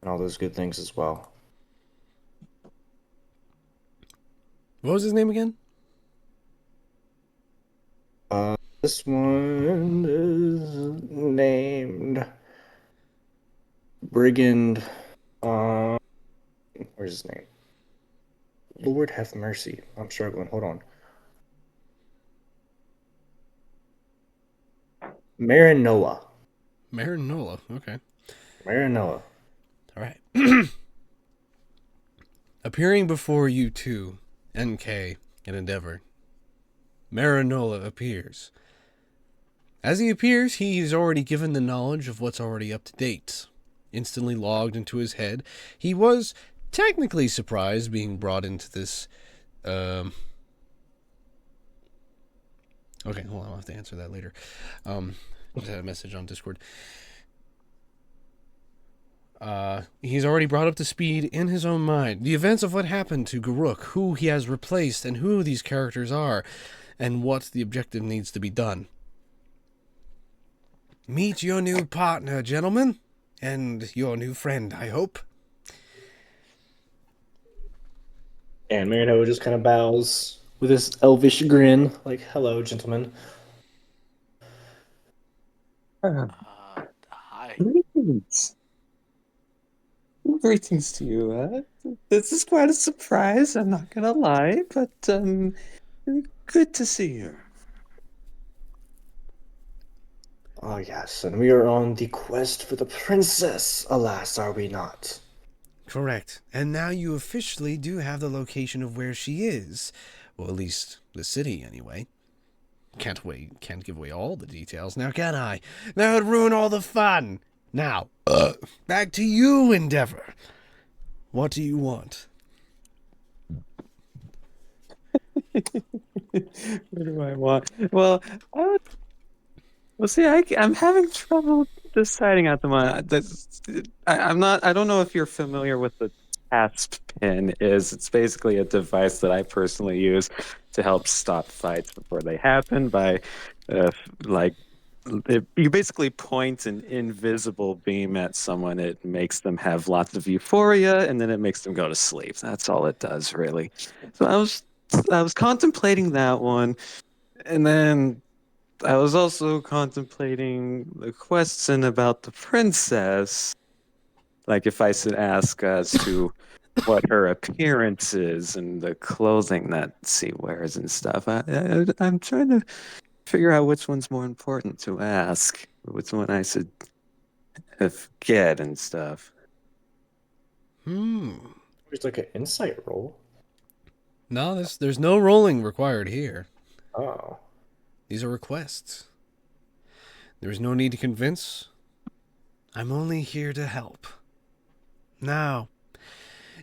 and all those good things as well. What was his name again? This one is named Brigand. Where's his name? Lord have mercy. I'm struggling. Hold on. Marinoa. Marinola. Okay. Marinoa. All right. Appearing before you two, NK and Endeavor, Marinola appears. As he appears, he's already given the knowledge of what's already up to date. instantly logged into his head. He was technically surprised being brought into this. Okay, hold on, I'll have to answer that later. Just had a message on Discord. He's already brought up to speed in his own mind the events of what happened to Garuk, who he has replaced, and who these characters are, and what the objective needs to be done. Meet your new partner, gentlemen, and your new friend, I hope. And Marino just kind of bows with this elvish grin, like, "Hello, gentlemen." Hi. Greetings. Greetings to you. This is quite a surprise, I'm not gonna lie, but good to see you. Oh, yes, and we are on the quest for the princess, alas, are we not? Correct. And now you officially do have the location of where she is. Well, at least the city, anyway. Can't give away all the details, now can I? That would ruin all the fun. Now, back to you, Endeavor. What do you want? What do I want? Well, see, I'm having trouble deciding at the moment. I don't know if you're familiar with the TASP pin is. It's basically a device that I personally use to help stop fights before they happen by, you basically point an invisible beam at someone. It makes them have lots of euphoria, and then it makes them go to sleep. That's all it does, really. So I was contemplating that one, and then I was also contemplating the question about the princess. Like if I should ask as to what her appearance is and the clothing that she wears and stuff. I'm trying to figure out which one's more important to ask, which one I should get and stuff. It's like an insight roll. No, there's no rolling required here. Oh. These are requests. There is no need to convince. I'm only here to help. Now,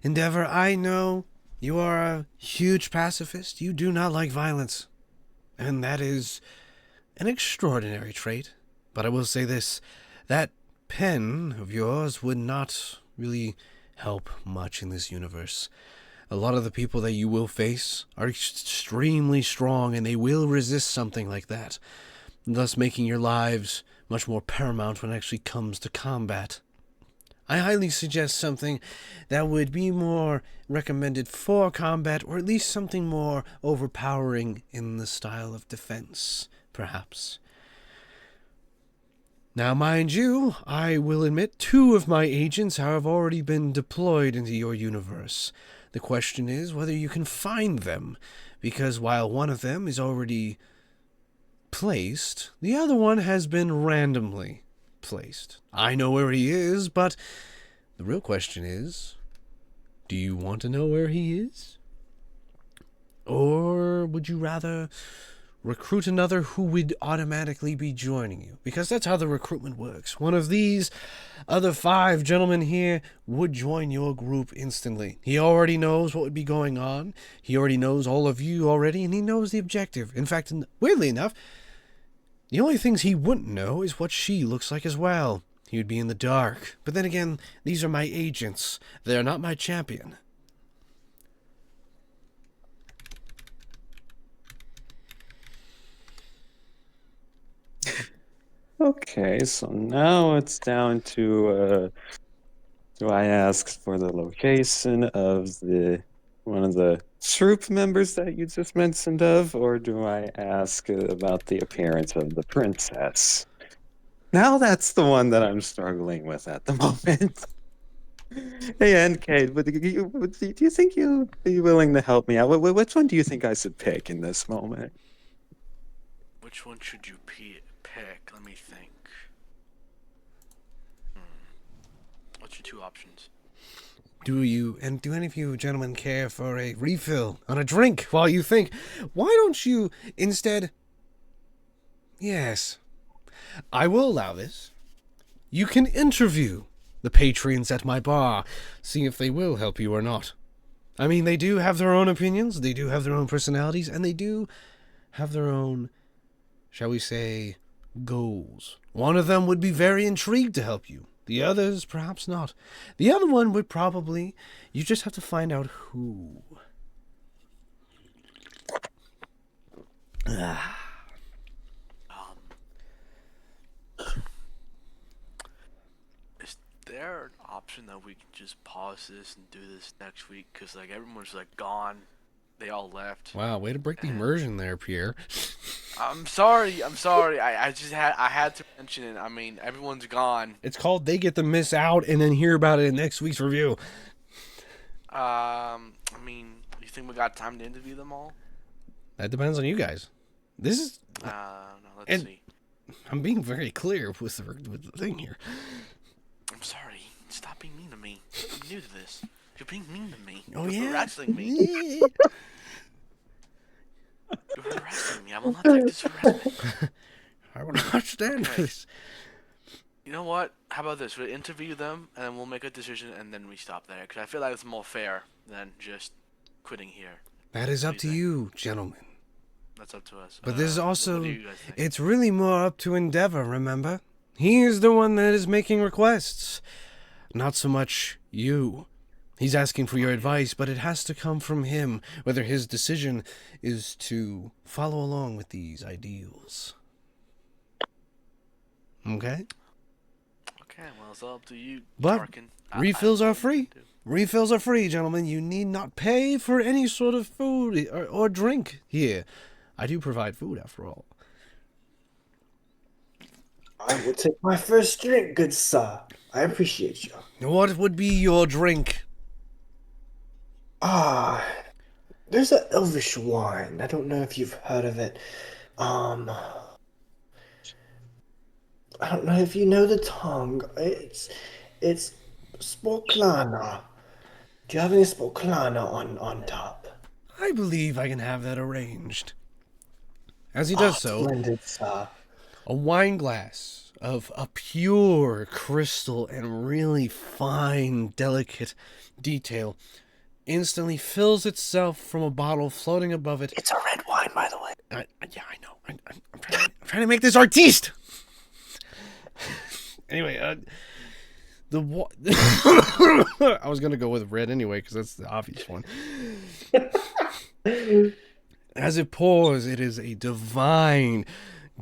Endeavor, I know you are a huge pacifist. You do not like violence. And that is an extraordinary trait. But I will say this, that pen of yours would not really help much in this universe. A lot of the people that you will face are extremely strong, and they will resist something like that, thus making your lives much more paramount when it actually comes to combat. I highly suggest something that would be more recommended for combat, or at least something more overpowering in the style of defense, perhaps. Now, mind you, I will admit 2 of my agents have already been deployed into your universe. The question is whether you can find them, because while one of them is already placed, the other one has been randomly placed. I know where he is, but the real question is, do you want to know where he is? Or would you rather recruit another who would automatically be joining you? Because that's how the recruitment works. One of these other 5 gentlemen here would join your group instantly. He already knows what would be going on. He already knows all of you already, and he knows the objective. In fact, weirdly enough, the only things he wouldn't know is what she looks like as well. He would be in the dark. But then again, these are my agents. They are not my champion. Okay, so now it's down to do I ask for the location of one of the troop members that you just mentioned of, or do I ask about the appearance of the princess? Now that's the one that I'm struggling with at the moment. Hey, NK, do you think you'll be willing to help me out? Which one do you think I should pick in this moment? Which one should you pick? Let me think. What's your 2 options? Do any of you gentlemen care for a refill on a drink while you think? Why don't you instead... Yes, I will allow this. You can interview the patrons at my bar, see if they will help you or not. I mean, they do have their own opinions, they do have their own personalities, and they do have their own, shall we say, goals. One of them would be very intrigued to help you. The others, perhaps not. The other one would probably... You just have to find out who. Is there an option that we can just pause this and do this next week? Because, like, everyone's, like, gone. They all left. Wow, way to break the immersion there, Pierre. I'm sorry. I had to mention it. I mean, everyone's gone. It's called They Get to Miss Out and then hear about it in next week's review. I mean, you think we got time to interview them all? That depends on you guys. This is... No, let's see. I'm being very clear with the thing here. I'm sorry. Stop being mean to me. I'm new to this. You're being mean to me. Oh, You're yeah? harassing me. You're harassing me. I will not take this harassment. I will not stand for this. You know what? How about this? We'll interview them, and then we'll make a decision, and then we stop there. Because I feel like it's more fair than just quitting here. That is up to you, gentlemen. That's up to us. But this is also... What do you guys think? It's really more up to Endeavor, remember? He is the one that is making requests. Not so much you. He's asking for your advice, but it has to come from him, whether his decision is to follow along with these ideals. Okay? Okay, well, it's all up to you, But Tarkin. refills are free. Refills are free, gentlemen. You need not pay for any sort of food or drink here. I do provide food, after all. I will take my first drink, good sir. I appreciate you. What would be your drink? There's an elvish wine. I don't know if you've heard of it. I don't know if you know the tongue. It's Sporklana. Do you have any Sporklana on top? I believe I can have that arranged. As he does so, Splendid, sir. a wine glass of a pure crystal and really fine, delicate detail instantly fills itself from a bottle floating above it. It's a red wine, by the way. Yeah, I know. I'm trying to make this artiste. Anyway, I was gonna go with red anyway because that's the obvious one. As it pours, it is a divine,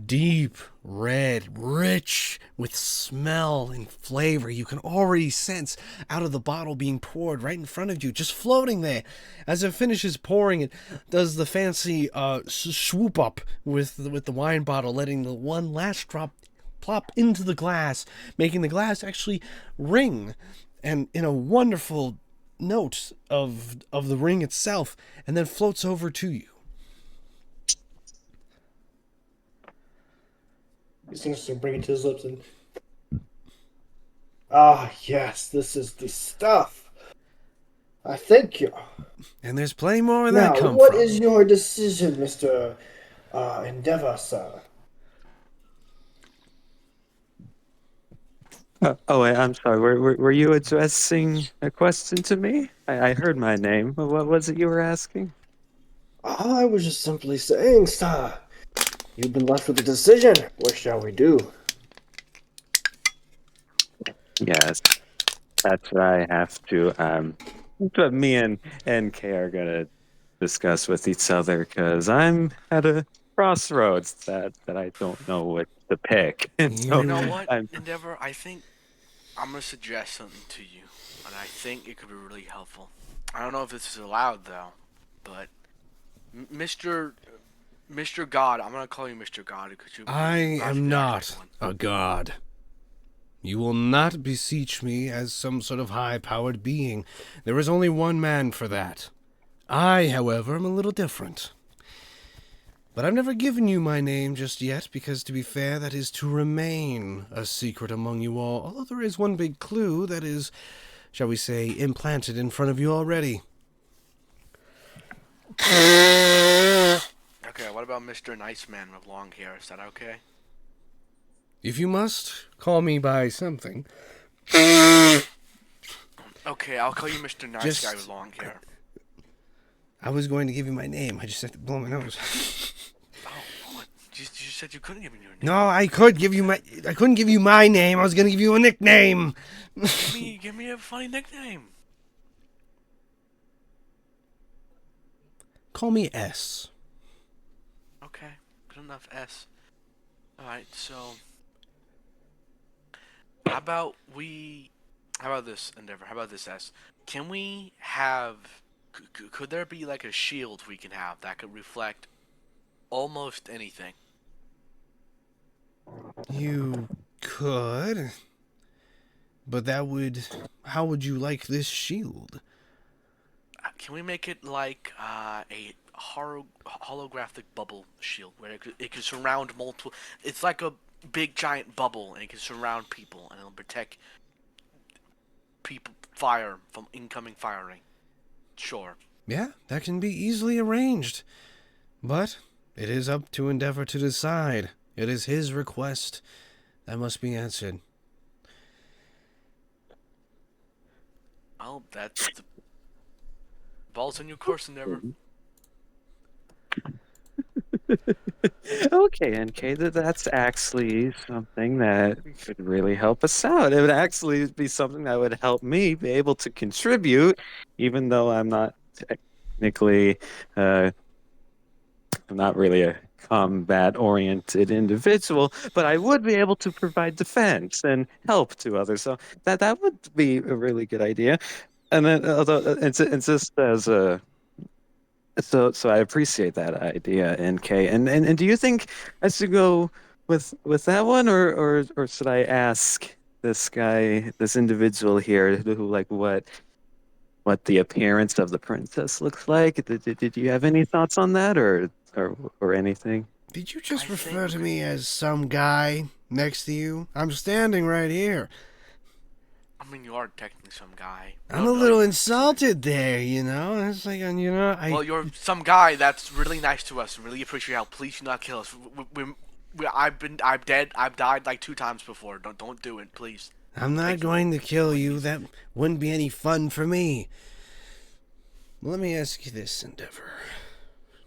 deep red, rich with smell and flavor. You can already sense out of the bottle being poured right in front of you, just floating there. As it finishes pouring, it does the fancy swoop up with the wine bottle, letting the one last drop plop into the glass, making the glass actually ring, and in a wonderful note of the ring itself, and then floats over to you. He's going to bring it to his lips and... yes, this is the stuff. I thank you. And there's plenty more where Now, that come what from. is your decision, Mr. Endeavor, sir? Wait, I'm sorry. Were you addressing a question to me? I heard my name. What was it you were asking? I was just simply saying, sir. You've been left with a decision. What shall we do? Yes, that's what I have to. But me and NK are gonna discuss with each other because I'm at a crossroads that I don't know what to pick. And so You know what, I'm- Endeavor? I think I'm gonna suggest something to you, and I think it could be really helpful. I don't know if this is allowed though, but Mr. God, I'm gonna call you Mr. God because you. I am not a god. You will not beseech me as some sort of high-powered being. There is only one man for that. I, however, am a little different. But I've never given you my name just yet, because to be fair, that is to remain a secret among you all, although there is one big clue that is, shall we say, implanted in front of you already. Okay, what about Mr. Nice Man with long hair? Is that okay? If you must call me by something, Okay, I'll call you Mr. Nice Just- Guy with long hair. I was going to give you my name. I just had to blow my nose. Oh, what? You said you couldn't give me your name. No, I couldn't give you my name. I was going to give you a nickname. Give me a funny nickname. Call me S. Okay, good enough. S. All right, so how about this, Endeavor? How about this, S? Can we have? Could there be like a shield we can have that could reflect almost anything? You could. But how would you like this shield? Can we make it like a holographic bubble shield where it could surround multiple? It's like a big giant bubble, and it can surround people, and it'll protect people from incoming firing. Sure. Yeah, that can be easily arranged. But it is up to Endeavor to decide. It is his request that must be answered. Well, that's the ball's in your course, Endeavor. Okay, NK, that's actually something that could really help us out. It would actually be something that would help me be able to contribute, even though I'm not technically, I'm not really a combat-oriented individual, but I would be able to provide defense and help to others. So that would be a really good idea. And then, although it's just as a so I appreciate that idea, NK. And do you think I should go with that one, or should I ask this guy, this individual here, who like what the appearance of the princess looks like? Did you have any thoughts on that, or anything? Did you just refer to me as some guy next to you? I'm standing right here. I mean, you are technically some guy. I'm a little insulted there, you know? It's like, Well, you're some guy that's really nice to us. Really appreciate your help. Please do not kill us. I'm dead. I've died like 2 times before. Don't do it, please. I'm not going to kill you. That wouldn't be any fun for me. Let me ask you this, Endeavor.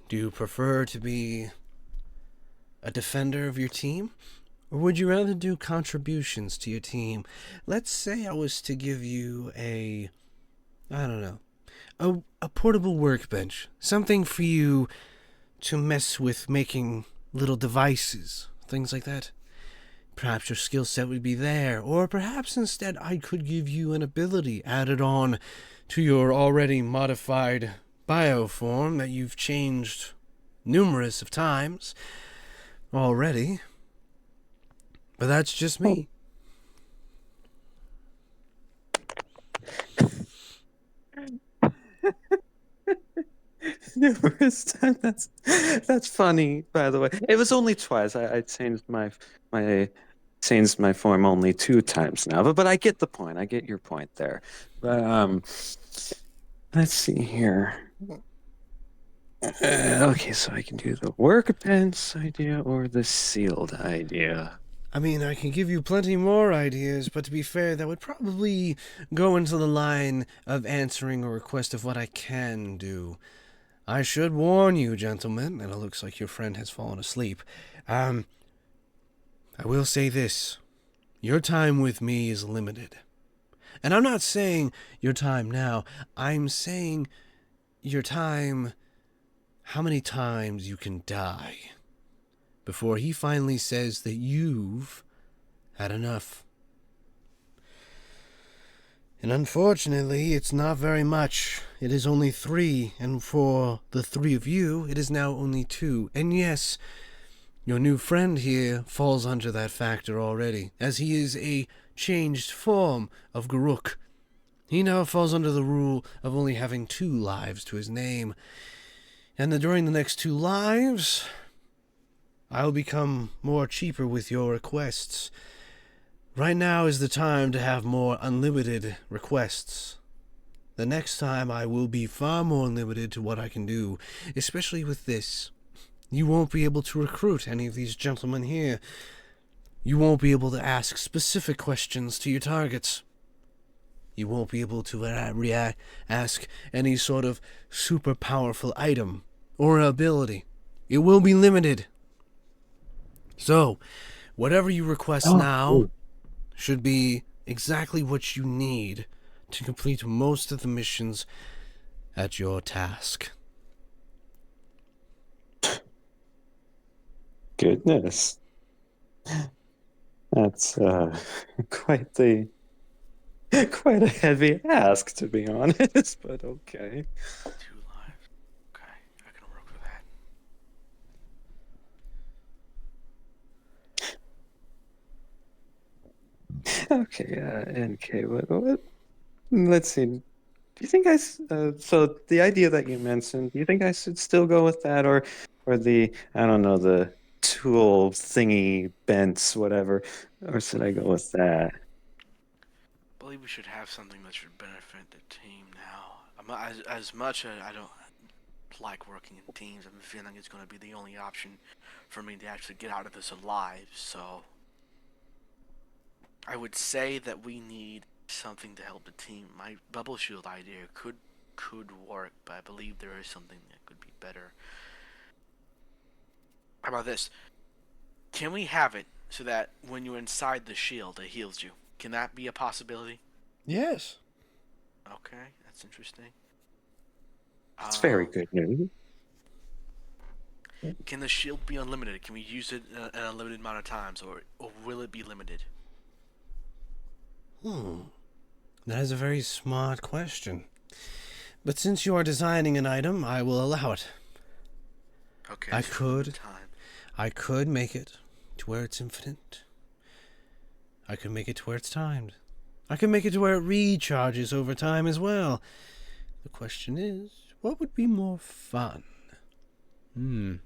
Do you prefer to be a defender of your team? Or would you rather do contributions to your team? Let's say I was to give you a portable workbench. Something for you to mess with making little devices. Things like that. Perhaps your skill set would be there. Or perhaps instead I could give you an ability added on to your already modified bioform that you've changed numerous of times already. But that's just me. Numerous times. That's funny, by the way. It was only twice. I changed my form only 2 times now. But I get the point. I get your point there. But let's see here. Okay, so I can do the workbench idea or the sealed idea. I mean, I can give you plenty more ideas, but to be fair, that would probably go into the line of answering a request of what I can do. I should warn you, gentlemen, and it looks like your friend has fallen asleep. I will say this. Your time with me is limited. And I'm not saying your time now. I'm saying your time, how many times you can die before he finally says that you've had enough. And unfortunately, it's not very much. It is only 3, and for the 3 of you, it is now only 2. And yes, your new friend here falls under that factor already, as he is a changed form of Garuk. He now falls under the rule of only having 2 lives to his name. And during the next 2 lives, I'll become more cheaper with your requests. Right now is the time to have more unlimited requests. The next time I will be far more limited to what I can do, especially with this. You won't be able to recruit any of these gentlemen here. You won't be able to ask specific questions to your targets. You won't be able to ask any sort of super powerful item or ability. It will be limited. So, whatever you request now should be exactly what you need to complete most of the missions at your task. Goodness. That's quite a heavy ask, to be honest, but okay. 2 lives. Okay, I can work with that. Okay, NK, what? Let's see. Do you think so the idea that you mentioned, do you think I should still go with that, or the, I don't know, the tool thingy, bents, whatever, or should I go with that? I believe we should have something that should benefit the team now. As much as I don't like working in teams, I'm feeling it's going to be the only option for me to actually get out of this alive, so I would say that we need something to help the team. My bubble shield idea could work, but I believe there is something that could be better. How about this? Can we have it so that when you're inside the shield, it heals you? Can that be a possibility? Yes. Okay, that's interesting. It's very good news. Can the shield be unlimited? Can we use it an unlimited amount of times, or will it be limited? That is a very smart question. But since you are designing an item, I will allow it. Okay. I so could make it to where it's infinite. I could make it to where it's timed. I could make it to where it recharges over time as well. The question is, what would be more fun? You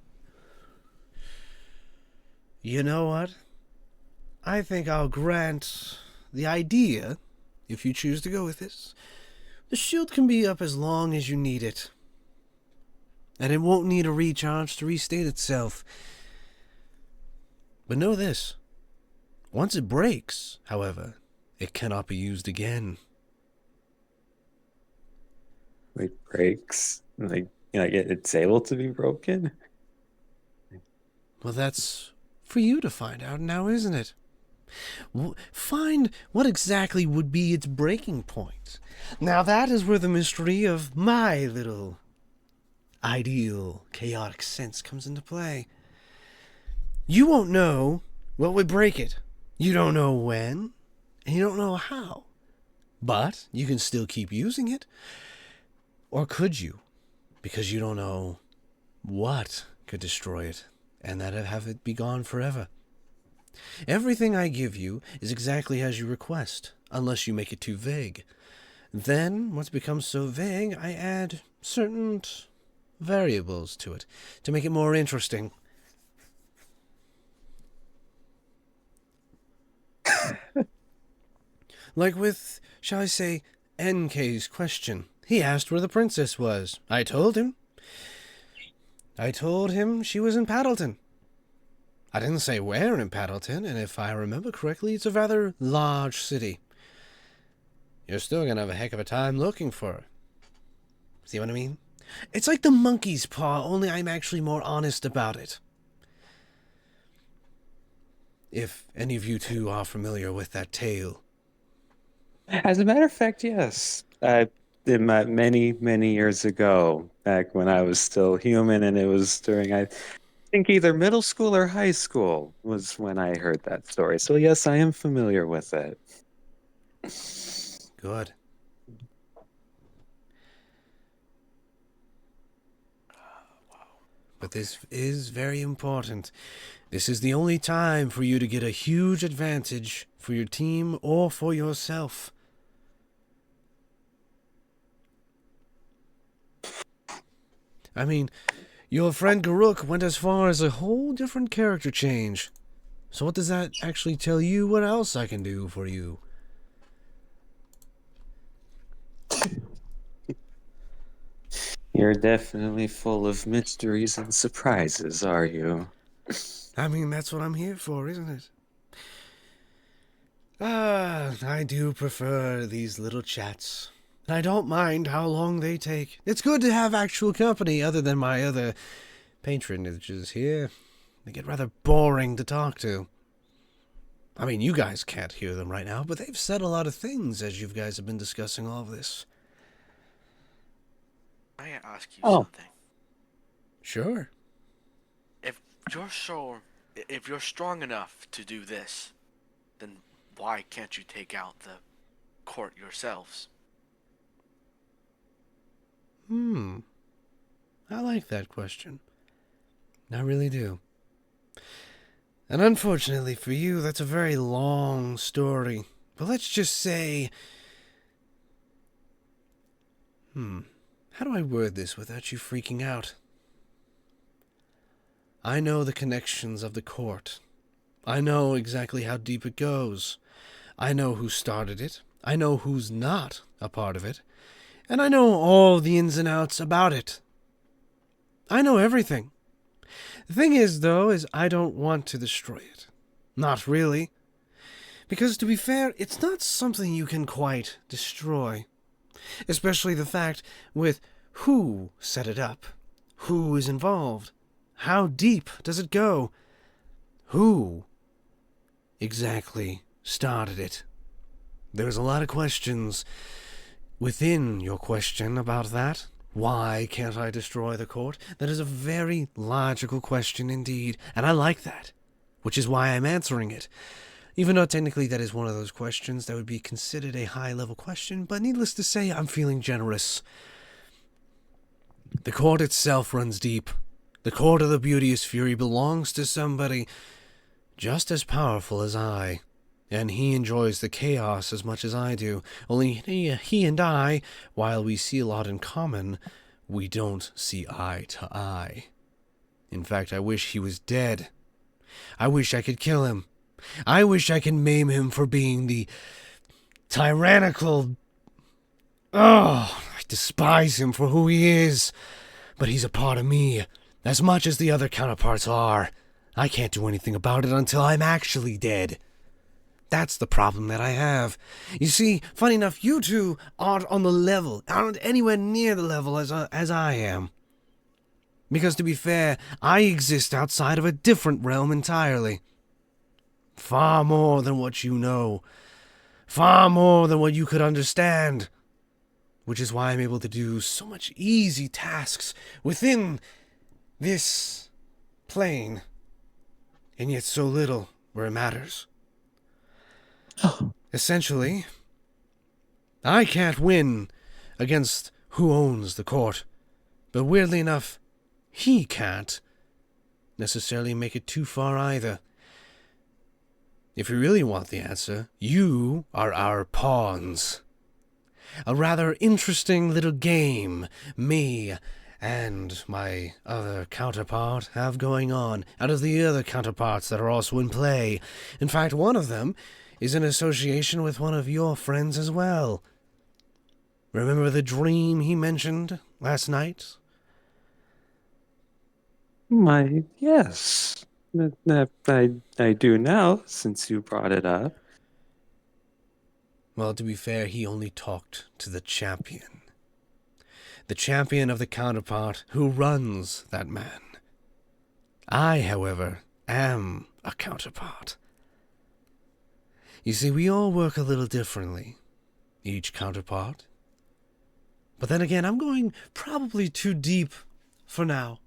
know what? I think I'll grant the idea, if you choose to go with this. The shield can be up as long as you need it. And it won't need a recharge to restate itself. But know this. Once it breaks, however, it cannot be used again. It breaks? Like it's able to be broken? Well, that's for you to find out now, isn't it? Find what exactly would be its breaking point. Now that is where the mystery of my little ideal chaotic sense comes into play. You won't know what would break it. You don't know when, and you don't know how. But you can still keep using it. Or could you? Because you don't know what could destroy it, and that'd have it be gone forever. Everything I give you is exactly as you request, unless you make it too vague. Then, once it becomes so vague, I add certain variables to it to make it more interesting. Like with, shall I say, NK's question. He asked where the princess was. I told him. I told him she was in Paddleton. I didn't say where in Paddleton, and if I remember correctly, it's a rather large city. You're still gonna have a heck of a time looking for her. See what I mean? It's like the monkey's paw, only I'm actually more honest about it. If any of you two are familiar with that tale. As a matter of fact, yes. Many, many years ago, back when I was still human, and it was during, I think, either middle school or high school was when I heard that story. So yes, I am familiar with it. Good. But this is very important. This is the only time for you to get a huge advantage for your team or for yourself. I mean, your friend Garuk went as far as a whole different character change. So what does that actually tell you what else I can do for you? You're definitely full of mysteries and surprises, are you? I mean, that's what I'm here for, isn't it? I do prefer these little chats. And I don't mind how long they take. It's good to have actual company other than my other patronages here. They get rather boring to talk to. I mean, you guys can't hear them right now, but they've said a lot of things as you guys have been discussing all of this. May I ask you Oh. something? Sure. If you're strong enough to do this, then why can't you take out the court yourselves? I like that question. I really do. And unfortunately for you, that's a very long story. But let's just say... How do I word this without you freaking out? I know the connections of the court. I know exactly how deep it goes. I know who started it. I know who's not a part of it. And I know all the ins and outs about it. I know everything. The thing is, though, is I don't want to destroy it. Not really. Because, to be fair, it's not something you can quite destroy. Especially the fact with who set it up. Who is involved. How deep does it go? Who exactly started it? There's a lot of questions within your question about that. Why can't I destroy the court? That is a very logical question indeed, and I like that, which is why I'm answering it. Even though technically that is one of those questions that would be considered a high-level question, but needless to say, I'm feeling generous. The court itself runs deep. The court of the Beauteous Fury belongs to somebody just as powerful as I. And he enjoys the chaos as much as I do. Only he and I, while we see a lot in common, we don't see eye to eye. In fact, I wish he was dead. I wish I could kill him. I wish I could maim him for being the tyrannical... Oh, I despise him for who he is. But he's a part of me, as much as the other counterparts are. I can't do anything about it until I'm actually dead. That's the problem that I have. You see, funny enough, you two aren't on the level, aren't anywhere near the level as I am. Because to be fair, I exist outside of a different realm entirely. Far more than what you know. Far more than what you could understand. Which is why I'm able to do so much easy tasks within this plane. And yet so little where it matters. Essentially, I can't win against who owns the court, but weirdly enough, he can't necessarily make it too far either. If you really want the answer, you are our pawns. A rather interesting little game me and my other counterpart have going on out of the other counterparts that are also in play. In fact, one of them is in association with one of your friends as well. Remember the dream he mentioned last night? Yes. I do now, since you brought it up. Well, to be fair, he only talked to the champion. The champion of the counterpart who runs that man. I, however, am a counterpart. You see, we all work a little differently, each counterpart. But then again, I'm going probably too deep for now.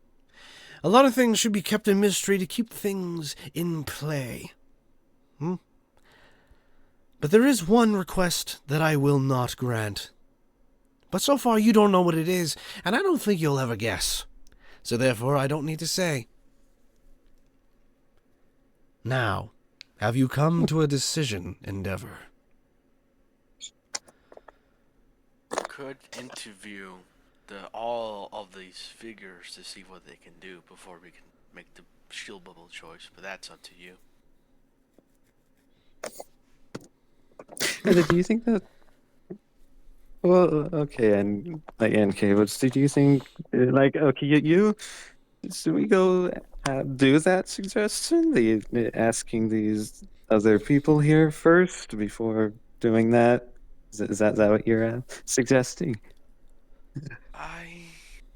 A lot of things should be kept in mystery to keep things in play. But there is one request that I will not grant. But so far you don't know what it is, and I don't think you'll ever guess. So therefore I don't need to say. Now, have you come to a decision, Endeavor? Could interview all of these figures to see what they can do before we can make the shield bubble choice, but that's up to you. Do you think that? Well, okay, and like NK, but do you think, like, okay, you so we go do that suggestion? Asking these other people here first before doing that? Is that what you're suggesting? I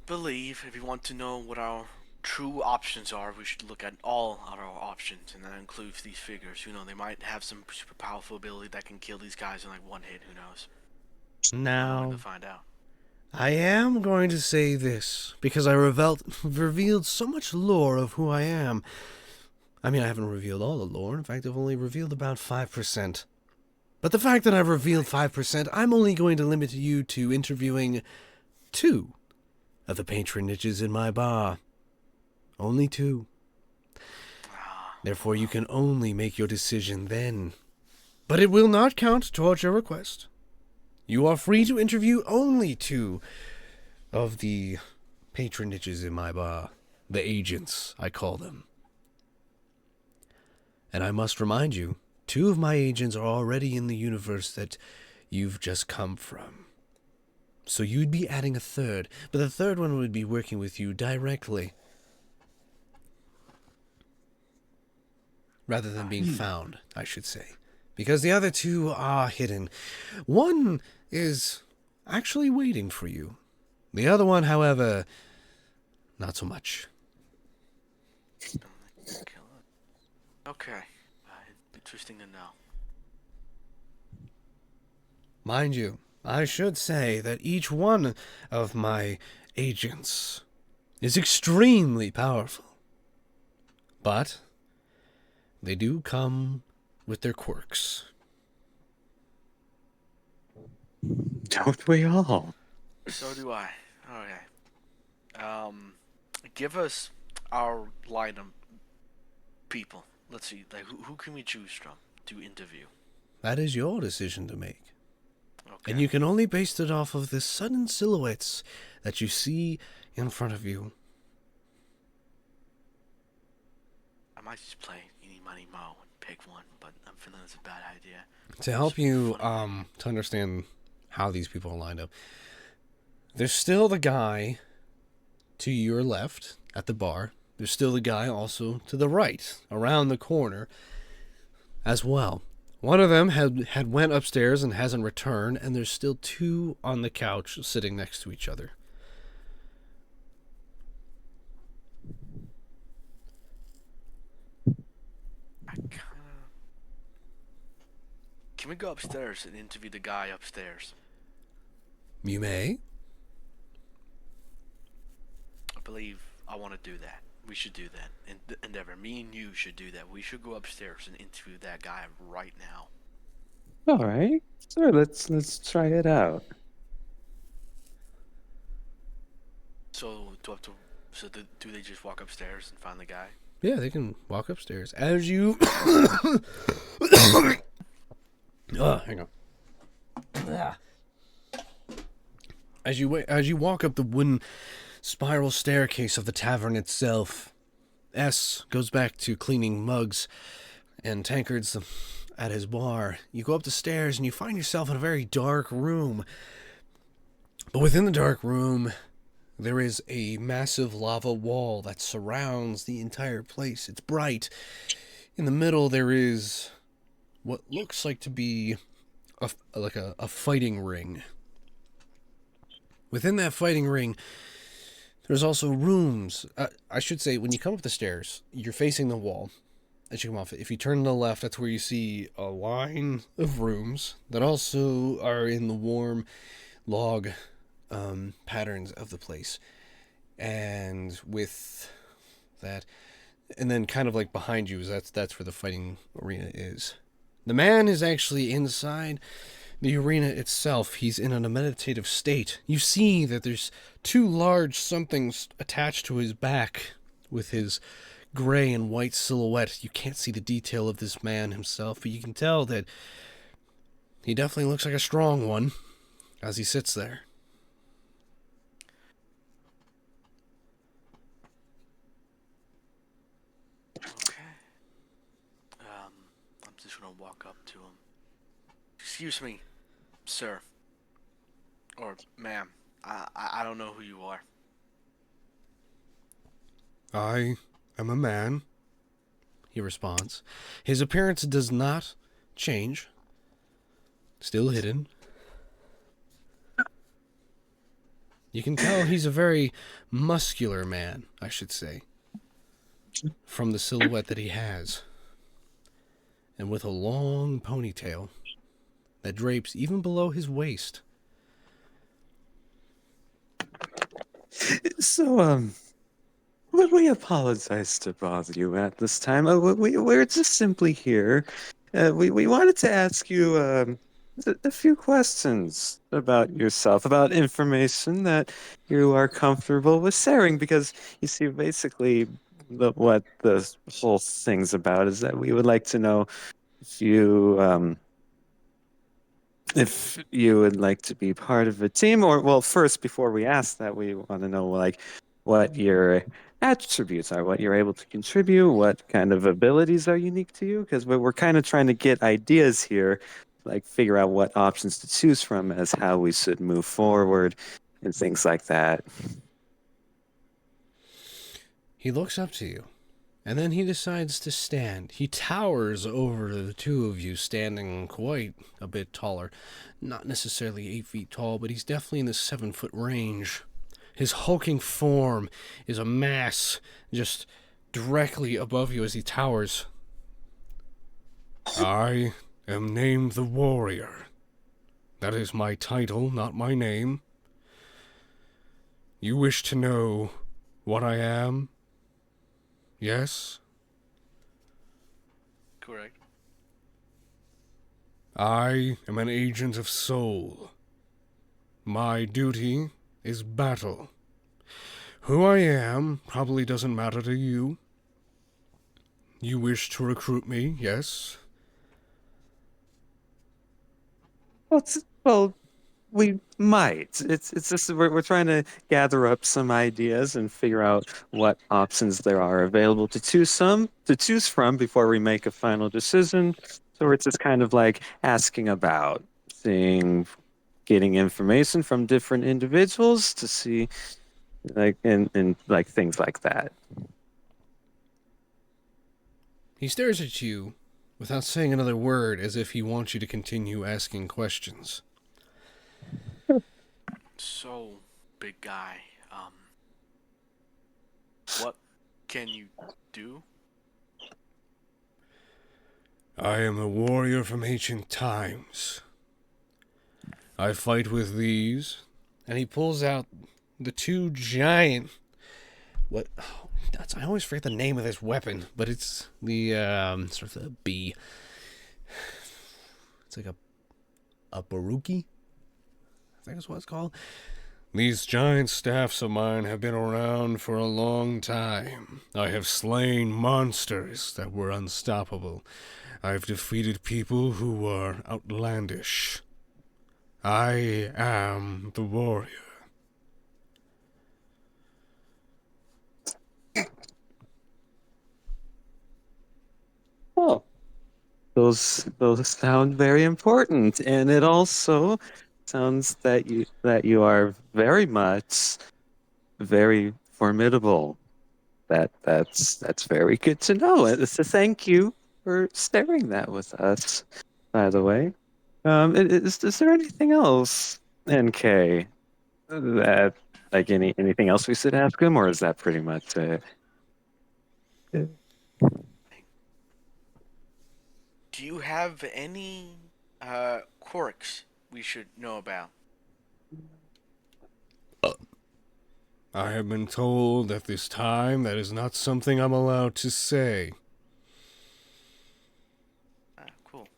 believe if you want to know what our true options are, we should look at all of our options, and that includes these figures. You know, they might have some super powerful ability that can kill these guys in like one hit. Who knows? We're Now, going to find out. I am going to say this because I revealed so much lore of who I am. I mean, I haven't revealed all the lore. In fact, I've only revealed about 5%. But the fact that I've revealed 5%, I'm only going to limit you to interviewing 2 of the patronages in my bar. Only 2. Therefore, you can only make your decision then. But it will not count towards your request. You are free to interview only 2 of the patronages in my bar. The agents, I call them. And I must remind you, 2 of my agents are already in the universe that you've just come from. So you'd be adding a 3rd, but the 3rd one would be working with you directly. Rather than being found, I should say. Because the other 2 are hidden. One is actually waiting for you. The other one, however, not so much. Okay. Interesting to know. Mind you, I should say that each one of my agents is extremely powerful. But they do come with their quirks. Don't we all? So do I. Okay. Give us our line of people. Let's see. Like, who can we choose from to interview? That is your decision to make. Okay. And you can only base it off of the sudden silhouettes that you see in front of you. I might just play Eeny, Money, Mo and pick one, but I'm feeling it's a bad idea. To help you to understand how these people are lined up, there's still the guy to your left at the bar. There's still the guy also to the right, around the corner as well. One of them had went upstairs and hasn't returned, and there's still 2 on the couch sitting next to each other. Can we go upstairs and interview the guy upstairs? You may. I believe I want to do that. We should do that. Endeavor, me and you should do that. We should go upstairs and interview that guy right now. All right, sure. Let's try it out. So do they just walk upstairs and find the guy? Yeah, they can walk upstairs. As you... hang on. As you walk up the wooden spiral staircase of the tavern itself, S goes back to cleaning mugs and tankards at his bar. You go up the stairs and you find yourself in a very dark room. But within the dark room, there is a massive lava wall that surrounds the entire place. It's bright. In the middle, there is what looks like to be a fighting ring. Within that fighting ring, there's also rooms. I should say, when you come up the stairs, you're facing the wall. As you come off it, if you turn to the left, that's where you see a line of rooms that also are in the warm log patterns of the place. And with that, and then kind of like behind you, that's where the fighting arena is. The man is actually inside the arena itself. He's in a meditative state. You see that there's 2 large somethings attached to his back with his gray and white silhouette. You can't see the detail of this man himself, but you can tell that he definitely looks like a strong one as he sits there. Okay. I'm just gonna walk up to him. Excuse me, sir. Or ma'am. I don't know who you are. I am a man, he responds. His appearance does not change. Still hidden. You can tell he's a very muscular man, I should say, from the silhouette that he has. And with a long ponytail that drapes even below his waist. So, we apologize to bother you at this time. We're just simply here. We wanted to ask you a few questions about yourself, about information that you are comfortable with sharing, because you see, basically, what the whole thing's about is that we would like to know if you would like to be part of a team, or, well, first, before we ask that, we want to know, like, what your attributes are, what you're able to contribute, what kind of abilities are unique to you, because we're kind of trying to get ideas here, like figure out what options to choose from as how we should move forward and things like that. He looks up to you, and then he decides to stand. He towers over the two of you, standing quite a bit taller. Not necessarily 8 feet tall, but he's definitely in the 7-foot range. His hulking form is a mass just directly above you as he towers. I am named the Warrior. That is my title, not my name. You wish to know what I am? Yes? Correct. I am an agent of soul. My duty is battle. Who I am probably doesn't matter to you. You wish to recruit me, yes? Well, we might. It's just we're trying to gather up some ideas and figure out what options there are available to choose from before we make a final decision. So it's just kind of like asking about, getting information from different individuals to see, like, and like things like that. He stares at you without saying another word, as if he wants you to continue asking questions. So, big guy, what can you do? I am a warrior from ancient times. I fight with these. And he pulls out the two giant... What? Oh, nuts. I always forget the name of this weapon, but it's the, sort of a bee. It's like a baruki? I think that's what it's called. These giant staffs of mine have been around for a long time. I have slain monsters that were unstoppable. I've defeated people who were outlandish. I am the warrior. Oh, those sound very important, and it also sounds that you are very much very formidable. That's very good to know. And so thank you for sharing that with us. By the way, is there anything else, NK, that, like, anything else we should ask him, or is that pretty much it? Do you have any quirks we should know about? I have been told at this time that is not something I'm allowed to say. Cool.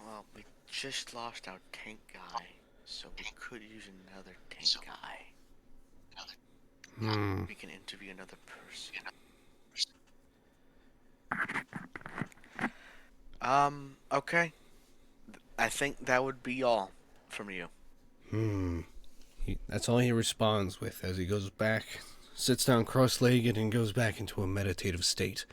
Well, we just lost our tank guy, so we could use another tank guy. We can interview another person. Okay. I think that would be all from you. That's all he responds with as he goes back, sits down cross-legged, and goes back into a meditative state.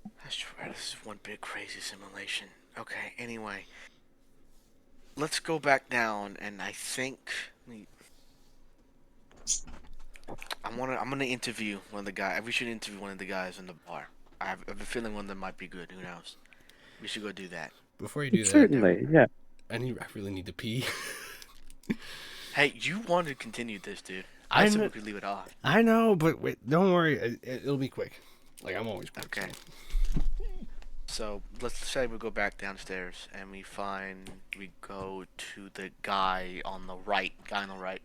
I swear, this is one big crazy simulation. Okay, anyway. Let's go back down, and I think... I'm gonna interview one of the guys. We should interview one of the guys in the bar. I have a feeling one of them might be good. Who knows? We should go do that. Before you do that, Certainly, yeah. I really need to pee. Hey, you wanted to continue this, dude. I I said know- we could leave it off. I know, but wait, don't worry. It'll be quick. Like, I'm always quick. Okay. So let's say we go back downstairs and we go to the guy on the right. Guy on the right.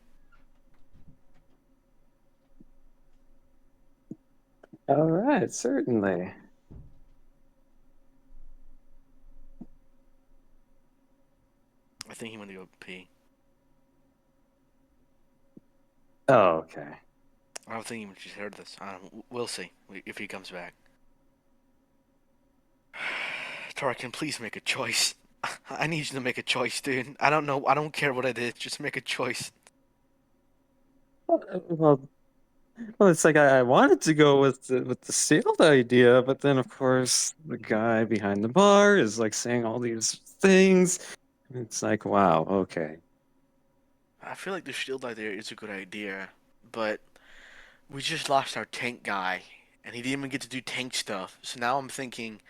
All right, certainly. I think he went to go pee. Oh, okay. I don't think he just heard this. We'll see if he comes back. Tarkin, please make a choice. I need you to make a choice, dude. I don't know. I don't care what it is. Just make a choice. Well, it's like I wanted to go with the sealed idea, but then of course the guy behind the bar is like saying all these things. It's like, wow, okay. I feel like the shield idea is a good idea, but we just lost our tank guy, and he didn't even get to do tank stuff. So now I'm thinking,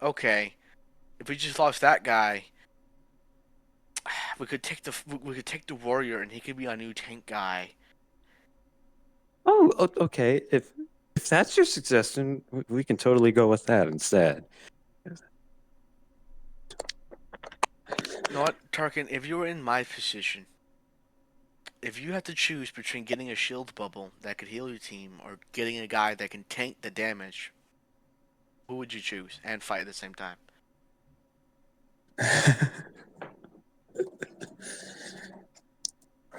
okay, if we just lost that guy, we could take the warrior, and he could be our new tank guy. Oh, okay. If that's your suggestion, we can totally go with that instead. You know what, Tarkin? If you were in my position, if you had to choose between getting a shield bubble that could heal your team or getting a guy that can tank the damage, who would you choose and fight at the same time?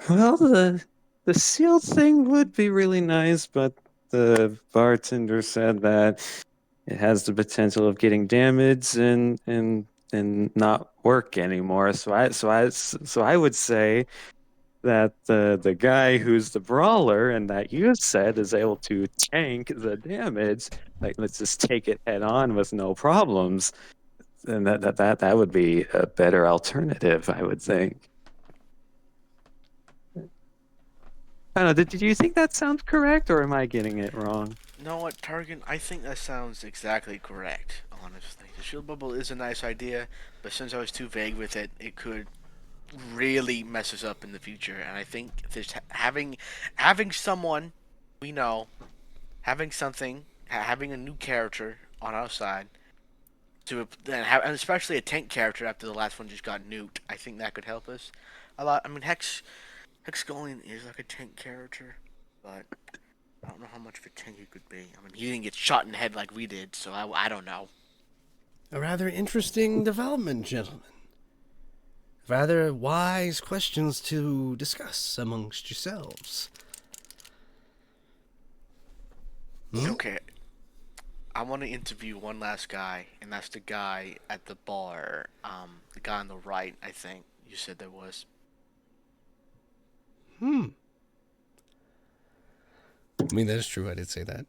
Well, the sealed thing would be really nice, but the bartender said that it has the potential of getting damaged and not work anymore. So I would say that the guy who's the brawler and that you said is able to tank the damage, like let's just take it head on with no problems. And that would be a better alternative, I would think. I don't know, did you think that sounds correct, or am I getting it wrong? You know what, Tarkin? I think that sounds exactly correct, honestly. The shield bubble is a nice idea, but since I was too vague with it, it could really mess us up in the future. And I think just having someone we know, having a new character on our side, and especially a tank character after the last one just got nuked, I think that could help us a lot. I mean, Hex Golian is like a tank character, but I don't know how much of a tank he could be. I mean, he didn't get shot in the head like we did, so I don't know. A rather interesting development, gentlemen. Rather wise questions to discuss amongst yourselves. Okay. I want to interview one last guy, and that's the guy at the bar. The guy on the right, I think you said there was. I mean, that is true. I did say that.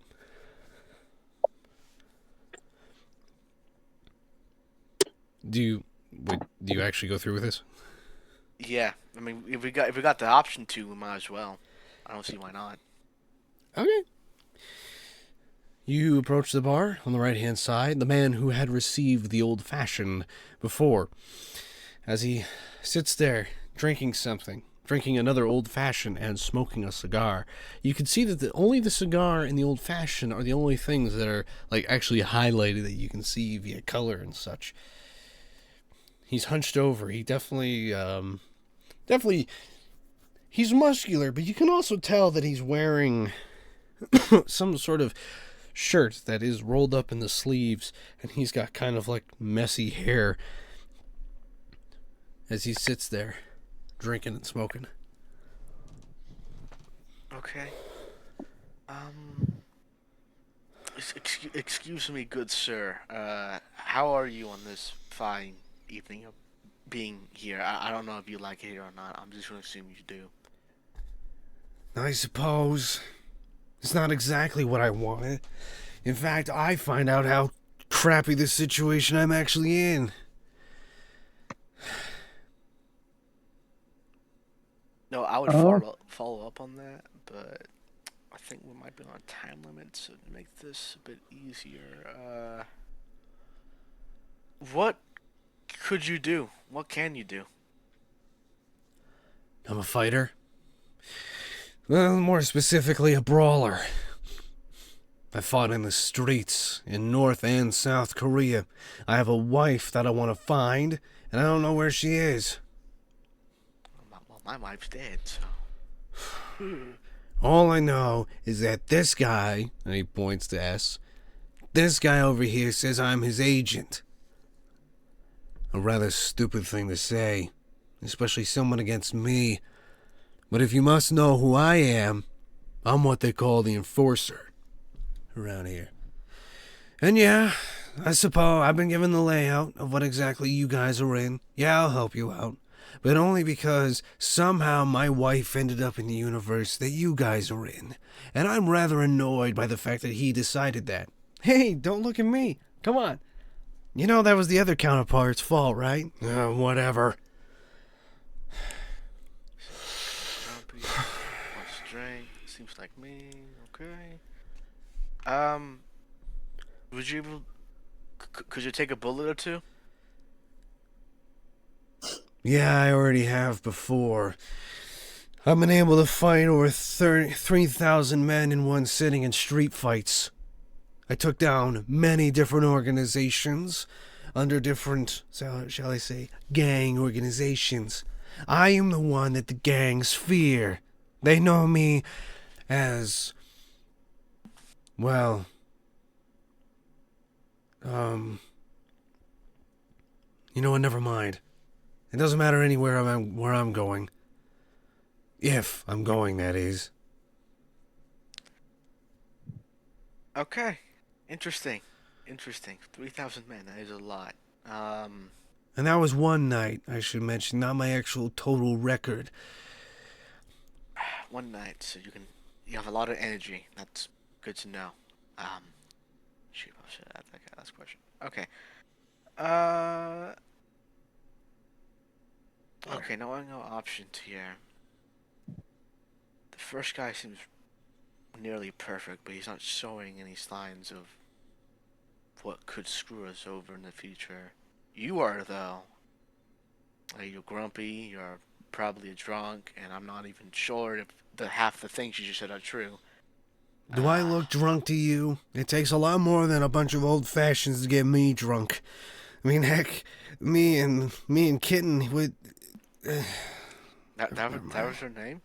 Do you actually go through with this? Yeah, I mean, if we got the option to, we might as well. I don't see why not. Okay. You approach the bar on the right-hand side, the man who had received the old-fashioned before. As he sits there, drinking another old-fashioned and smoking a cigar. You can see that only the cigar and the old-fashioned are the only things that are like actually highlighted that you can see via color and such. He's hunched over. He definitely, he's muscular, but you can also tell that he's wearing some sort of shirt that is rolled up in the sleeves, and he's got kind of like messy hair as he sits there drinking and smoking. Okay. Excuse me, good sir. How are you on this fine evening of being here? I don't know if you like it here or not. I'm just gonna assume you do. I suppose it's not exactly what I wanted. In fact, I find out how crappy this situation I'm actually in. No, I would follow up on that, but I think we might be on a time limit, so to make this a bit easier, what could you do? What can you do? I'm a fighter. Well, more specifically, a brawler. I fought in the streets in North and South Korea. I have a wife that I want to find, and I don't know where she is. Well, my wife's dead, so. All I know is that this guy, and he points to S, this guy over here says I'm his agent. A rather stupid thing to say, especially someone against me. But if you must know who I am, I'm what they call the enforcer around here. And yeah, I suppose I've been given the layout of what exactly you guys are in. Yeah, I'll help you out. But only because somehow my wife ended up in the universe that you guys are in. And I'm rather annoyed by the fact that he decided that. Hey, don't look at me. Come on. You know that was the other counterpart's fault, right? Whatever. Grumpy, wants drink. Seems like me. Okay. Would you able? Could you take a bullet or two? Yeah, I already have before. I've been able to fight over 3,000 men in one sitting in street fights. I took down many different organizations under different, shall I say, gang organizations. I am the one that the gangs fear. They know me as, well, you know what, never mind. It doesn't matter anywhere where I'm going. If I'm going, that is. Okay. Interesting. 3,000 men, that is a lot. And that was one night, I should mention, not my actual total record. One night, so you have a lot of energy. That's good to know. Shoot, I should ask that guy last question. Okay. Okay, now I know options here. The first guy seems nearly perfect, but he's not showing any signs of what could screw us over in the future. You are, though. You're grumpy, you're probably a drunk, and I'm not even sure if half the things you just said are true. Do I look drunk to you? It takes a lot more than a bunch of old fashions to get me drunk. I mean, heck, me and Kitten would. That was her name?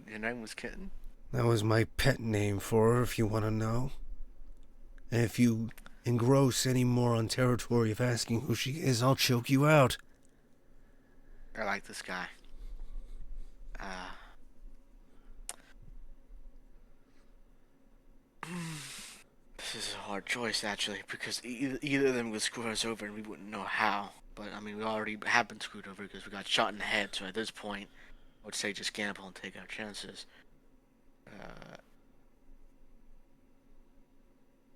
Your name was Kitten? That was my pet name for her, if you want to know. And if you engross any more on territory of asking who she is, I'll choke you out. I like this guy. This is a hard choice, actually, because either of them would screw us over and we wouldn't know how. But, I mean, we already have been screwed over because we got shot in the head, so at this point, I would say just gamble and take our chances.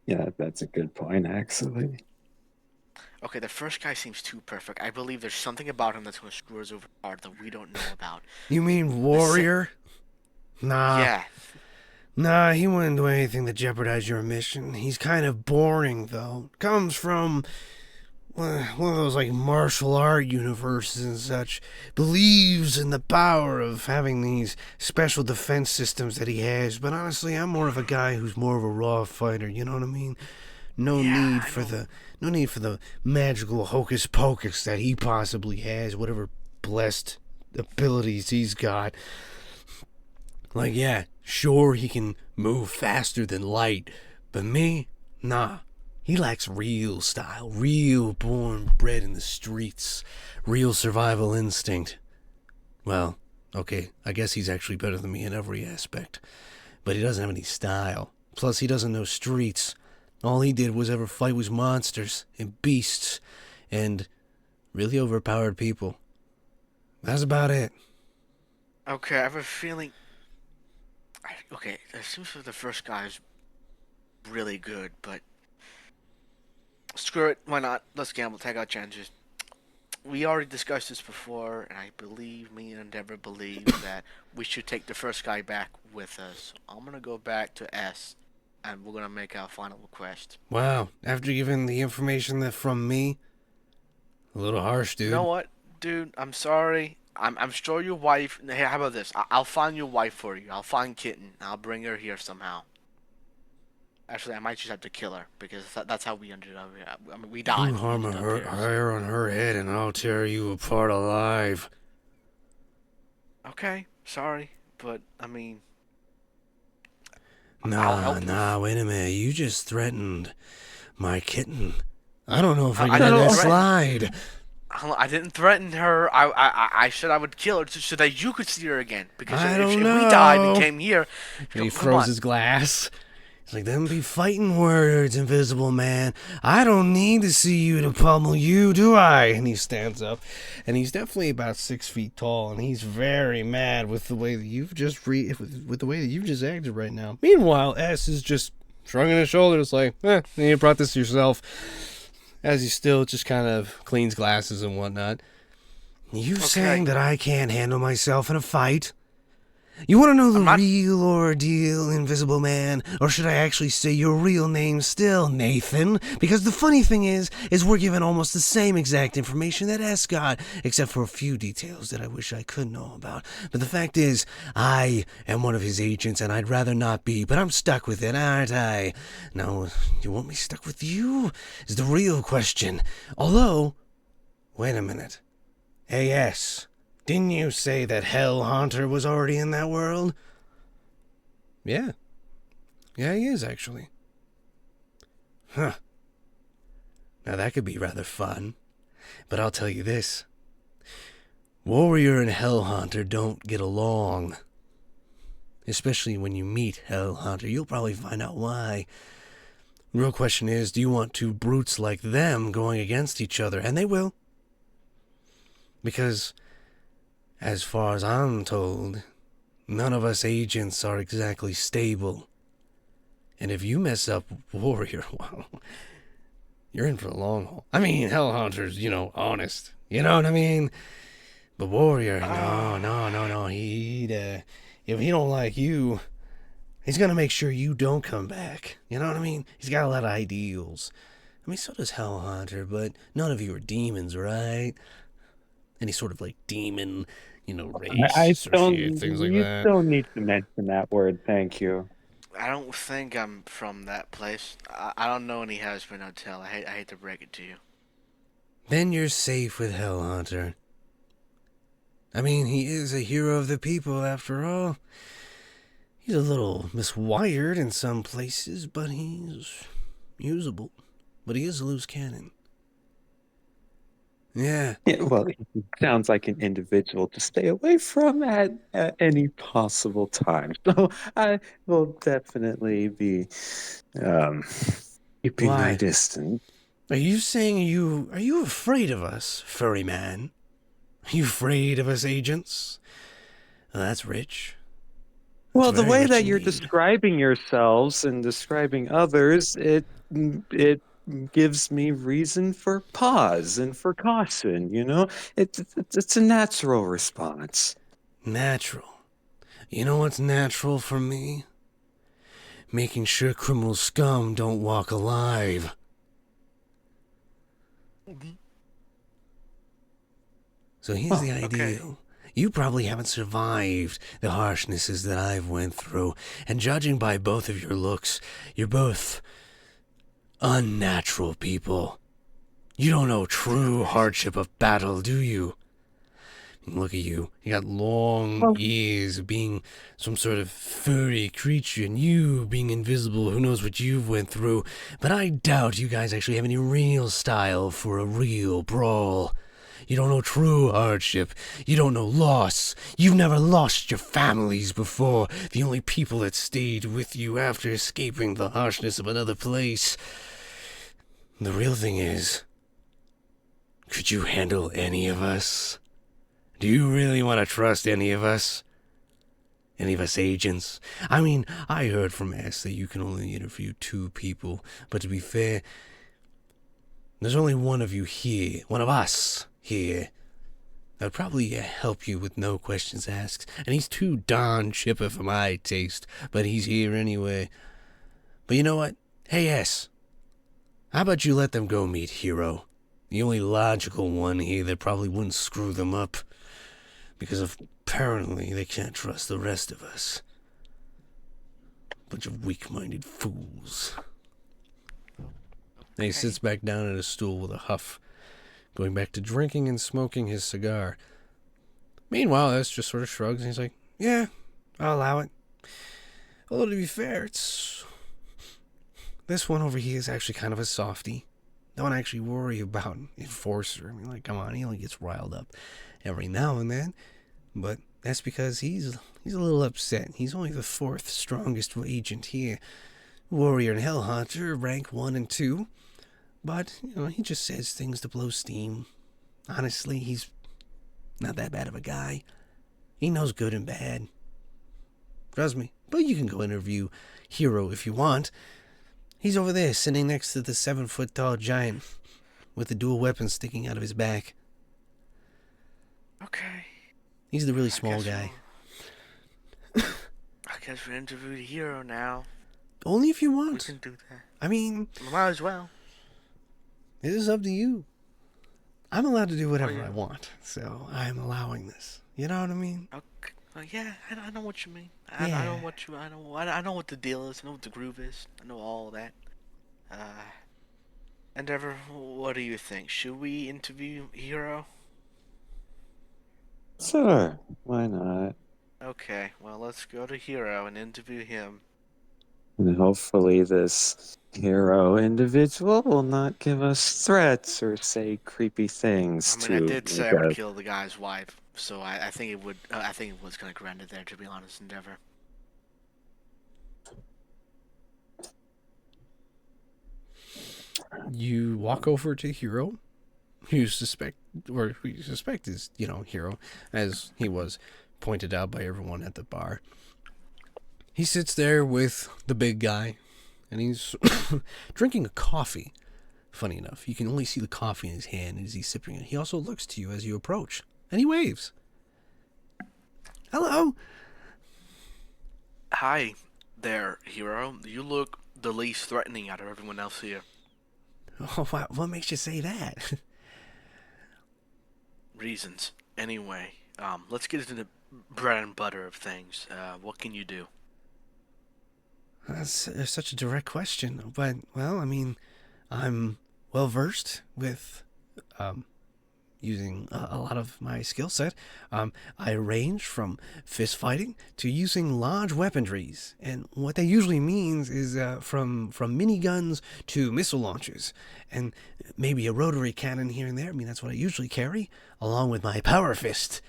Yeah, that's a good point, actually. Okay, the first guy seems too perfect. I believe there's something about him that's going to screw us over hard that we don't know about. You mean warrior? Nah. Yeah. Nah, he wouldn't do anything to jeopardize your mission. He's kind of boring, though. Comes from one of those, like, martial art universes and such. Believes in the power of having these special defense systems that he has. But honestly, I'm more of a guy who's more of a raw fighter, you know what I mean? No need for the magical hocus pocus that he possibly has, whatever blessed abilities he's got. Like, yeah, sure, he can move faster than light, but me? Nah. He lacks real style, real bred in the streets, real survival instinct. Well, okay, I guess he's actually better than me in every aspect, but he doesn't have any style. Plus, he doesn't know streets. All he did was ever fight was monsters and beasts and really overpowered people. That's about it. Okay, I have a feeling... Okay, it seems like the first guy is really good, but... Screw it, why not? Let's gamble, take our chances. we already discussed this before, and I believe me and Endeavor believe that we should take the first guy back with us. I'm gonna go back to S, and we're gonna make our final request. Wow, after giving the information that from me, a little harsh, dude. You know what, dude? I'm sorry. I'm sure your wife. Hey, how about this? I'll find your wife for you. I'll find Kitten. I'll bring her here somehow. Actually, I might just have to kill her because that's how we ended up here. I mean, we died. You harm her hair on her head, and I'll tear you apart alive. Okay, sorry, but I mean, Nah, wait a minute. You just threatened my kitten. I don't know if I I can let didn't that slide. I didn't threaten her. I said I would kill her so that you could see her again. Because I if don't we know. died and came here, And he come throws on. his glass. He's like, them be fighting words, Invisible Man. I don't need to see you to pummel you, do I? And he stands up, and he's definitely about 6 feet tall, and he's very mad with the way that you've just with the way that you've just acted right now. Meanwhile, S is just shrugging his shoulders, like, you brought this yourself. As he still just kind of cleans glasses and whatnot. You saying that I can't handle myself in a fight? You want to know the real ordeal, Invisible Man? Or should I actually say your real name still, Nathan? Because the funny thing is we're given almost the same exact information that S got, except for a few details that I wish I could know about. But the fact is, I am one of his agents, and I'd rather not be, but I'm stuck with it, aren't I? Now, you want me stuck with you? Is the real question. Although, wait a minute. Hey, S. Didn't you say that Hell Haunter was already in that world? Yeah. Yeah, he is, actually. Huh. Now that could be rather fun. But I'll tell you this. Warrior and Hell Haunter don't get along. Especially when you meet Hell Haunter. You'll probably find out why. The real question is, do you want two brutes like them going against each other? And they will. Because, as far as I'm told, none of us agents are exactly stable. And if you mess up Warrior, well, you're in for the long haul. I mean, Hell Haunter's, honest. You know what I mean? But Warrior, no. If he don't like you, he's gonna make sure you don't come back. You know what I mean? He's got a lot of ideals. I mean, so does Hell Haunter, but none of you are demons, right? Any sort of, demon, race, I associate, things like that. You don't need to mention that word, thank you. I don't think I'm from that place. I don't know any Hazbin Hotel. I hate to break it to you. Then you're safe with Hell Haunter. I mean, he is a hero of the people, after all. He's a little miswired in some places, but he's usable. But he is a loose cannon. Yeah. Well, he sounds like an individual to stay away from at any possible time. So I will definitely be keeping my distance. Are you saying are you afraid of us, furry man? Are you afraid of us agents? Well, that's rich. Well, That's the very way rich that you're indeed. describing yourselves and describing others, it gives me reason for pause and for caution, It's a natural response. Natural. You know what's natural for me? Making sure criminal scum don't walk alive. So here's the ideal. You probably haven't survived the harshnesses that I've went through, and judging by both of your looks, you're both unnatural people. You don't know true hardship of battle, do you? Look at you. You got long ears, being some sort of furry creature, and you being invisible. Who knows what you've went through? But I doubt you guys actually have any real style for a real brawl. You don't know true hardship. You don't know loss. You've never lost your families before. The only people that stayed with you after escaping the harshness of another place. The real thing is, could you handle any of us? Do you really want to trust any of us? Any of us agents? I mean, I heard from S that you can only interview 2 people, but to be fair, there's only one of you here, one of us, here. I'd probably help you with no questions asked, and he's too darn chipper for my taste, but he's here anyway. But you know what? Hey, S, how about you let them go meet Hero? The only logical one here that probably wouldn't screw them up, because apparently they can't trust the rest of us. Bunch of weak-minded fools. And he sits back down at a stool with a huff, going back to drinking and smoking his cigar. Meanwhile, S just sort of shrugs and he's like, yeah, I'll allow it. Although to be fair, this one over here is actually kind of a softie. Don't actually worry about Enforcer. I mean, like, come on, he only gets riled up every now and then. But that's because he's a little upset. He's only the 4th strongest agent here. Warrior and Hellhunter, rank 1 and 2. But, he just says things to blow steam. Honestly, he's not that bad of a guy. He knows good and bad. Trust me. But you can go interview Hero if you want. He's over there, sitting next to the 7-foot-tall giant with the dual weapons sticking out of his back. Okay. He's the really small guy. I guess we interview the Hero now. Only if you We want. can do that. I mean, We might as well. it is up to you. I'm allowed to do whatever yeah. I want, so I'm allowing this. You know what I mean? Okay. Yeah, I know what you mean. I know what you. I know what the deal is. I know what the groove is. I know all that. Endeavor, what do you think? Should we interview Hero? Sure, why not? Okay, well, let's go to Hero and interview him. And hopefully this hero individual will not give us threats or say creepy things I mean, I to did say I make would us. kill the guy's wife, so I think it would. I think it was gonna ground it there. To be honest, Endeavor. You walk over to Hero, who you suspect is, Hero, as he was pointed out by everyone at the bar. He sits there with the big guy, and he's drinking a coffee. Funny enough, you can only see the coffee in his hand as he's sipping it. He also looks to you as you approach, and he waves. Hello. Hi, there, Hero. You look the least threatening out of everyone else here. Oh, wow. What makes you say that? Reasons. Anyway, let's get into the bread and butter of things. What can you do? That's such a direct question, but, well, I mean, I'm well versed with using a lot of my skill set. I range from fist fighting to using large weaponries, and what that usually means is from miniguns to missile launchers, and maybe a rotary cannon here and there. I mean, that's what I usually carry, along with my power fist.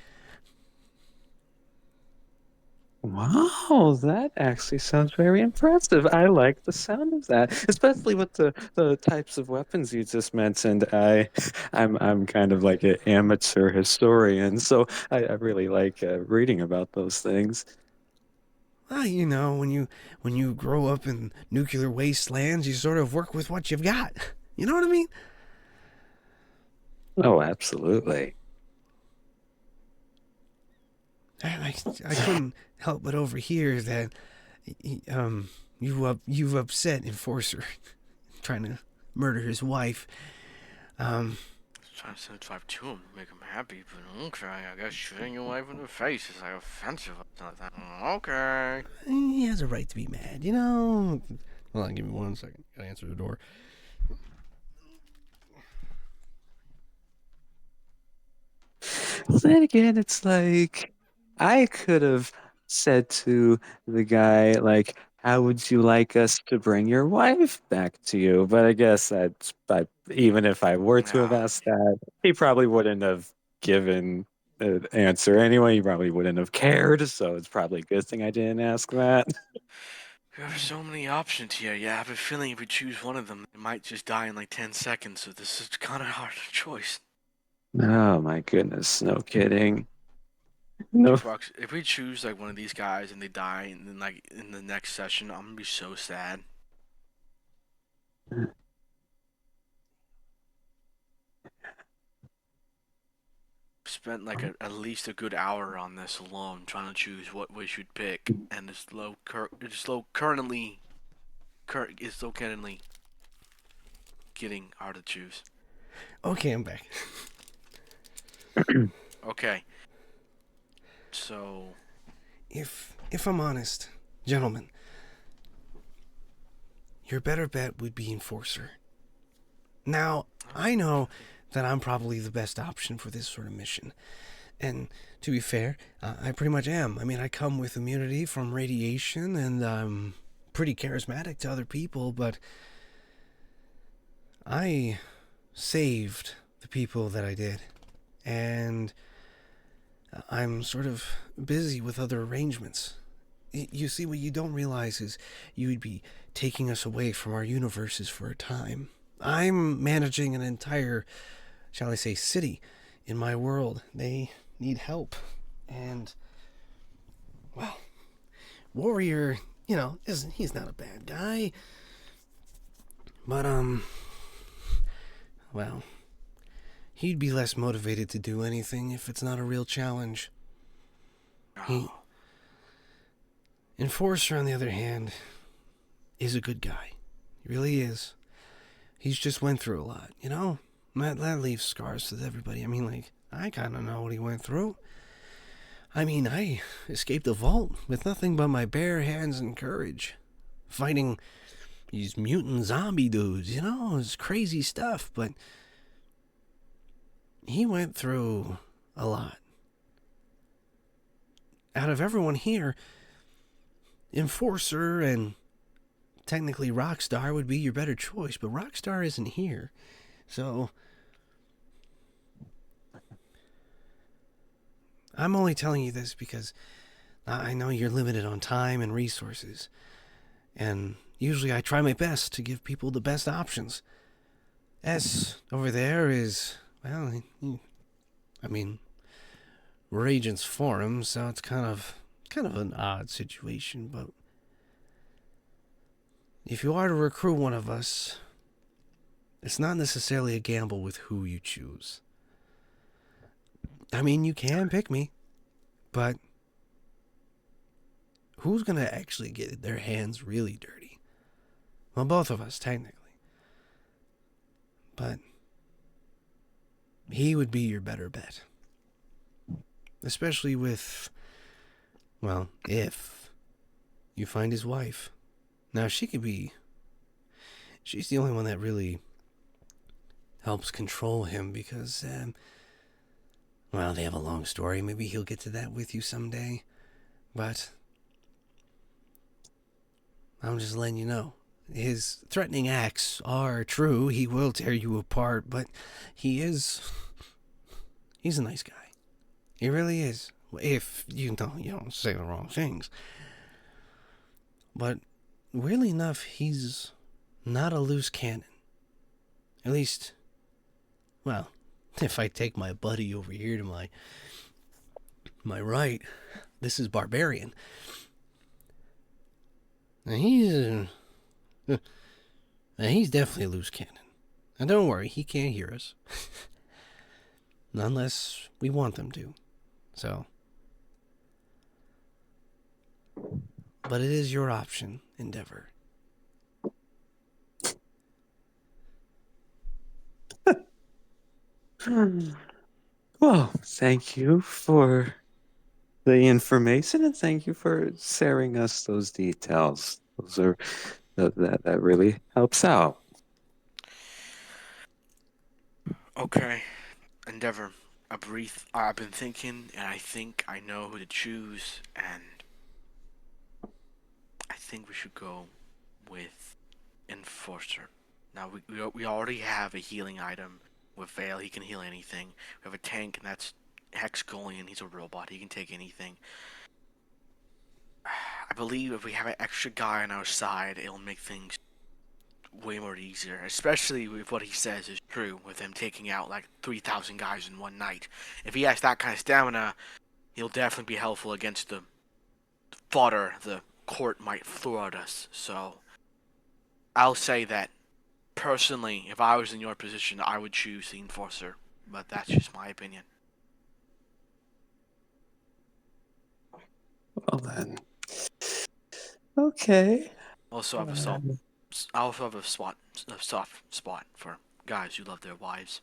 Wow, that actually sounds very impressive. I like the sound of that, especially with the types of weapons you just mentioned. I'm kind of like an amateur historian, so I really like reading about those things. Well, when you grow up in nuclear wastelands, you sort of work with what you've got. You know what I mean? Oh, absolutely. I couldn't help but overhear that you've upset Enforcer trying to murder his wife. Trying to send 5 to him to make him happy, but okay, I guess shooting your wife in the face is like offensive. Okay. He has a right to be mad, you know. Hold on, give me 1 second. Gotta answer the door. Well, then again, it's like I could have said to the guy, like, how would you like us to bring your wife back to you? But I guess even if I were to have Nah, asked that, he probably wouldn't have given an answer anyway. He probably wouldn't have cared. So it's probably a good thing I didn't ask that. we have so many options here. Yeah, I have a feeling if we choose one of them, it might just die in like 10 seconds, so this is kind of hard choice. Oh my goodness, no kidding. No. Jukebox, if we choose like one of these guys and they die, and then like in the next session, I'm gonna be so sad. spent like at least a good hour on this alone, trying to choose what we should pick, and it's currently getting hard to choose. Okay, I'm back. Okay. So, If I'm honest, gentlemen, your better bet would be Enforcer. Now, I know that I'm probably the best option for this sort of mission. And to be fair, I pretty much am. I mean, I come with immunity from radiation, and I'm pretty charismatic to other people, but I saved the people that I did. And I'm sort of busy with other arrangements. You see, what you don't realize is you would be taking us away from our universes for a time. I'm managing an entire, shall I say, city in my world. They need help. And, well, Warrior, he's not a bad guy. But, well, he'd be less motivated to do anything if it's not a real challenge. Enforcer, on the other hand, is a good guy. He really is. He's just went through a lot, That leaves scars with everybody. I mean, like, I kind of know what he went through. I mean, I escaped the vault with nothing but my bare hands and courage. Fighting these mutant zombie dudes, It's crazy stuff, but he went through a lot. Out of everyone here, Enforcer and technically Rockstar would be your better choice, but Rockstar isn't here. So I'm only telling you this because I know you're limited on time and resources. And usually I try my best to give people the best options. S over there is, well, we're agents for him, so it's kind of an odd situation, but if you are to recruit one of us, it's not necessarily a gamble with who you choose. I mean, you can pick me, but who's going to actually get their hands really dirty? Well, both of us, technically. But he would be your better bet. Especially with, well, if you find his wife. Now, she's the only one that really helps control him because, well, they have a long story. Maybe he'll get to that with you someday. But I'm just letting you know. His threatening acts are true. He will tear you apart, but he's a nice guy. He really is. If you don't say the wrong things. But weirdly enough, he's not a loose cannon. At least, well, if I take my buddy over here to my right, this is Barbarian. Now he's definitely a loose cannon. And don't worry, he can't hear us. Unless we want them to. So. But it is your option, Endeavor. Well, thank you for the information and thank you for sharing us those details. That really helps out. okay, Endeavor. I've been thinking, and I think I know who to choose, and I think we should go with Enforcer. Now, we already have a healing item with Vale. He can heal anything. We have a tank, and that's Hexgolian. He's a robot. He can take anything. I believe if we have an extra guy on our side, it'll make things way more easier, especially if what he says is true, with him taking out like 3,000 guys in one night. If he has that kind of stamina, he'll definitely be helpful against the fodder the court might throw at us. So I'll say that personally, if I was in your position, I would choose the Enforcer, but that's just my opinion. Well then. Okay. Also have I also have a soft spot for guys who love their wives.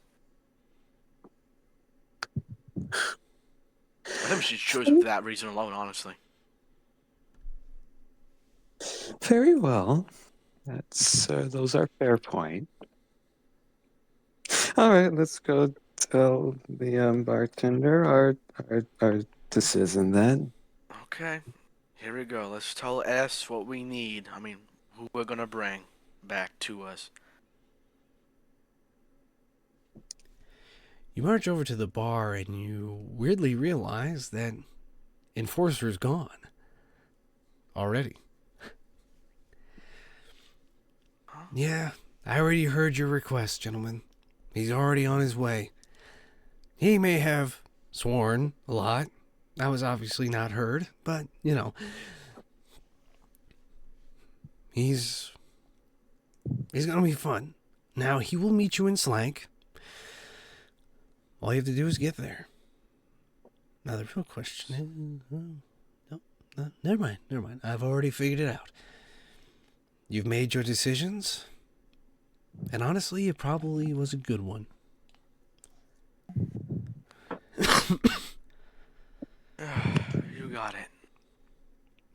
I think she chose it for that reason alone, honestly. Very well. That's those are fair point. All right, let's go tell the bartender our decision then. Okay, here we go. Let's tell S what we need. I mean, who we're gonna bring back to us. You march over to the bar and you weirdly realize that Enforcer's gone. Already. Yeah, I already heard your request, gentlemen. He's already on his way. He may have sworn a lot. That was obviously not heard, but, you know. He's gonna be fun. Now, he will meet you in Slank. All you have to do is get there. Now, the real question is... No, never mind. I've already figured it out. You've made your decisions, and honestly, it probably was a good one. You got it.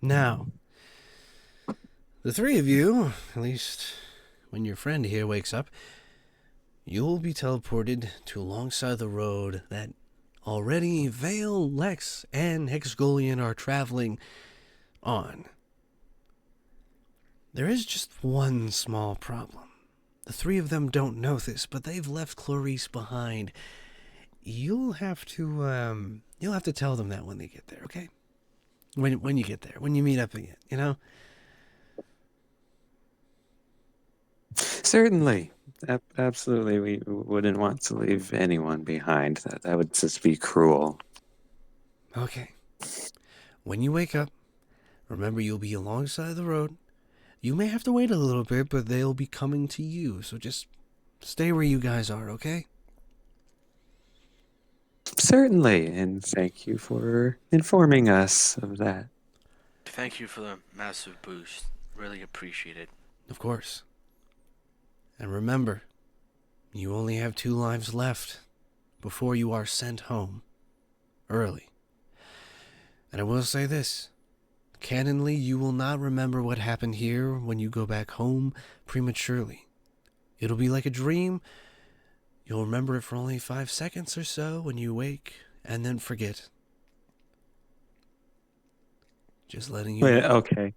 Now, the three of you, at least when your friend here wakes up, you'll be teleported to alongside the road that already Vale, Lex, and Hexgolian are traveling on. There is just one small problem. The three of them don't know this, but they've left Clarice behind. You'll have to tell them that when they get there, okay? When you get there, when you meet up again, you know? Certainly. Absolutely. We wouldn't want to leave anyone behind. That would just be cruel. Okay. When you wake up, remember you'll be alongside the road. You may have to wait a little bit, but they'll be coming to you, so just stay where you guys are, okay? Certainly, and thank you for informing us of that. Thank you for the massive boost. Really appreciate it. Of course. And remember, you only have 2 lives left before you are sent home early. And I will say this. Canonly, you will not remember what happened here when you go back home prematurely. It'll be like a dream. You'll remember it for only 5 seconds or so when you wake, and then forget. Just letting you Wait, know. okay.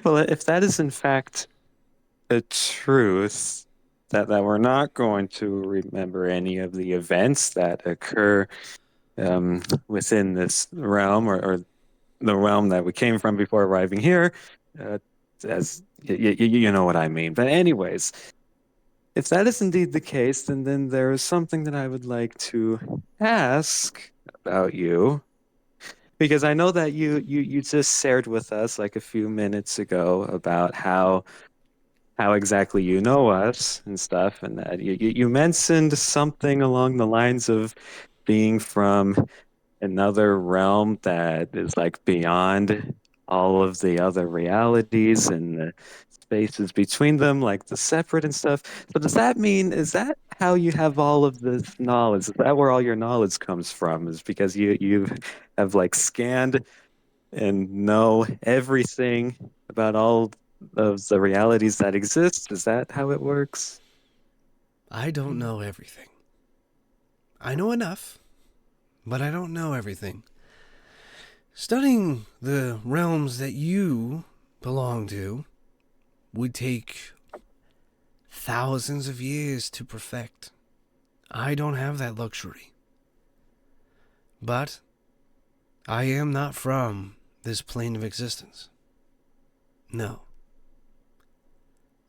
Well, if that is in fact the truth, that we're not going to remember any of the events that occur within this realm or the realm that we came from before arriving here, as you know what I mean. But anyways, if that is indeed the case, then there is something that I would like to ask about you. Because I know that you just shared with us like a few minutes ago about how exactly you know us and stuff, and that you mentioned something along the lines of being from another realm that is like beyond all of the other realities and the spaces between them, like the separate and stuff. So does that mean, is that how you have all of this knowledge? Is that where all your knowledge comes from? Is because you have like scanned and know everything about all of the realities that exist? Is that how it works? I don't know everything. I know enough, but I don't know everything. Studying the realms that you belong to would take thousands of years to perfect. I don't have that luxury. But I am not from this plane of existence. No.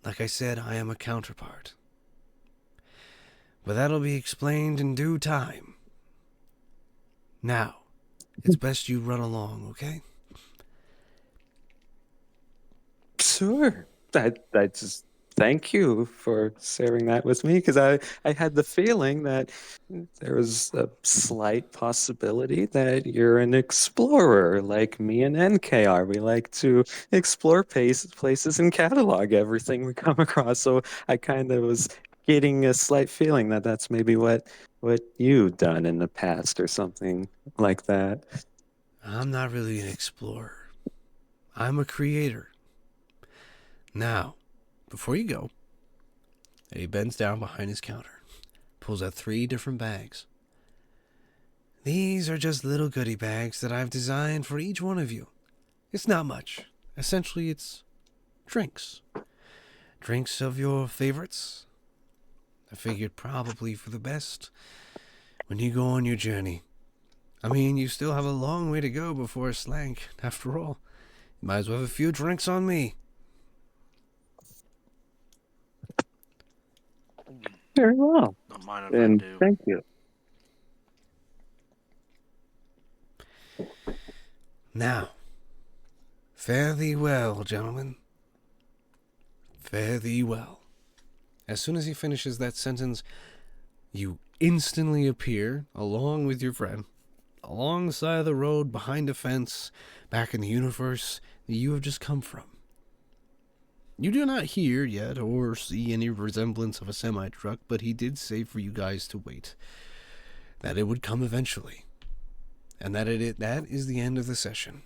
Like I said, I am a counterpart. But that'll be explained in due time. Now, it's best you run along, okay? Sure. I just thank you for sharing that with me, because I had the feeling that there was a slight possibility that you're an explorer like me and NK are. We like to explore places and catalog everything we come across. So I kind of was getting a slight feeling that that's maybe what you've done in the past or something like that. I'm not really an explorer. I'm a creator. Now, before you go, and he bends down behind his counter, pulls out 3 different bags. These are just little goodie bags that I've designed for each one of you. It's not much. Essentially, it's drinks. Drinks of your favorites. I figured probably for the best when you go on your journey. I mean, you still have a long way to go before Slank, after all. You might as well have a few drinks on me. Very well. Don't mind if I And do. thank you. Now, fare thee well, gentlemen. Fare thee well. As soon as he finishes that sentence, you instantly appear, along with your friend, alongside the road, behind a fence, back in the universe that you have just come from. You do not hear yet or see any resemblance of a semi-truck, but he did say for you guys to wait. That it would come eventually. And that is the end of the session.